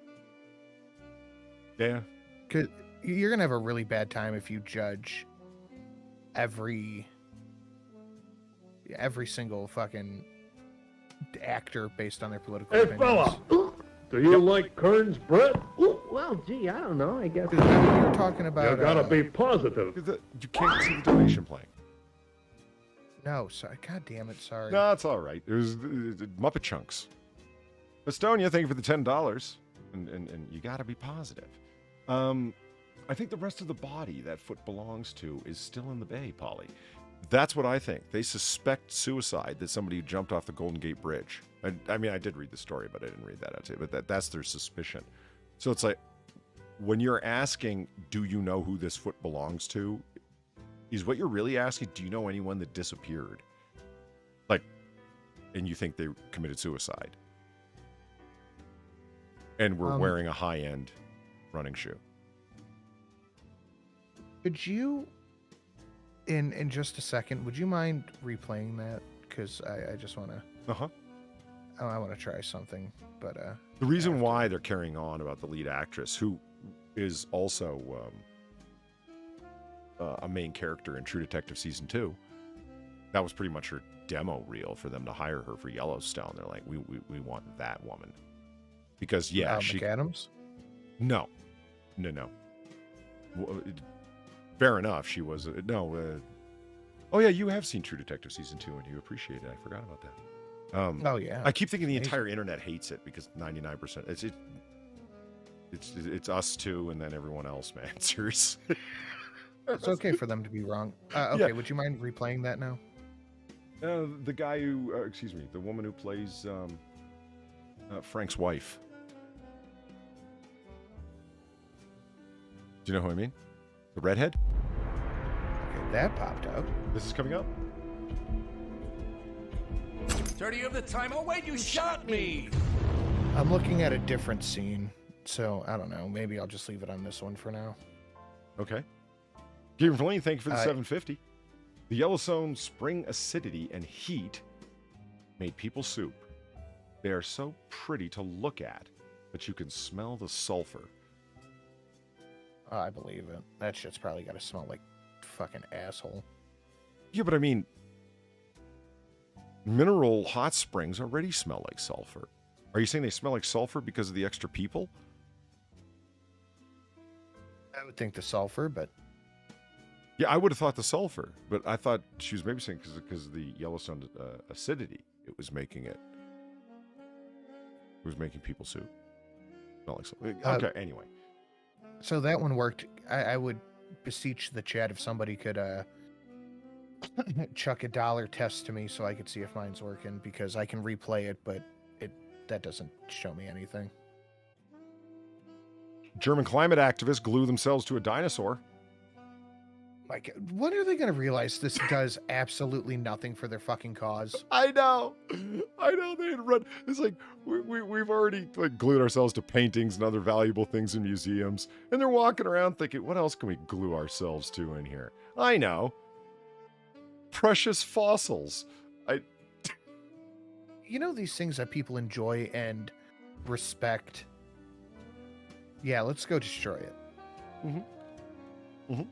Yeah. Because you're going to have a really bad time if you judge every single fucking actor based on their political Hey, opinions. fella, do you like Kern's bread? Well, gee, I don't know. I guess. We were talking about. You gotta be positive. You can't see the donation playing. No, sorry. God damn it, sorry. No, it's all right. It was Muppet Chunks. Estonia, thank you for the $10. And you got to be positive. I think the rest of the body that foot belongs to is still in the bay, Polly. That's what I think. They suspect suicide, that somebody jumped off the Golden Gate Bridge. I mean, I did read the story, but I didn't read that out to you. But that's their suspicion. So it's like, when you're asking, do you know who this foot belongs to? Is what you're really asking, do you know anyone that disappeared? Like, and you think they committed suicide? And we're wearing a high-end running shoe. Could you, in just a second, would you mind replaying that? Because I just want to... Uh-huh. I want to try something, but... The reason why they're carrying on about the lead actress, who is also... a main character in True Detective Season 2, that was pretty much her demo reel for them to hire her for Yellowstone. They're like, we want that woman. Because, she... McAdams? No. Fair enough, she was... oh, yeah, you have seen True Detective Season 2, and you appreciate it. I forgot about that. Oh, yeah. I keep thinking the entire internet hates it, because 99%... It's us two, and then everyone else, man. Seriously. It's okay for them to be wrong. Okay, would you mind replaying that now? The guy who... the woman who plays Frank's wife. Do you know who I mean? The redhead? Okay, that popped up. This is coming up. 30 of the time. Oh, wait, you shot me! I'm looking at a different scene, so I don't know. Maybe I'll just leave it on this one for now. Okay. Gabriel Delaney, thank you for the 750. The Yellowstone spring acidity and heat made people soup. They are so pretty to look at, but you can smell the sulfur. I believe it. That shit's probably got to smell like fucking asshole. Yeah, but I mean, mineral hot springs already smell like sulfur. Are you saying they smell like sulfur because of the extra people? I would think the sulfur, but... Yeah, I would have thought the sulfur, but I thought she was maybe saying because of the Yellowstone acidity, it was making people soup. Smell like sulfur. Okay, anyway. So that one worked. I would beseech the chat if somebody could chuck $1 test to me so I could see if mine's working, because I can replay it, but that doesn't show me anything. German climate activists glue themselves to a dinosaur. Like, when are they going to realize this does absolutely nothing for their fucking cause? I know. They had run. It's like we've already glued ourselves to paintings and other valuable things in museums, and they're walking around thinking, "What else can we glue ourselves to in here?" I know. Precious fossils. You know, these things that people enjoy and respect. Yeah, let's go destroy it. Mm-hmm. Mm-hmm.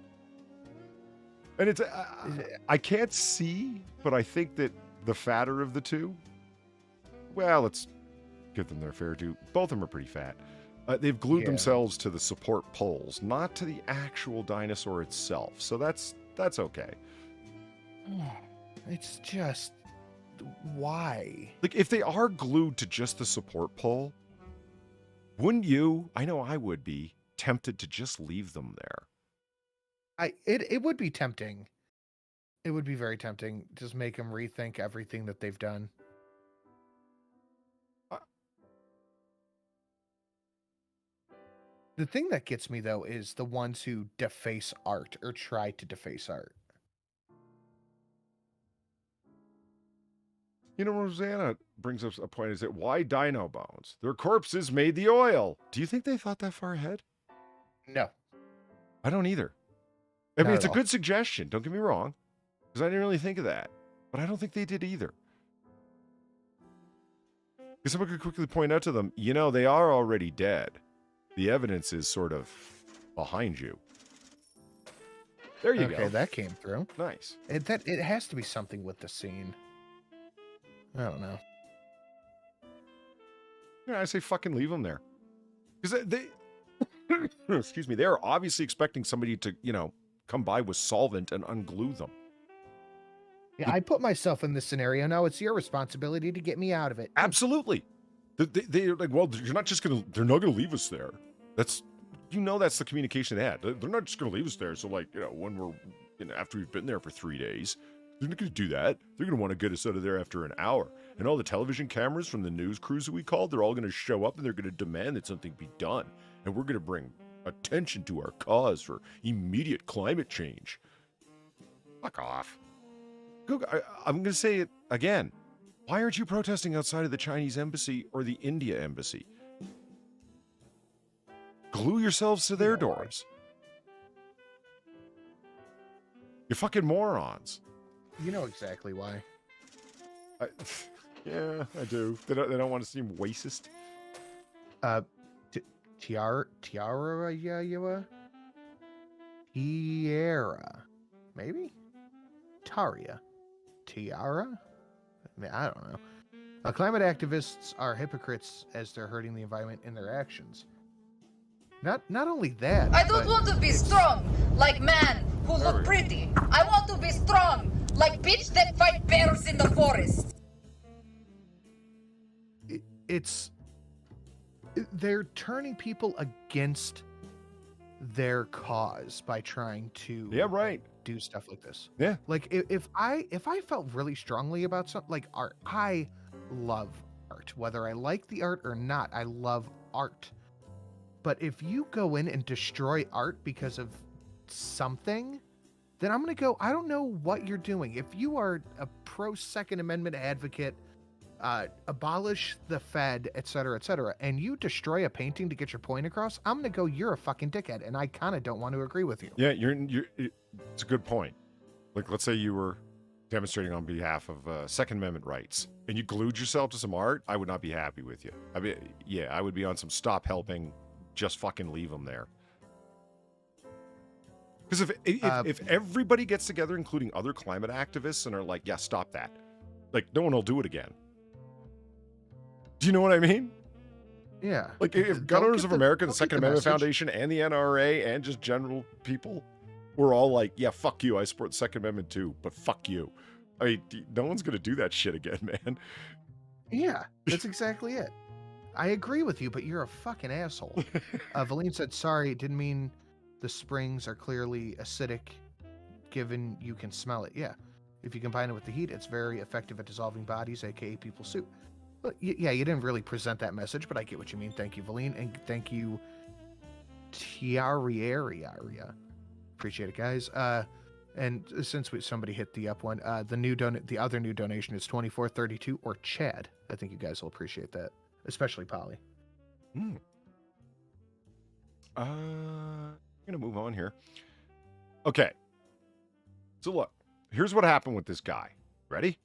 And it's, I can't see, but I think that the fatter of the two, well, let's give them their fair due. Both of them are pretty fat. They've glued themselves to the support poles, not to the actual dinosaur itself. So that's okay. It's just, why? Like, if they are glued to just the support pole, wouldn't you, I know I would be, tempted to just leave them there? It would be tempting. It would be very tempting. Just make them rethink everything that they've done. The thing that gets me, though, is the ones who deface art or try to deface art. You know, Rosanna brings up a point, is that why dino bones? Their corpses made the oil. Do you think they thought that far ahead? No. I don't either. I mean, it's a good suggestion. Don't get me wrong, because I didn't really think of that. But I don't think they did either. Because someone could quickly point out to them, you know, they are already dead. The evidence is sort of behind you. There you go. Okay, that came through. Nice. It has to be something with the scene. I don't know. Yeah, I say fucking leave them there. Because they excuse me, they are obviously expecting somebody to, come by with solvent and unglue them. Yeah, I put myself in this scenario. Now it's your responsibility to get me out of it. Absolutely. They're like, well, they're not going to leave us there. That's the communication they had. They're not just going to leave us there. So when we're, after we've been there for 3 days, they're not going to do that. They're going to want to get us out of there after an hour. And all the television cameras from the news crews that we called, they're all going to show up and they're going to demand that something be done. And we're going to bring attention to our cause for immediate climate change. Fuck off. I'm going to say it again. Why aren't you protesting outside of the Chinese embassy or the India embassy? Glue yourselves to their doors. You're fucking morons. You know exactly why. Yeah, I do. They don't want to seem racist. Tiara, maybe? Taria. tiara? I mean, I don't know. Climate activists are hypocrites as they're hurting the environment in their actions. Not only that. I don't want to be strong like man who look pretty. I want to be strong like bitch that fight bears in the forest. They're turning people against their cause by trying to do stuff like this. Yeah. Like if I felt really strongly about something like art, I love art. Whether I like the art or not, I love art. But if you go in and destroy art because of something, then I'm going to go, I don't know what you're doing. If you are a pro Second Amendment advocate, abolish the Fed, etc., and you destroy a painting to get your point across, I'm going to go, you're a fucking dickhead, and I kind of don't want to agree with you. Yeah, it's a good point. Like, let's say you were demonstrating on behalf of Second Amendment rights, and you glued yourself to some art, I would not be happy with you. I mean, yeah, I would be on some stop helping, just fucking leave them there. Because if everybody gets together, including other climate activists, and are like, yeah, stop that, like, no one will do it again. Do you know what I mean? Yeah. Like, if Gun Owners of America, the Second Amendment Foundation, and the NRA, and just general people were all like, yeah, fuck you, I support the Second Amendment too, but fuck you. I mean, no one's going to do that shit again, man. Yeah, that's exactly it. I agree with you, but you're a fucking asshole. Valine said, sorry, didn't mean the springs are clearly acidic, given you can smell it. Yeah. If you combine it with the heat, it's very effective at dissolving bodies, aka people's soup. But yeah, you didn't really present that message, but I get what you mean. Thank you, Valine, and thank you, Tiariaria. Appreciate it, guys. And since somebody hit the up one, the other new donation is $24.32 or Chad. I think you guys will appreciate that, especially Polly. I'm gonna move on here. Okay. So look, here's what happened with this guy. Ready?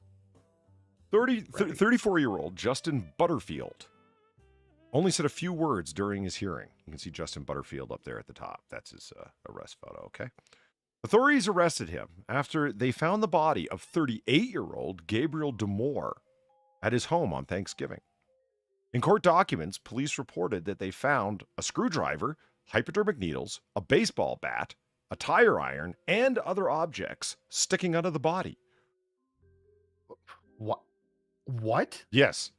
34-year-old Justin Butterfield only said a few words during his hearing. You can see Justin Butterfield up there at the top. That's his arrest photo, okay? Authorities arrested him after they found the body of 38-year-old Gabriel Demore at his home on Thanksgiving. In court documents, police reported that they found a screwdriver, hypodermic needles, a baseball bat, a tire iron, and other objects sticking out of the body. What? Yes.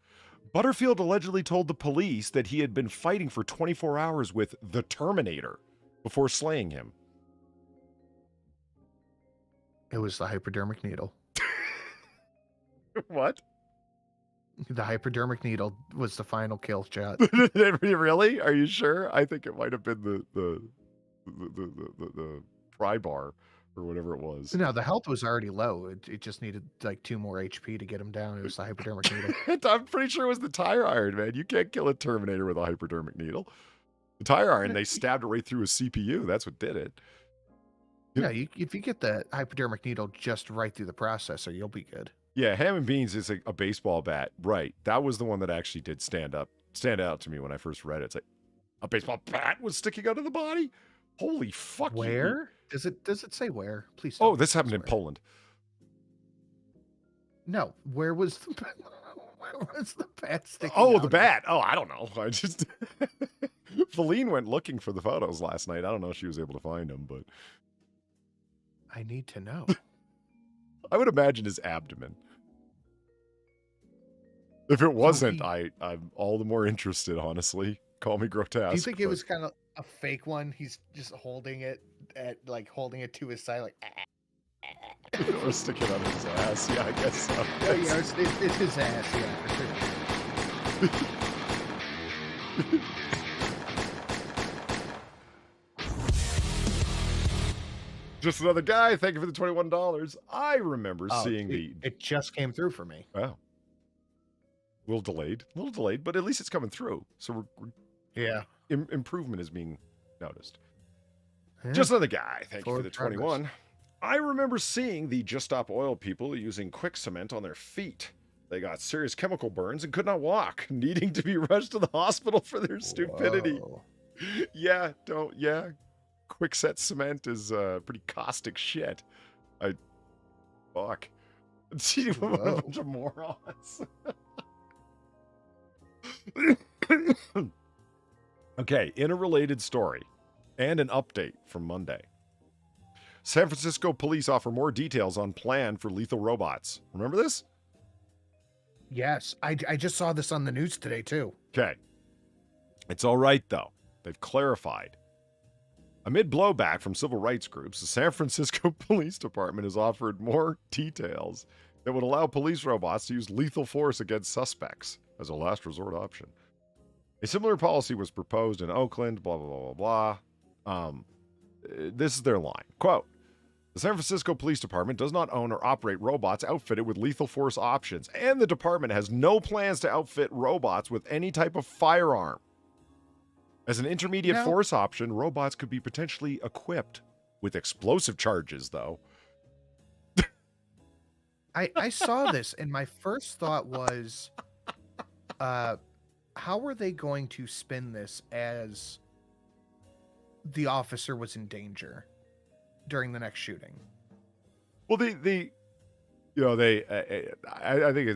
Butterfield allegedly told the police that he had been fighting for 24 hours with the Terminator before slaying him. It was the hypodermic needle. What? The hypodermic needle was the final kill shot. Really? Are you sure? I think it might have been the pry bar or whatever it was. No, the health was already low. It just needed like 2 more HP to get him down. It was the hypodermic needle. I'm pretty sure it was the tire iron, man. You can't kill a Terminator with a hypodermic needle. The tire iron, they stabbed it right through a CPU. That's what did it. Yeah, if you get the hypodermic needle just right through the processor, you'll be good. Yeah, Ham and Beans is a baseball bat. Right. That was the one that actually did stand out to me when I first read it. It's like, a baseball bat was sticking out of the body? Holy fuck. Where? Does it say where? Please. Oh, this happened in Poland. No, where was the bat sticking Oh, out? the bat. Oh, I don't know. I just Feline went looking for the photos last night. I don't know if she was able to find them, but I need to know. I would imagine his abdomen. If it wasn't, I'm all the more interested, honestly. Call me grotesque. Do you think it was kind of a fake one? He's just holding it to his side, like. Or stick it on his ass. Yeah, I guess so. Oh, yeah, it's his ass. Yeah, for sure. Just another guy. Thank you for the $21. I remember seeing It just came through for me. Wow. A little delayed, but at least it's coming through. So yeah, improvement is being noticed. Yeah. Just another guy. Thank you for the 21. I remember seeing the Just Stop Oil people using quick cement on their feet. They got serious chemical burns and could not walk, needing to be rushed to the hospital for their stupidity. Whoa. Yeah. Quickset cement is pretty caustic shit. Fuck. What a bunch of morons. Okay, in a related story and an update from Monday. San Francisco police offer more details on plan for lethal robots. Remember this? Yes, I just saw this on the news today, too. Okay. It's all right, though. They've clarified. Amid blowback from civil rights groups, the San Francisco Police Department has offered more details that would allow police robots to use lethal force against suspects as a last resort option. A similar policy was proposed in Oakland, blah, blah, blah, blah, blah. This is their line. Quote, the San Francisco Police Department does not own or operate robots outfitted with lethal force options, and the department has no plans to outfit robots with any type of firearm. As an intermediate force option, robots could be potentially equipped with explosive charges, though. I saw this, and my first thought was, how are they going to spin this as the officer was in danger during the next shooting? Well, I think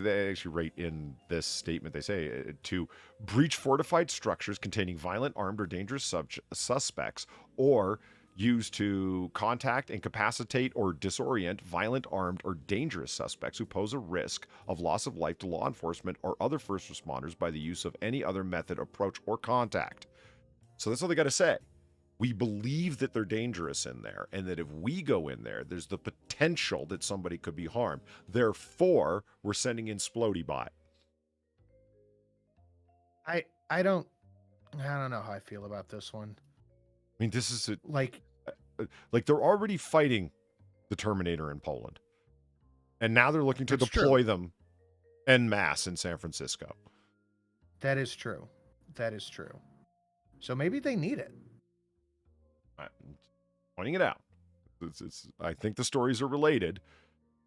they actually write in this statement, they say, to breach fortified structures containing violent, armed, or dangerous suspects, or use to contact, incapacitate, or disorient violent, armed, or dangerous suspects who pose a risk of loss of life to law enforcement or other first responders by the use of any other method, approach, or contact. So that's all they got to say. We believe that they're dangerous in there, and that if we go in there, there's the potential that somebody could be harmed. Therefore, we're sending in Splody Bot. I don't know how I feel about this one. I mean, this is like they're already fighting the Terminator in Poland, and now they're looking to deploy them en masse in San Francisco. That is true. That is true. So maybe they need it. I'm pointing it out. I think the stories are related,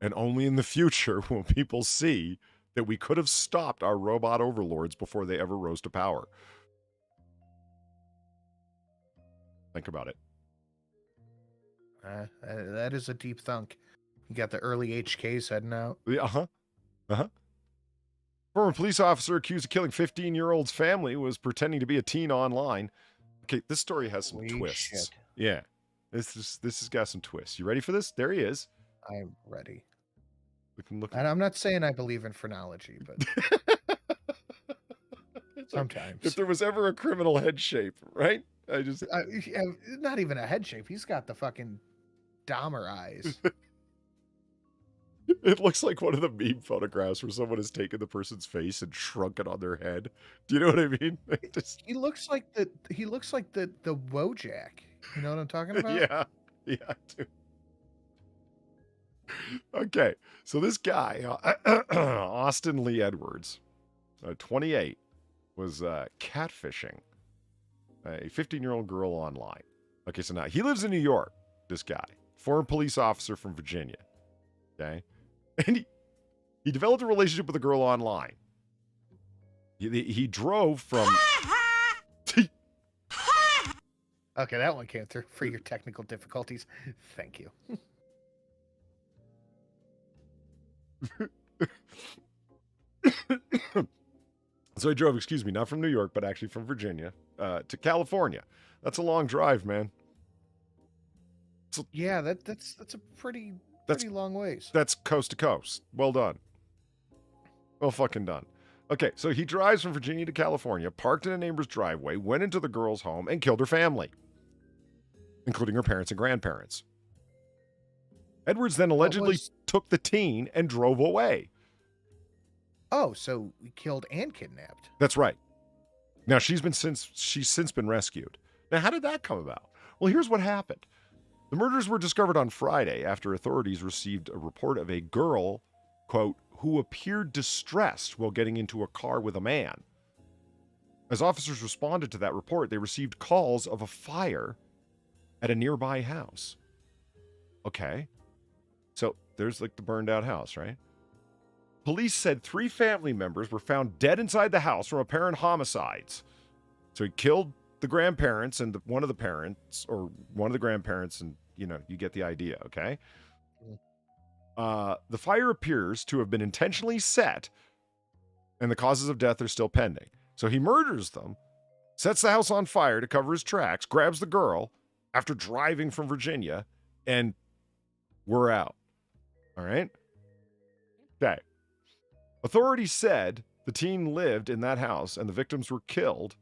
and only in the future will people see that we could have stopped our robot overlords before they ever rose to power. Think about it. That is a deep thunk. You got the early HKs heading out. Former police officer accused of killing 15-year-old's family was pretending to be a teen online. Okay, this story has some twists. Shit. Yeah, this has got some twists. You ready for this? There he is. I'm ready. Look. And I'm not saying I believe in phrenology, but sometimes. If there was ever a criminal head shape, right? Not even a head shape. He's got the fucking Dahmer eyes. It looks like one of the meme photographs where someone has taken the person's face and shrunk it on their head. Do you know what I mean? He looks like the Wojak. You know what I'm talking about? Yeah, I do. Okay, so this guy, Austin Lee Edwards, 28, was catfishing a 15-year-old girl online. Okay, so now he lives in New York, this guy, former police officer from Virginia. Okay, and he developed a relationship with a girl online. He drove from... Okay, that one came through for your technical difficulties. Thank you. So I drove, not from New York, but actually from Virginia to California. That's a long drive, man. So, yeah, that's a pretty long ways. That's coast to coast. Well done. Well fucking done. Okay, so he drives from Virginia to California, parked in a neighbor's driveway, went into the girl's home, and killed her family, including her parents and grandparents. Edwards then allegedly took the teen and drove away. Oh, so he killed and kidnapped. That's right. Now, she's since been rescued. Now, how did that come about? Well, here's what happened. The murders were discovered on Friday after authorities received a report of a girl, quote, who appeared distressed while getting into a car with a man. As officers responded to that report, they received calls of a fire at a nearby house. Okay. So there's like the burned out house, right? Police said 3 family members were found dead inside the house from apparent homicides. So he killed the grandparents and one of the parents, or one of the grandparents, and you get the idea, okay? The fire appears to have been intentionally set, and the causes of death are still pending. So he murders them, sets the house on fire to cover his tracks, grabs the girl after driving from Virginia, and we're out. All right? Okay. Authorities said the teen lived in that house and the victims were killed.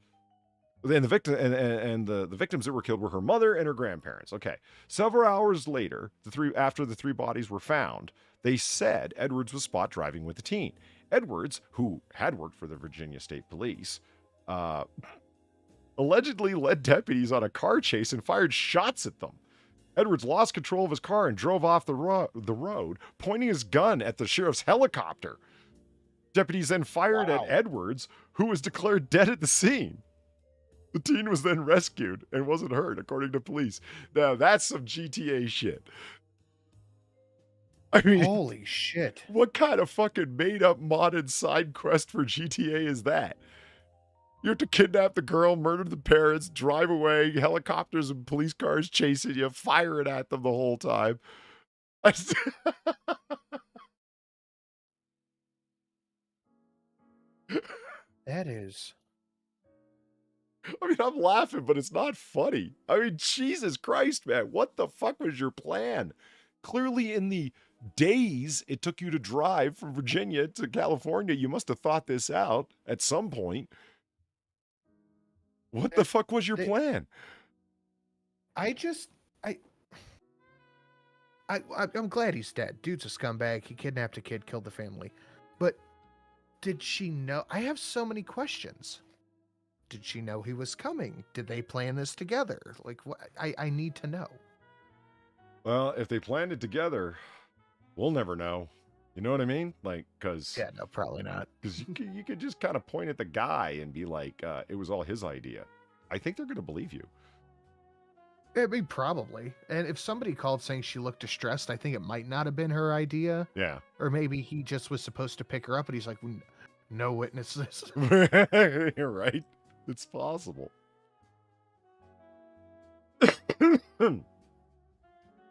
And the victims that were killed were her mother and her grandparents. Okay. Several hours later, after the three bodies were found, they said Edwards was spotted driving with the teen. Edwards, who had worked for the Virginia State Police, allegedly led deputies on a car chase and fired shots at them. Edwards lost control of his car and drove off the road, pointing his gun at the sheriff's helicopter. Deputies then fired at Edwards, who was declared dead at the scene. The teen was then rescued and wasn't hurt, according to police. Now, that's some GTA shit. I mean, holy shit. What kind of fucking made-up modded side quest for GTA is that? You have to kidnap the girl, murder the parents, drive away, helicopters and police cars chasing you, firing at them the whole time. That is... I mean, I'm laughing, but it's not funny. I mean, Jesus Christ, man. What the fuck was your plan? Clearly, in the days it took you to drive from Virginia to California, you must have thought this out at some point. What the fuck was your plan? I'm glad he's dead. Dude's a scumbag. He kidnapped a kid, killed the family. But did she know? I have so many questions. Did she know he was coming? Did they plan this together? Like, what? I need to know. Well, if they planned it together, we'll never know. You know what I mean? Like, because... Yeah, no, probably not. Because you could just kind of point at the guy and be like, it was all his idea. I think they're going to believe you. I mean, probably. And if somebody called saying she looked distressed, I think it might not have been her idea. Yeah. Or maybe he just was supposed to pick her up and he's like, no witnesses. You're right. It's possible.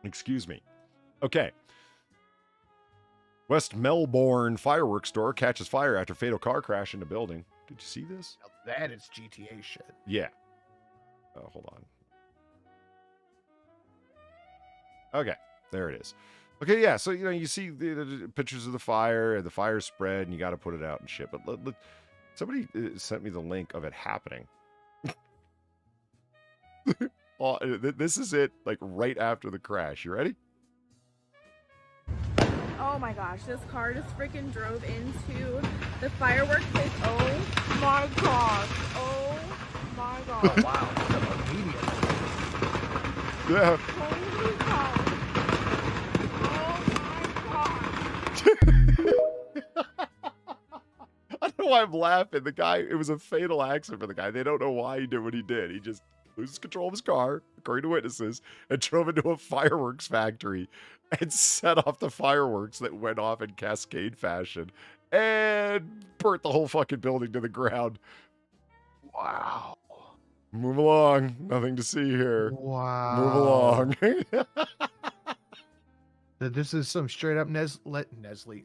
Excuse me. Okay. West Melbourne fireworks store catches fire after fatal car crash in the building. Did you see this? Now that is GTA shit. Yeah. Oh, hold on. Okay. There it is. Okay, yeah. So, you see the pictures of the fire, and the fire spread, and you got to put it out and shit. But look, somebody sent me the link of it happening. Oh, this is it, like right after the crash. You ready? Oh my gosh, this car just freaking drove into the fireworks place. Oh my gosh. Oh my gosh. Oh, wow. Yeah. Holy cow. I don't know why I'm laughing. The guy, it was a fatal accident for the guy. They don't know why he did what he did. He just loses control of his car, according to witnesses, and drove into a fireworks factory and set off the fireworks that went off in cascade fashion and burnt the whole fucking building to the ground. Wow. Move along. Nothing to see here. Wow. Move along. This is some straight up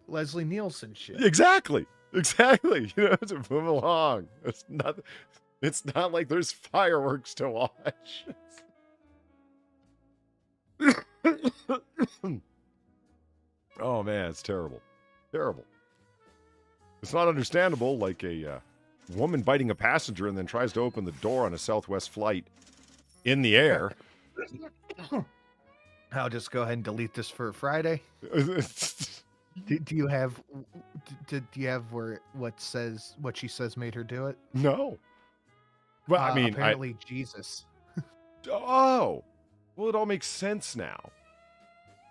Leslie Nielsen shit. Exactly. Exactly. To move along. It's not like there's fireworks to watch. Oh man, it's terrible. Terrible. It's not understandable, like a woman biting a passenger and then tries to open the door on a Southwest flight in the air. I'll just go ahead and delete this for Friday. Do you have where what she says made her do it? No. Well, I mean, apparently Jesus. Oh, well, it all makes sense now.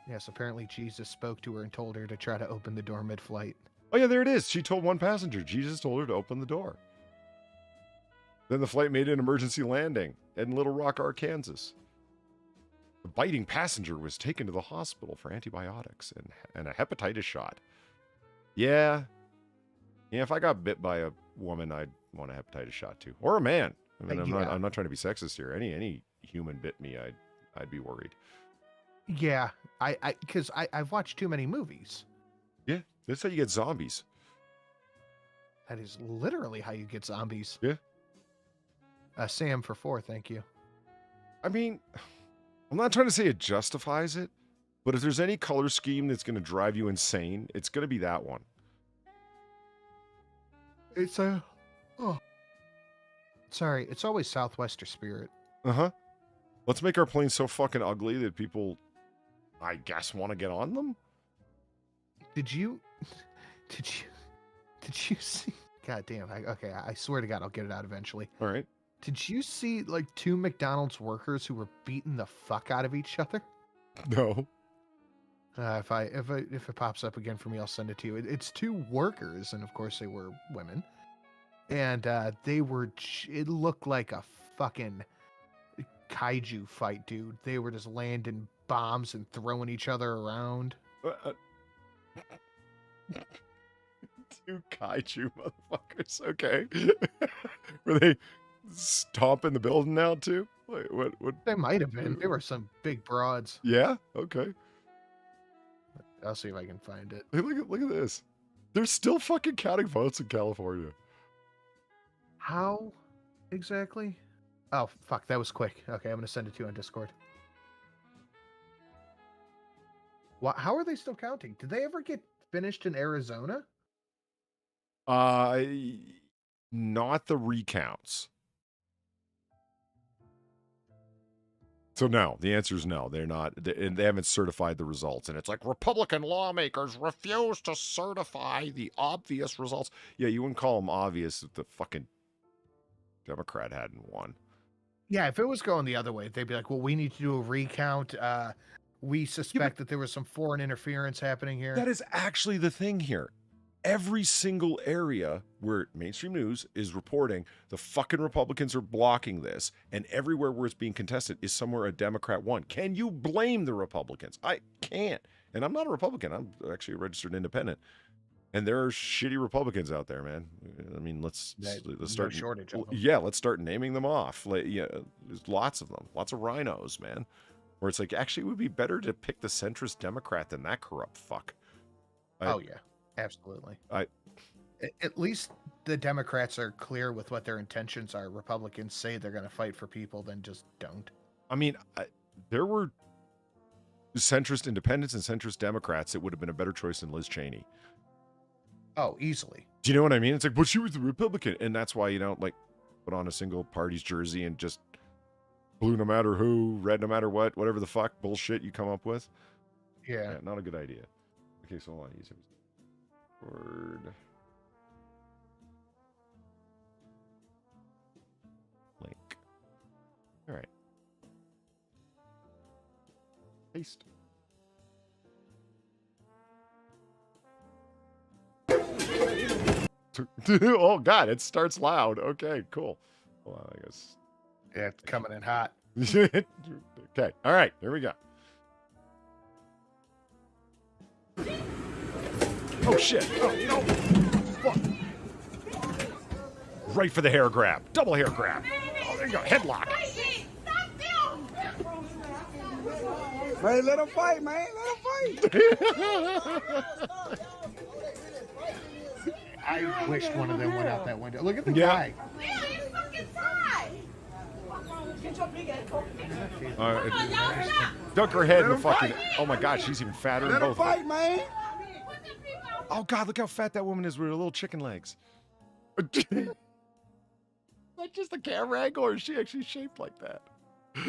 Yes, apparently Jesus spoke to her and told her to try to open the door mid-flight. Oh yeah, there it is. She told one passenger. Jesus told her to open the door. Then the flight made an emergency landing in Little Rock, Arkansas. The biting passenger was taken to the hospital for antibiotics and a hepatitis shot. Yeah. Yeah, if I got bit by a woman, I'd want a hepatitis shot too. Or a man. I mean, I'm not trying to be sexist here. Any human bit me, I'd be worried. Yeah, because I've watched too many movies. Yeah, that's how you get zombies. That is literally how you get zombies. Yeah. Sam for 4, thank you. I mean, I'm not trying to say it justifies it, but if there's any color scheme that's going to drive you insane, it's going to be that one. It's sorry, it's always Southwest or Spirit. Uh-huh. Let's make our planes so fucking ugly that people, I guess, want to get on them? Did you see? God damn. Okay, I swear to God, I'll get it out eventually. All right. Did you see like 2 McDonald's workers who were beating the fuck out of each other? No. If it pops up again for me, I'll send it to you. It's 2 workers, and of course they were women, and it looked like a fucking kaiju fight, dude. They were just landing bombs and throwing each other around. 2 kaiju motherfuckers. Okay. Were they stomping the building now too? Wait, what? They might have been. There were some big broads. Yeah. Okay. I'll see if I can find it. Hey, look at this. They're still fucking counting votes in California. How exactly? Oh fuck, that was quick. Okay, I'm gonna send it to you on Discord. How are they still counting? Did they ever get finished in Arizona? Not the recounts. So no, the answer is no. They're not, and they haven't certified the results. And it's like Republican lawmakers refuse to certify the obvious results. Yeah, you wouldn't call them obvious if the fucking Democrat hadn't won. Yeah, if it was going the other way, they'd be like, well, we need to do a recount. We suspect that there was some foreign interference happening here. That is actually the thing here. Every single area where mainstream news is reporting the fucking Republicans are blocking this, and everywhere where it's being contested is somewhere a Democrat won. Can you blame the Republicans? I can't. And I'm not a Republican. I'm actually a registered independent. And there are shitty Republicans out there, man. I mean, let's start. No shortage of them. Yeah, let's start naming them off. Like, yeah, there's lots of them. Lots of rhinos, man. Where it's like, actually, it would be better to pick the centrist Democrat than that corrupt fuck. Oh, yeah. Absolutely. At least the Democrats are clear with what their intentions are. Republicans say they're going to fight for people, then just don't. I mean, there were centrist independents and centrist Democrats that would have been a better choice than Liz Cheney. Oh, easily. Do you know what I mean? It's like, but she was a Republican, and that's why you don't like put on a single party's jersey and just blue no matter who, red no matter what, whatever the fuck bullshit you come up with. Yeah, not a good idea. Okay, so hold on. Use word. Link. All right. Paste. Oh God, it starts loud. Okay, cool. Well, I guess. Yeah, it's coming in hot. Okay, all right, here we go. Oh shit! Oh no! Fuck! Right for the hair grab. Double hair grab. Oh, there you go. Headlock. Man, let him fight, man. Let him fight. I wish one of them went out that window. Look at the guy. Dunk her head in the fucking. Oh my God, she's even fatter than both. Let him fight, man. Oh God, look how fat that woman is with her little chicken legs. Not just a camera angle, or is she actually shaped like that?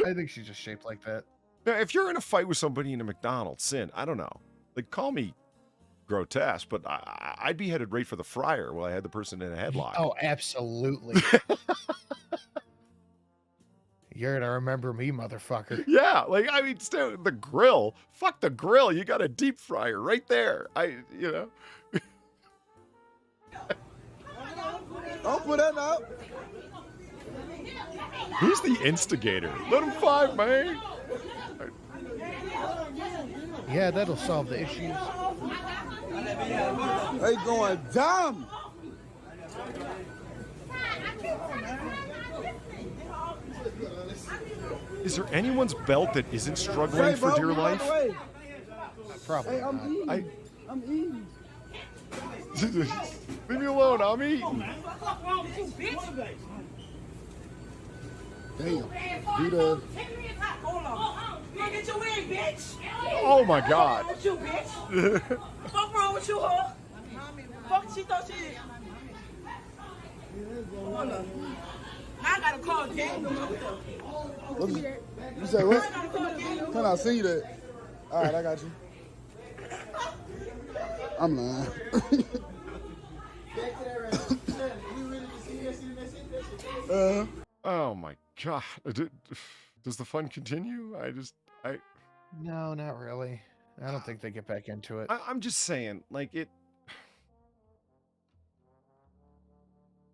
I think she's just shaped like that. Now, if you're in a fight with somebody in a McDonald's, I don't know. Like, call me grotesque, but I'd be headed right for the fryer while I had the person in a headlock. Oh, absolutely. You're gonna remember me, motherfucker. Yeah, like, I mean, still, the grill. Fuck the grill. You got a deep fryer right there. Don't put that out. Who's the instigator? Let him fight, man. Yeah, that'll solve the issues. They going dumb. Is there anyone's belt that isn't struggling for dear life? Probably. Hey, I'm eating. I'm eating. Leave me alone. I'm eating. Damn. Do the. Get your wig, bitch. Oh my God. What's wrong with you, bitch? Fuck wrong with you, huh? Fuck, she thought she did. Hold up. I gotta call Daniel. You say what? Can I see that? All right, I got you. I'm lying. Oh my God. Does the fun continue? No, not really. I don't think they get back into it. I'm just saying, like it.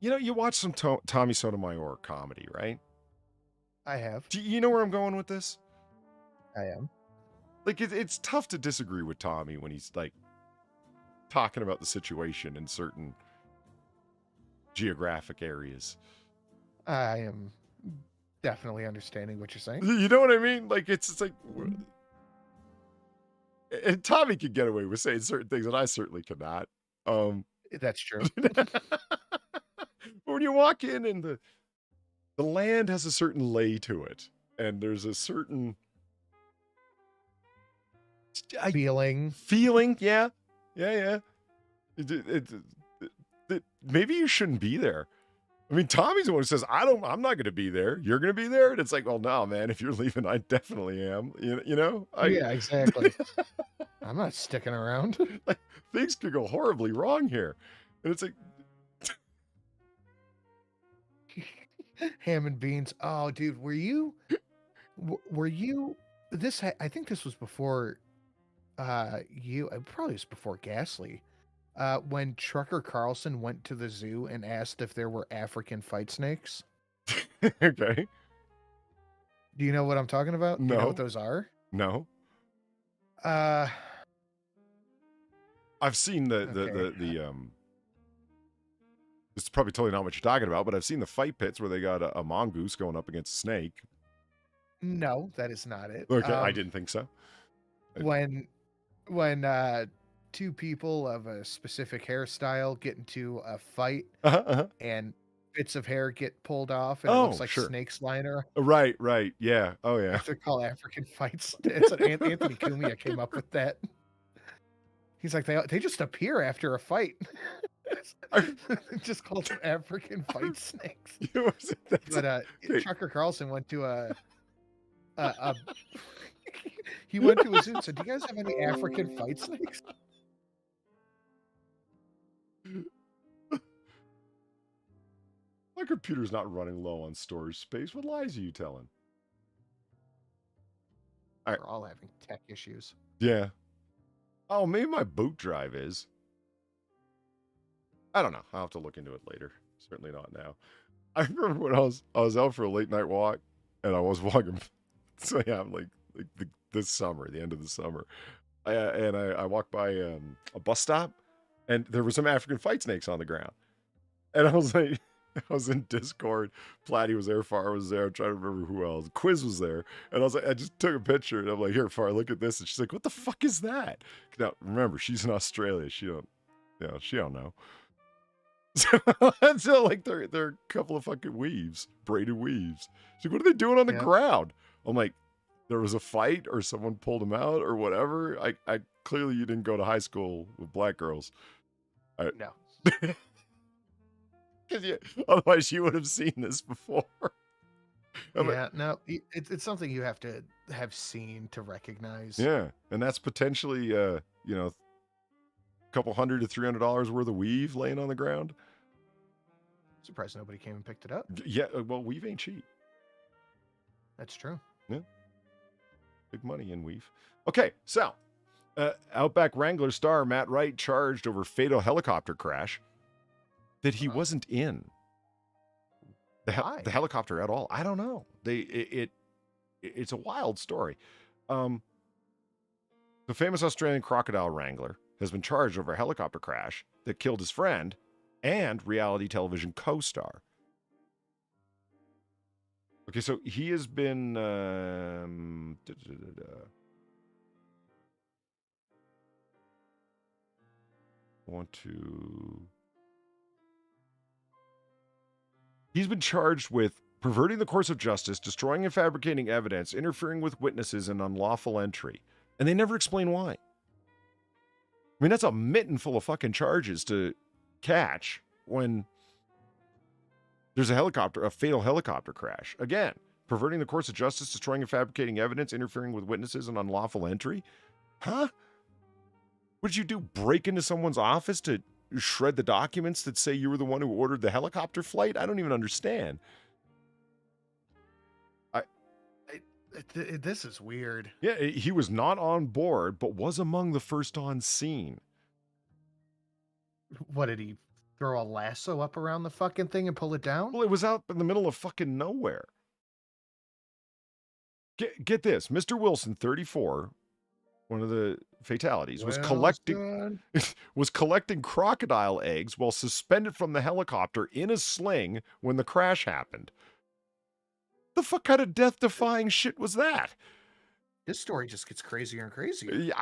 You know, you watch some Tommy Sotomayor comedy, right? I have. Do you know where I'm going with this? I am. Like, it's tough to disagree with Tommy when he's, like, talking about the situation in certain geographic areas. I am definitely understanding what you're saying. You know what I mean? like it's like... And Tommy can get away with saying certain things, and I certainly cannot. That's true. When you walk in and the land has a certain lay to it, and there's a certain feeling, yeah. Maybe you shouldn't be there. I mean, Tommy's the one who says, I'm not going to be there. You're going to be there. And it's like, well, no, man, if you're leaving, I definitely am. You know? Yeah, exactly. I'm not sticking around. Like, things could go horribly wrong here. And it's like, ham and beans. Oh, dude, were you this? I think this was before it probably was before Ghastly. When Trucker Carlson went to the zoo and asked if there were African fight snakes. Okay. Do you know what I'm talking about? No. Do you know what those are? No. I've seen the it's probably totally not what you're talking about, but I've seen the fight pits where they got a mongoose going up against a snake. No, that is not it. Okay, I didn't think so. When two people of a specific hairstyle get into a fight and bits of hair get pulled off and it looks like snakes lying around. Right. Yeah. Oh, yeah. They're called African fights. It's an Anthony Cumia came up with that. He's like, they just appear after a fight. Just called them African fight snakes. But Trucker Carlson went to he went to a zoo and said, do you guys have any African fight snakes? My computer's not running low on storage space. What lies are you telling? We're all having tech issues. Yeah. Oh, maybe my boot drive is. I don't know. I'll have to look into it later. Certainly not now. I remember when I was out for a late night walk, and I was walking. So yeah, this summer, the end of the summer, I walked by a bus stop, and there were some African fight snakes on the ground, and I was like, I was in Discord. Platty was there. Far was there. I'm trying to remember who else. Quiz was there, and I was like, I just took a picture, and I'm like, here, Far, look at this, and she's like, what the fuck is that? Now remember, she's in Australia. She don't know. So like they're a couple of fucking weaves, braided weaves. She's like, what are they doing on the ground? I'm like, there was a fight or someone pulled them out or whatever. I clearly you didn't go to high school with black girls. No. Otherwise you would have seen this before. No, it's something you have to have seen to recognize. Yeah, and that's potentially a couple $100 to $300 worth of weave laying on the ground. Surprised nobody came and picked it up. Yeah, well, weave ain't cheap. That's true. Yeah. Big money in weave. Okay, so Outback Wrangler star Matt Wright charged over fatal helicopter crash that he wasn't in. The helicopter at all. I don't know. It's a wild story. The famous Australian crocodile wrangler has been charged over a helicopter crash that killed his friend and reality television co-star. Okay, so he has been He's been charged with perverting the course of justice, destroying and fabricating evidence, interfering with witnesses, and unlawful entry. And they never explain why. I mean, that's a mitten full of fucking charges to catch when there's a fatal helicopter crash. Again, perverting the course of justice, destroying and fabricating evidence, interfering with witnesses, and unlawful entry. Huh? What did you do? Break into someone's office to shred the documents that say you were the one who ordered the helicopter flight? I don't even understand. This is weird. Yeah, he was not on board, but was among the first on scene. What, did he throw a lasso up around the fucking thing and pull it down? Well, it was out in the middle of fucking nowhere. Get this. Mr. Wilson, 34, one of the fatalities, was collecting crocodile eggs while suspended from the helicopter in a sling when the crash happened. The fuck kind of death-defying shit was that? This story just gets crazier and crazier.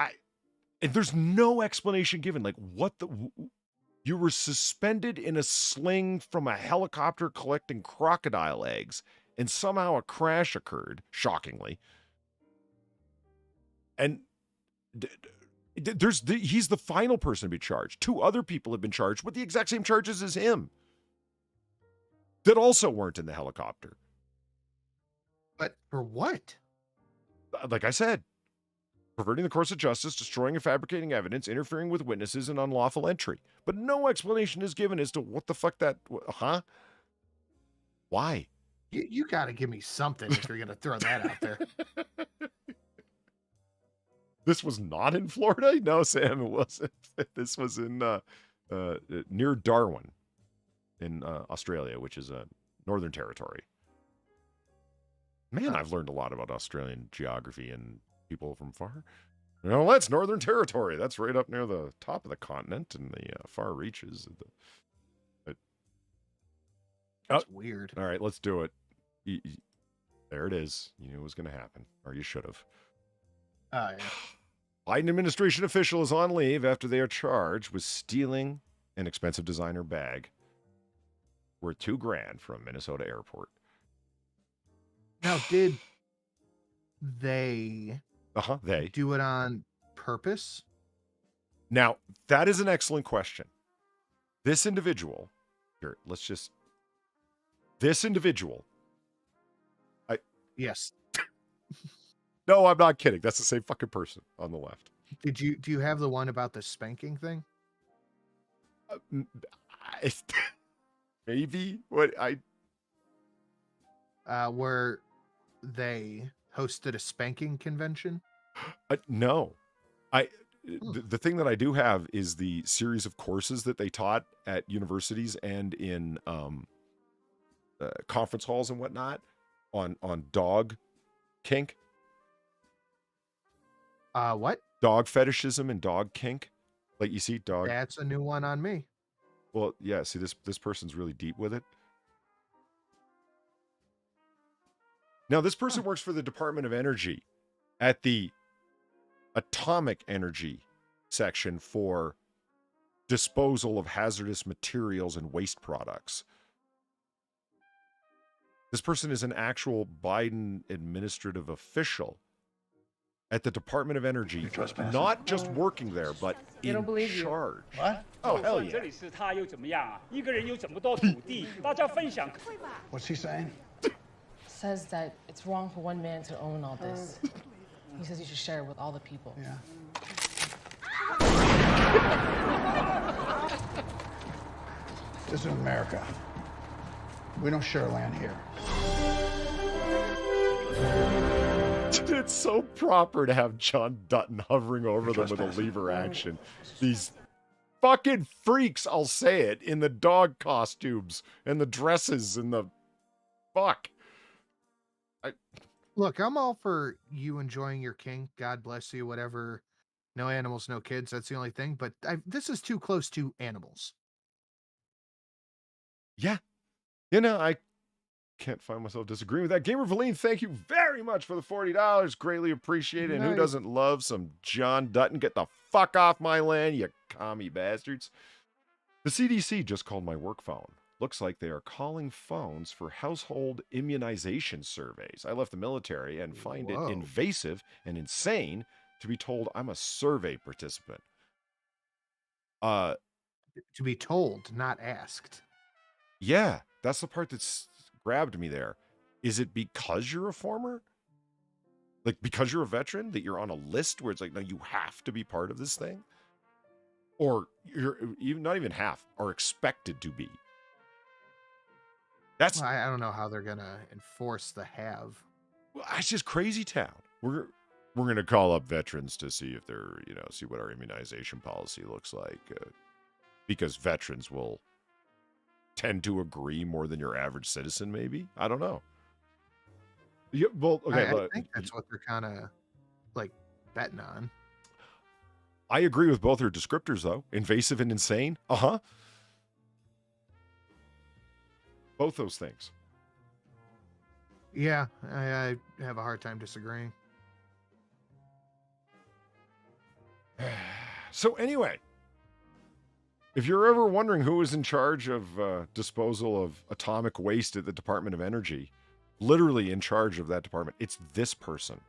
And there's no explanation given. Like, you were suspended in a sling from a helicopter collecting crocodile eggs, and somehow a crash occurred, shockingly. And he's the final person to be charged. 2 other people have been charged with the exact same charges as him that also weren't in the helicopter. But for what? Like I said, perverting the course of justice, destroying and fabricating evidence, interfering with witnesses, and unlawful entry. But no explanation is given as to what the fuck that... Huh? Why? You got to give me something if you're going to throw that out there. This was not in Florida? No, Sam, it wasn't. This was in near Darwin in Australia, which is a Northern Territory. Man, I've learned a lot about Australian geography and people from far. You know, that's Northern Territory. That's right up near the top of the continent and the far reaches. That's weird. All right, let's do it. There it is. You knew it was going to happen, or you should have. Yeah. Biden administration official is on leave after they are charged with stealing an expensive designer bag worth $2,000 from a Minnesota airport. Now, did they do it on purpose? Now, that is an excellent question. This individual, Yes. No, I'm not kidding. That's the same fucking person on the left. Do you have the one about the spanking thing? Maybe where they hosted a spanking convention? No. The thing that I do have is the series of courses that they taught at universities and in conference halls and whatnot on dog kink. What? Dog fetishism and dog kink. Like, you see dog. That's a new one on me. Well, yeah, see, this person's really deep with it. Now, this person works for the Department of Energy at the atomic energy section for disposal of hazardous materials and waste products. This person is an actual Biden administrative official at the Department of Energy, not just working there, but in charge. What? Oh, hell yeah. What's he saying? Says that it's wrong for one man to own all this. He says you should share it with all the people. Yeah. This is America. We don't share land here. It's so proper to have John Dutton hovering over them with a lever action. These fucking freaks, I'll say it, in the dog costumes and the dresses and the fuck. Look, I'm all for you enjoying your kink. God bless you, whatever. No animals, no kids. That's the only thing. But this is too close to animals. Yeah. You know, can't find myself disagreeing with that. Gamer Valine, thank you very much for the $40. Greatly appreciated. And who doesn't love some John Dutton? Get the fuck off my land, you commie bastards. The CDC just called my work phone. Looks like they are calling phones for household immunization surveys. I left the military and find it invasive and insane to be told I'm a survey participant. To be told, not asked. Yeah, that's the part that's grabbed me there. Is it because you're a former? Like, because you're a veteran, that you're on a list where it's like, no, you have to be part of this thing? Or you're even not even half, are expected to be? That's I don't know how they're gonna enforce the have. Well, it's just crazy town. We're gonna call up veterans to see if they're, see what our immunization policy looks like, because veterans will tend to agree more than your average citizen. Maybe, I don't know. Yeah, well, okay. I think that's what they're kind of like betting on. I agree with both their descriptors, though. Invasive and insane. Both those things. Yeah, I have a hard time disagreeing. So anyway, if you're ever wondering who is in charge of disposal of atomic waste at the Department of Energy, literally in charge of that department, it's this person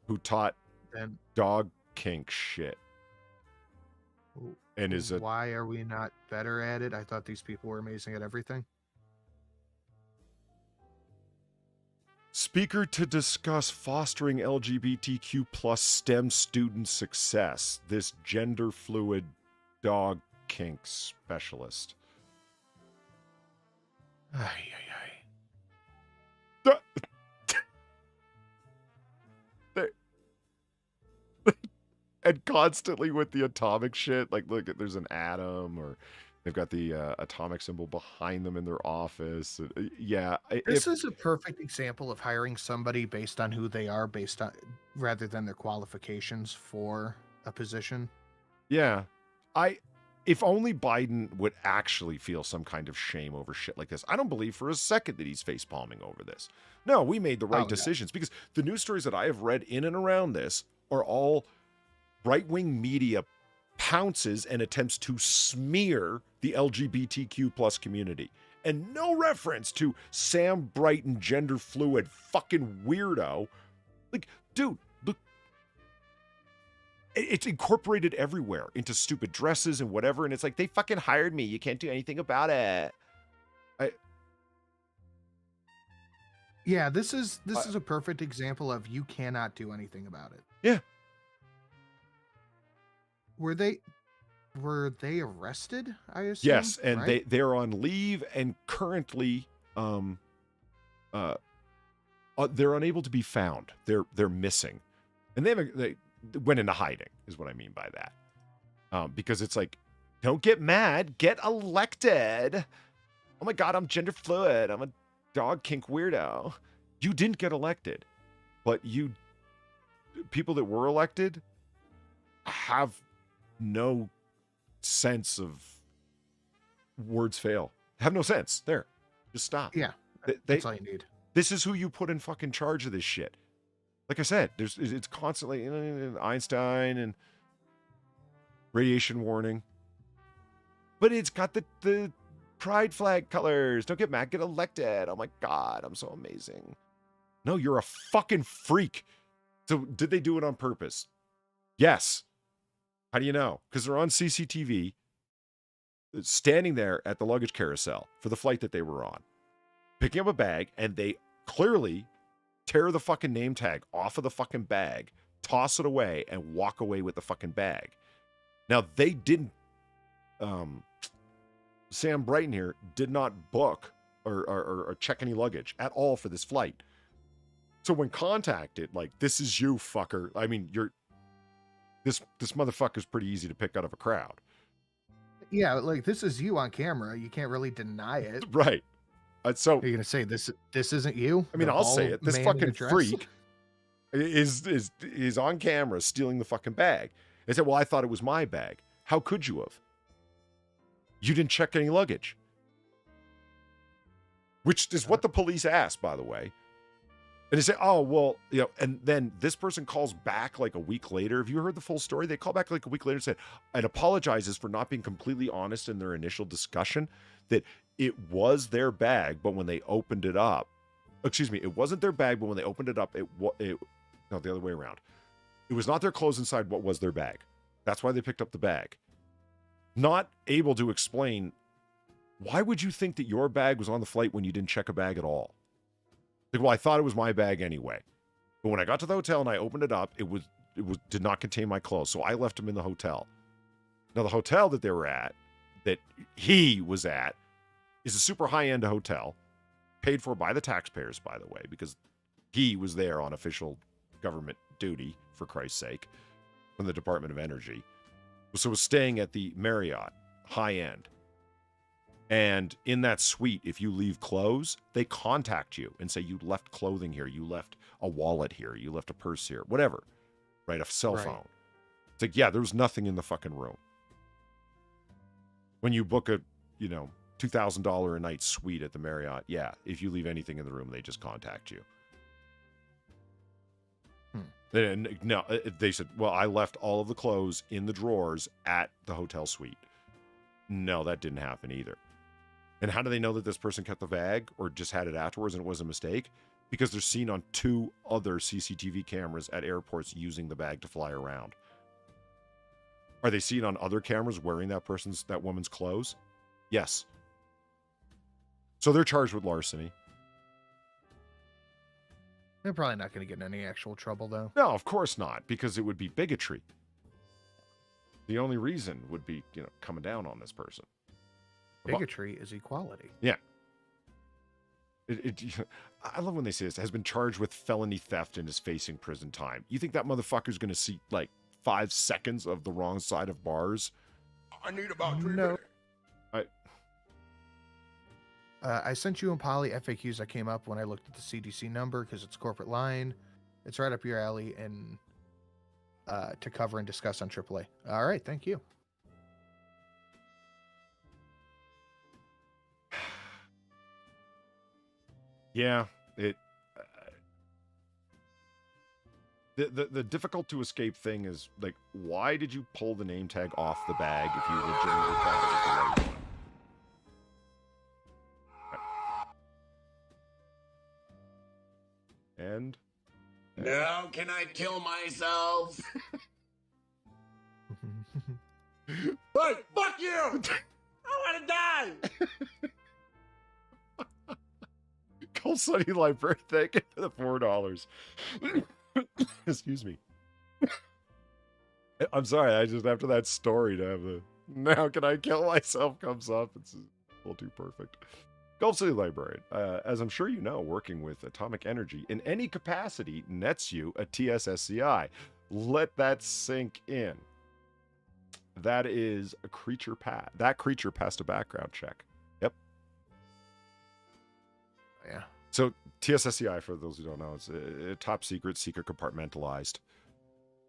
who taught dog kink shit. And is why are we not better at it? I thought these people were amazing at everything. Speaker to discuss fostering LGBTQ plus STEM student success. This gender fluid dog kink specialist. And constantly with the atomic shit, like, look, there's an atom, or they've got the atomic symbol behind them in their office. Yeah, this is a perfect example of hiring somebody based on who they are, rather than their qualifications for a position. Yeah, if only Biden would actually feel some kind of shame over shit like this. I don't believe for a second that he's facepalming over this. No, we made the right decisions, because the news stories that I have read in and around this are all right-wing media pounces and attempts to smear the LGBTQ plus community, and no reference to Sam Brinton, gender fluid fucking weirdo. Like, dude, look, it's incorporated everywhere into stupid dresses and whatever, and it's like, they fucking hired me, you can't do anything about it. Yeah, this is a perfect example of you cannot do anything about it. Yeah. Were they arrested? I assume. Yes, and right? they're on leave and currently they're unable to be found. They're missing, and they went into hiding, is what I mean by that. Because it's like, don't get mad, get elected. Oh my God, I'm gender fluid. I'm a dog kink weirdo. You didn't get elected, but people that were elected have no sense of words fail. Have no sense. There. Just stop. Yeah. That's all you need. This is who you put in fucking charge of this shit. Like I said, it's constantly Einstein and radiation warning. But it's got the pride flag colors. Don't get mad, get elected. Oh my God, I'm so amazing. No, you're a fucking freak. So did they do it on purpose? Yes. How do you know? Because they're on CCTV, standing there at the luggage carousel for the flight that they were on, picking up a bag, and they clearly tear the fucking name tag off of the fucking bag, toss it away, and walk away with the fucking bag. Now, they didn't, Sam Brinton here did not book or check any luggage at all for this flight. So when contacted, like, this is you, fucker. I mean, this motherfucker's pretty easy to pick out of a crowd. Yeah, like, this is you on camera. You can't really deny it. Right. So you're gonna say this isn't you? I mean, I'll say it. This fucking freak is on camera stealing the fucking bag. They said, well, I thought it was my bag. How could you have? You didn't check any luggage. which is what the police asked, by the way. And they say, oh, well, you know, and then this person calls back like a week later. Have you heard the full story? They call back like a week later and said, and apologizes for not being completely honest in their initial discussion, that it was their bag, but when they opened it up, excuse me, it wasn't their bag, but when they opened it up, no, the other way around. It was not their clothes inside what was their bag. That's why they picked up the bag. Not able to explain, why would you think that your bag was on the flight when you didn't check a bag at all? Like, well, I thought it was my bag anyway. But when I got to the hotel and I opened it up, it did not contain my clothes. So I left them in the hotel. Now, the hotel that they were at, that he was at, is a super high-end hotel, paid for by the taxpayers, by the way, because he was there on official government duty, for Christ's sake, from the Department of Energy. So was staying at the Marriott, high-end. And in that suite, if you leave clothes, they contact you and say, you left clothing here, you left a wallet here, you left a purse here, whatever, right? A cell phone. It's like, yeah, there was nothing in the fucking room. When you book a, you know, $2,000 a night suite at the Marriott, yeah, if you leave anything in the room, they just contact you. And no, they said, well, I left all of the clothes in the drawers at the hotel suite. No, that didn't happen either. And how do they know that this person kept the bag or just had it afterwards and it was a mistake? Because they're seen on 2 other CCTV cameras at airports using the bag to fly around. Are they seen on other cameras wearing that woman's clothes? Yes. So they're charged with larceny. They're probably not going to get in any actual trouble, though. No, of course not, because it would be bigotry. The only reason would be, you know, coming down on this person. Bigotry is equality. Yeah. I love when they say this. Has been charged with felony theft and is facing prison time. You think that motherfucker's going to see like 5 seconds of the wrong side of bars? I need about 3 No. minutes. I sent you and Polly FAQs that came up when I looked at the CDC number because it's corporate line. It's right up your alley and to cover and discuss on AAA. All right, thank you. Yeah, the difficult to escape thing is like, why did you pull the name tag off the bag if you legitimately thought it was the right one? And Now can I kill myself? Hey, fuck you! I want to die! Cold Sunny Library, thank you for the $4. Excuse me. I'm sorry, I just, after that story, to have the now can I kill myself comes up, it's a little too perfect. Gulf City Librarian, as I'm sure you know, working with atomic energy in any capacity nets you a TSSCI. Let that sink in. That is a creature that creature passed a background check. Yep. Yeah. So TSSCI, for those who don't know, it's a top secret compartmentalized,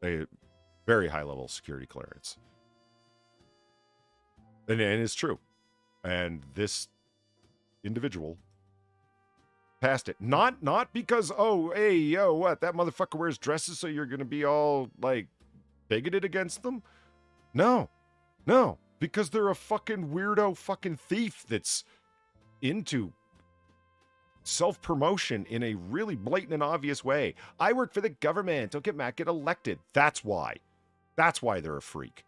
a very high level security clearance. And it's true. And this individual passed it. Not because, oh, hey, yo, what? That motherfucker wears dresses, so you're going to be all, like, bigoted against them? No. Because they're a fucking weirdo fucking thief that's into self-promotion in a really blatant and obvious way. I work for the government. Don't get mad, get elected. That's why. That's why they're a freak.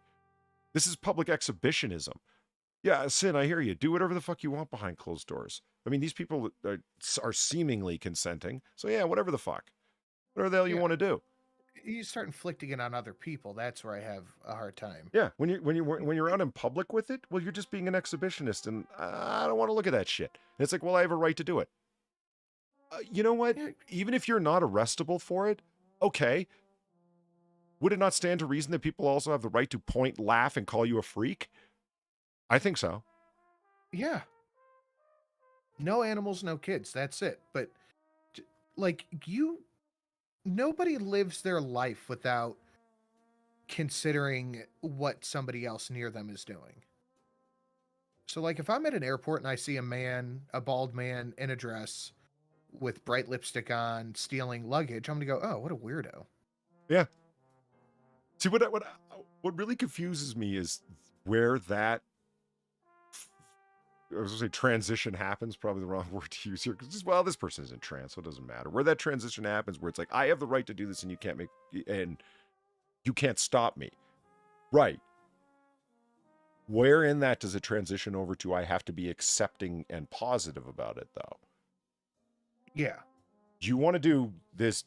This is public exhibitionism. Yeah, Sin, I hear you. Do whatever the fuck you want behind closed doors. I mean, these people are seemingly consenting. So yeah, whatever the fuck. Whatever the hell you want to do. You start inflicting it on other people. That's where I have a hard time. Yeah, when you're out in public with it, well, you're just being an exhibitionist, and I don't want to look at that shit. And it's like, well, I have a right to do it. You know what? Even if you're not arrestable for it, okay. Would it not stand to reason that people also have the right to point, laugh, and call you a freak? I think so. Yeah. No animals, no kids. That's it. But like nobody lives their life without considering what somebody else near them is doing. So, like, if I'm at an airport and I see a bald man in a dress with bright lipstick on, stealing luggage, I'm gonna go, "Oh, what a weirdo." Yeah. See, what really confuses me is where that, I was gonna say transition happens, probably the wrong word to use here, because, well, this person is in trance, so it doesn't matter. Where that transition happens, where it's like, I have the right to do this and you can't stop me. Right. Where in that does it transition over to I have to be accepting and positive about it, though? Yeah. Do you want to do this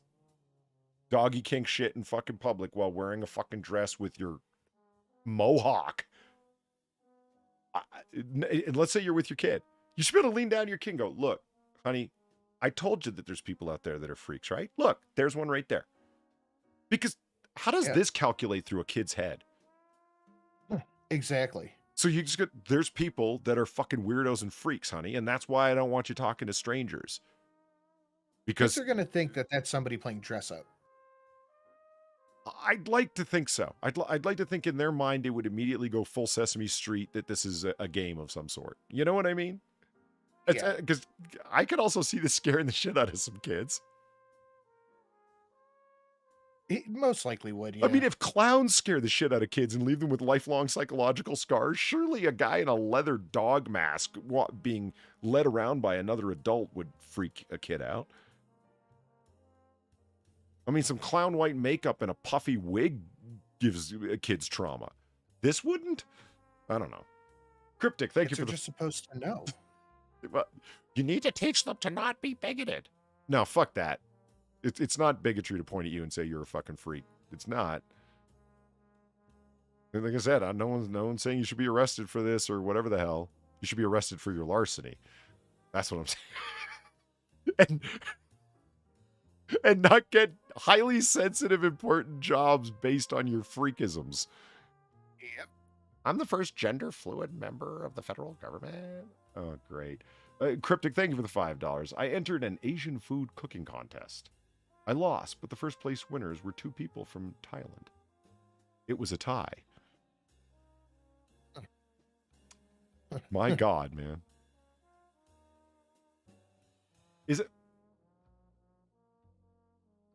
doggy kink shit in fucking public while wearing a fucking dress with your mohawk? Let's say you're with your kid. You should be able to lean down to your kid and go, look, honey, I told you that there's people out there that are freaks, right? Look, there's one right there. Because how does this calculate through a kid's head? Exactly. So you just there's people that are fucking weirdos and freaks, honey, and that's why I don't want you talking to strangers. Because they're going to think that that's somebody playing dress up. I'd like to think so. I'd like to think in their mind it would immediately go full Sesame Street that this is a game of some sort. You know what I mean? Because I could also see this scaring the shit out of some kids. It most likely would, yeah. I mean, if clowns scare the shit out of kids and leave them with lifelong psychological scars, surely a guy in a leather dog mask being led around by another adult would freak a kid out. I mean, some clown white makeup and a puffy wig gives kids trauma. This wouldn't? I don't know. Cryptic, thank you for just supposed to know. Well, you need to teach them to not be bigoted. No, fuck that. It's not bigotry to point at you and say you're a fucking freak. It's not. And like I said, no one's saying you should be arrested for this or whatever the hell. You should be arrested for your larceny. That's what I'm saying. and not get highly sensitive, important jobs based on your freakisms. Yep. I'm the first gender fluid member of the federal government. Oh, great. Cryptic, thank you for the $5. I entered an Asian food cooking contest. I lost, but the first place winners were 2 people from Thailand. It was a tie. My God, man. Is it?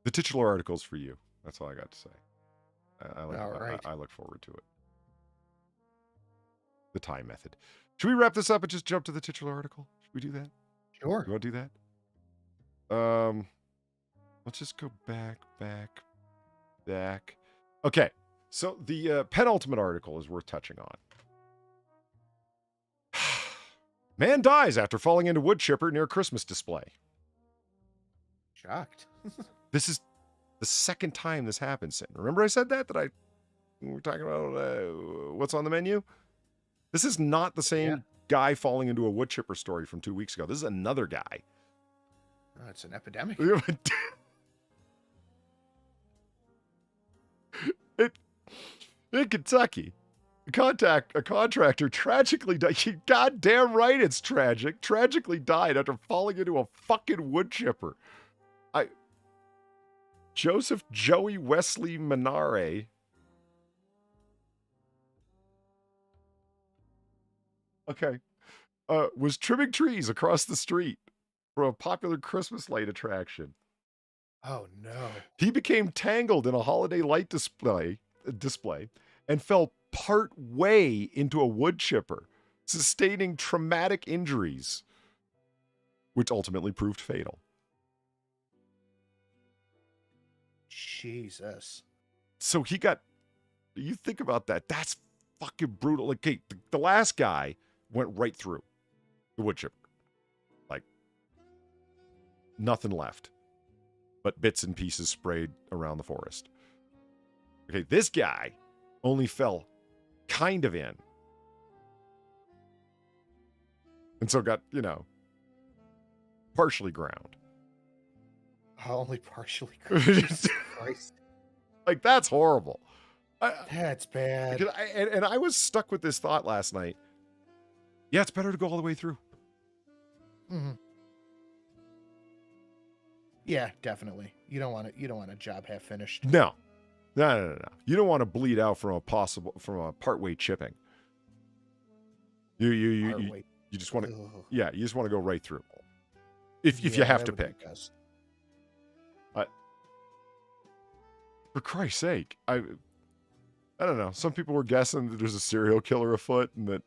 The titular article's for you. That's all I got to say. I look forward to it. The tie method. Should we wrap this up and just jump to the titular article? Should we do that? Sure. You want to do that? Let's just go back. Okay. So the penultimate article is worth touching on. Man dies after falling into wood chipper near Christmas display. Shocked. This is the second time this happened. Remember I said that we were talking about what's on the menu? This is not the same guy falling into a wood chipper story from 2 weeks ago. This is another guy. Oh, it's an epidemic. In Kentucky, a contractor tragically died. Goddamn right it's tragic. Tragically died after falling into a fucking wood chipper. Joseph Joey Wesley Manare. Okay. Was trimming trees across the street for a popular Christmas light attraction. Oh, no. He became tangled in a holiday light display and fell part way into a wood chipper, sustaining traumatic injuries, which ultimately proved fatal. Jesus. So he got, you think about that, that's fucking brutal. Like, okay, the last guy went right through the wood chipper. Like, nothing left but bits and pieces sprayed around the forest. Okay, this guy only fell kind of in. And so got, partially ground. Only partially ground. Christ. Like, that's horrible. That's bad. And I was stuck with this thought last night. Yeah, it's better to go all the way through. Mm-hmm. Yeah, definitely. You don't want a job half finished. No. You don't want to bleed out from a partway chipping. You just want to, you just want to go right through. If you have to pick. For Christ's sake, I don't know. Some people were guessing that there's a serial killer afoot and that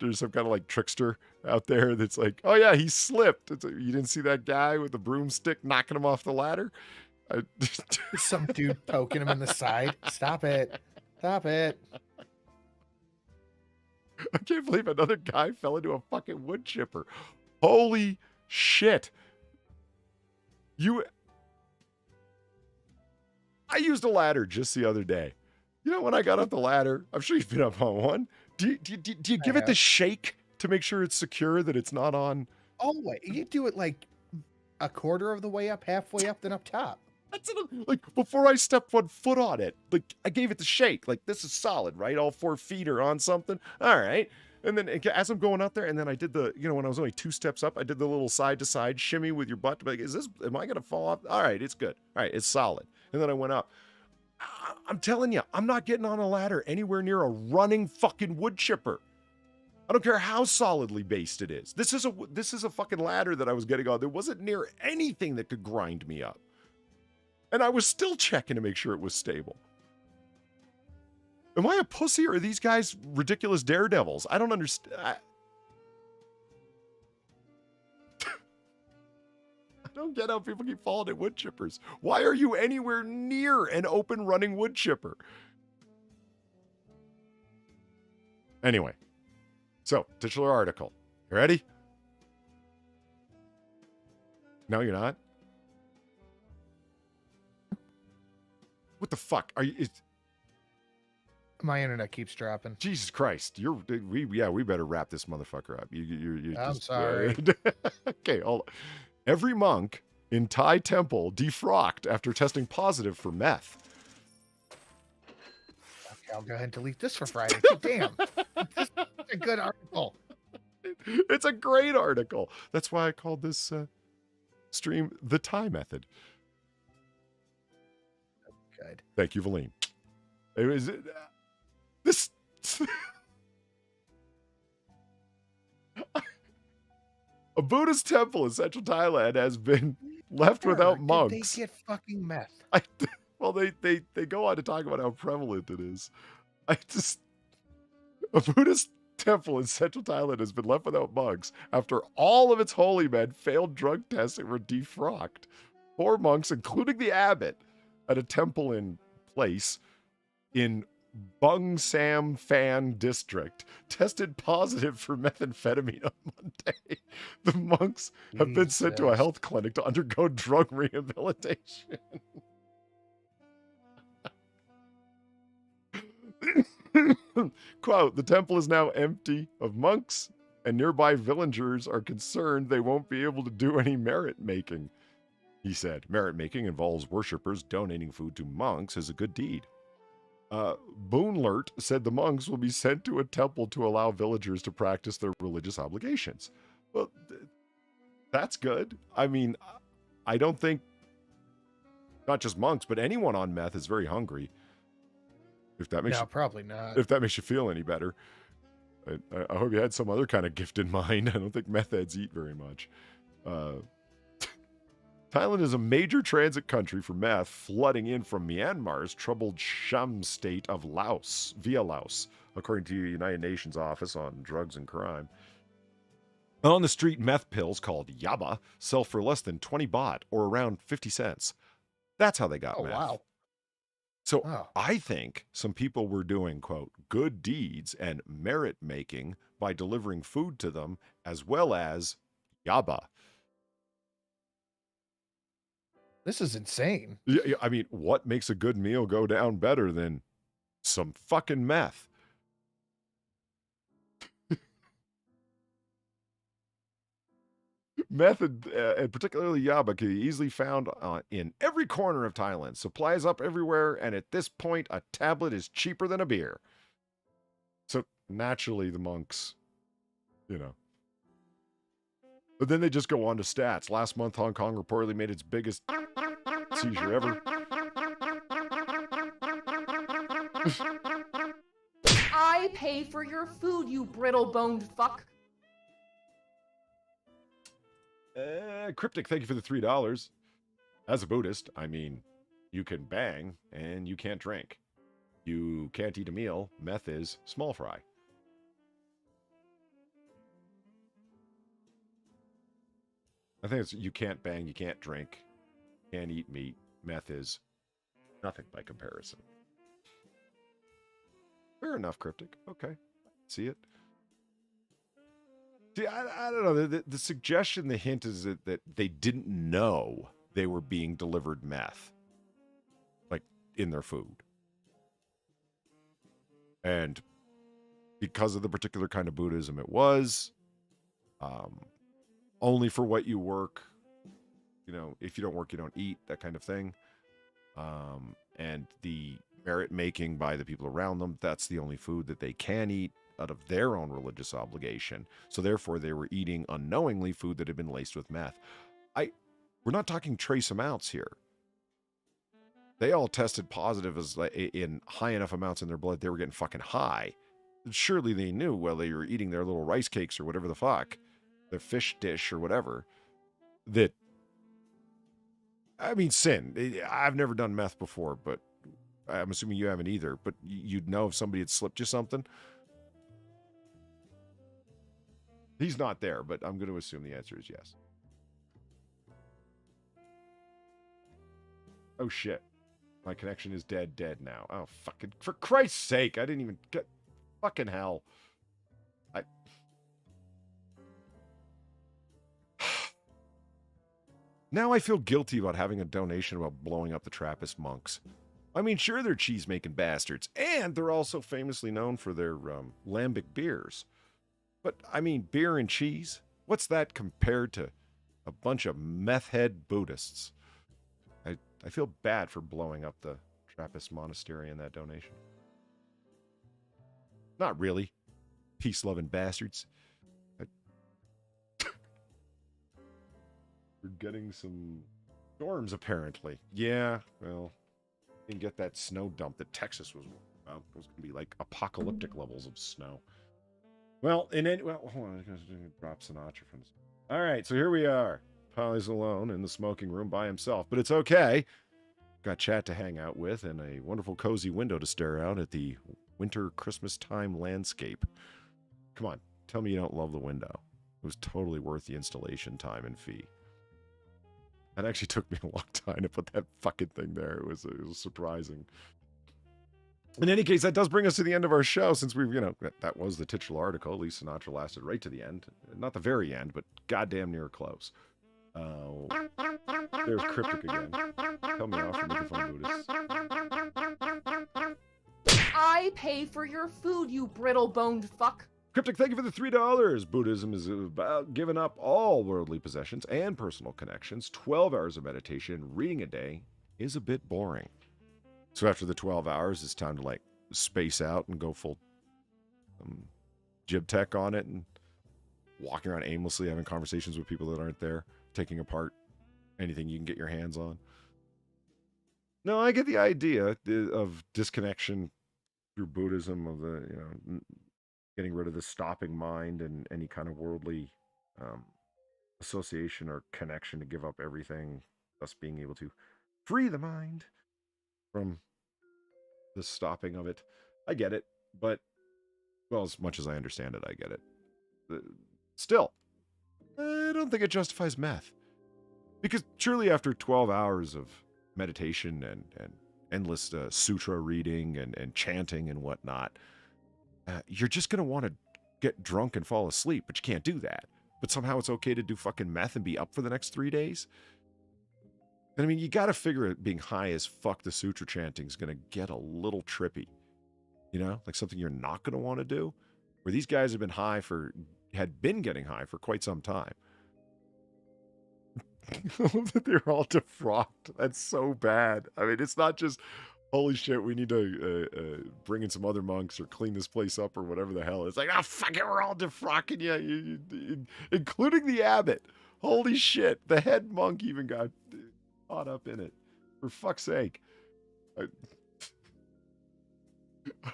there's some kind of like trickster out there that's like, oh yeah, he slipped. It's like, you didn't see that guy with the broomstick knocking him off the ladder? Some dude poking him in the side. Stop it. Stop it. I can't believe another guy fell into a fucking wood chipper. Holy shit. I used a ladder just the other day. You know, when I got up the ladder, I'm sure you've been up on one. Do you give it the shake to make sure it's secure, that it's not on? Oh, wait. You do it like a quarter of the way up, halfway up, then up top. That's like before I stepped 1 foot on it. Like I gave it the shake. Like this is solid, right? All 4 feet are on something. All right. And then as I'm going out there, and then I did the, when I was only 2 steps up, I did the little side to side shimmy with your butt. Like, am I going to fall off? All right, it's good. All right, it's solid. And then I went up. I'm telling you, I'm not getting on a ladder anywhere near a running fucking wood chipper. I don't care how solidly based it is. This is a fucking ladder that I was getting on. There wasn't near anything that could grind me up. And I was still checking to make sure it was stable. Am I a pussy or are these guys ridiculous daredevils? I don't understand. I don't get how people keep falling at wood chippers. Why are you anywhere near an open running wood chipper? Anyway, so titular article. You ready? No, you're not? What the fuck? Are you... My internet keeps dropping. Jesus Christ. We better wrap this motherfucker up. I'm sorry. Okay, hold on. Every monk in Thai temple defrocked after testing positive for meth. Okay, I'll go ahead and delete this for Friday. Damn. This is a good article. It's a great article. That's why I called this stream The Thai Method. Good. Thank you, Valine. It was... This a Buddhist temple in central Thailand has been left without monks. They get fucking meth. Well, they go on to talk about how prevalent it is. A Buddhist temple in central Thailand has been left without monks after all of its holy men failed drug tests and were defrocked. 4 monks, including the abbot, at a temple in place in Bung Sam Phan district, tested positive for methamphetamine on Monday. The monks have been sent to a health clinic to undergo drug rehabilitation. Quote, the temple is now empty of monks, and nearby villagers are concerned they won't be able to do any merit making. He said, merit making involves worshippers donating food to monks as a good deed. Boonlert said the monks will be sent to a temple to allow villagers to practice their religious obligations. Well, that's good. I mean, I don't think not just monks, but anyone on meth is very hungry. If that makes probably not. If that makes you feel any better. I hope you had some other kind of gift in mind. I don't think meth heads eat very much. Thailand is a major transit country for meth, flooding in from Myanmar's troubled Sham state of Laos, via Laos, according to the United Nations Office on Drugs and Crime. On the street, meth pills called yaba sell for less than 20 baht, or around 50 cents. That's how they got meth. Wow. So I think some people were doing, quote, good deeds and merit making by delivering food to them, as well as yaba. This is insane. Yeah, I mean, what makes a good meal go down better than some fucking meth? Meth, and particularly yaba, can be easily found in every corner of Thailand. Supplies up everywhere, and at this point, a tablet is cheaper than a beer. So naturally, the monks, But then they just go on to stats. Last month, Hong Kong reportedly made its biggest seizure I I pay for your food, you brittle-boned fuck. Cryptic, thank you for the $3. As a Buddhist, I mean, you can bang and you can't drink. You can't eat a meal. Meth is small fry. I think it's you can't bang, you can't drink, can't eat meat. Meth is nothing by comparison. Fair enough, Cryptic. Okay. See it. See, I don't know. The suggestion, the hint is that they didn't know they were being delivered meth, like, in their food. And because of the particular kind of Buddhism it was, only for what you work, you know, if you don't work, you don't eat, that kind of thing. And the merit making by the people around them, that's the only food that they can eat out of their own religious obligation. So therefore they were eating unknowingly food that had been laced with meth. We're not talking trace amounts here. They all tested positive as in high enough amounts in their blood, they were getting fucking high. Surely they knew while they were eating their little rice cakes or whatever the fuck, their fish dish or whatever, that, I mean, sin. I've never done meth before, but I'm assuming you haven't either, but you'd know if somebody had slipped you something. He's not there, but I'm going to assume the answer is yes. Oh, shit. My connection is dead now. Oh, fucking... For Christ's sake, I didn't even get... Fucking hell. Now I feel guilty about having a donation about blowing up the Trappist monks. I mean, sure, they're cheese-making bastards, and they're also famously known for their lambic beers. But, I mean, beer and cheese? What's that compared to a bunch of meth-head Buddhists? I feel bad for blowing up the Trappist monastery in that donation. Not really. Peace-loving bastards. We're getting some storms, apparently. Yeah, well, didn't get that snow dump that Texas was about. It was going to be like apocalyptic levels of snow. Well, hold on. I'm going to drop Sinatra from this. All right, so here we are. Polly's alone in the smoking room by himself, but it's okay. Got Chat to hang out with and a wonderful cozy window to stare out at the winter Christmas time landscape. Come on, tell me you don't love the window. It was totally worth the installation time and fee. That actually took me a long time to put that fucking thing there. It was surprising. In any case, that does bring us to the end of our show, since we've, that was the titular article. At least Sinatra lasted right to the end. Not the very end, but goddamn near close. There's Cryptic again. Tell me off, microphone Buddhist. I pay for your food, you brittle-boned fuck. Cryptic, thank you for the $3. Buddhism is about giving up all worldly possessions and personal connections. 12 hours of meditation and reading a day is a bit boring. So after the 12 hours, it's time to, space out and go full jib tech on it and walking around aimlessly, having conversations with people that aren't there, taking apart anything you can get your hands on. No, I get the idea of disconnection through Buddhism, of the, getting rid of the stopping mind and any kind of worldly association or connection to give up everything, thus being able to free the mind from the stopping of it. I get it, but, well, as much as I understand it, I get it. Still, I don't think it justifies meth. Because surely after 12 hours of meditation and endless sutra reading and chanting and whatnot, you're just going to want to get drunk and fall asleep, but you can't do that. But somehow it's okay to do fucking meth and be up for the next 3 days? I mean, you got to figure it being high as fuck the sutra chanting is going to get a little trippy. Like something you're not going to want to do. Where these guys had been getting high for quite some time. They're all defrocked. That's so bad. I mean, it's not just, holy shit, we need to bring in some other monks or clean this place up or whatever the hell. It's like, fuck it, we're all defrocking you, including the abbot. Holy shit, the head monk even got caught up in it. For fuck's sake.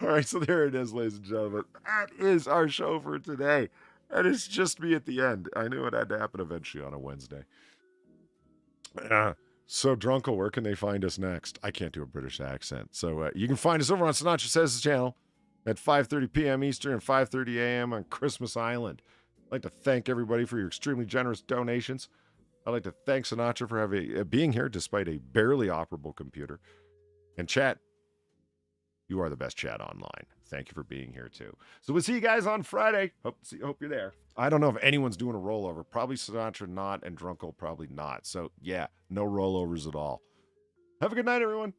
All right, so there it is, ladies and gentlemen. That is our show for today. And it's just me at the end. I knew it had to happen eventually on a Wednesday. So, Drunkle, where can they find us next? I can't do a British accent. So, you can find us over on Sinatra Says the channel at 5:30 p.m. Eastern and 5:30 a.m. on Christmas Island. I'd like to thank everybody for your extremely generous donations. I'd like to thank Sinatra for being here despite a barely operable computer. And chat, you are the best chat online. Thank you for being here, too. So we'll see you guys on Friday. Hope you're there. I don't know if anyone's doing a rollover. Probably Sinatra not, and Drunkle probably not. So, yeah, no rollovers at all. Have a good night, everyone.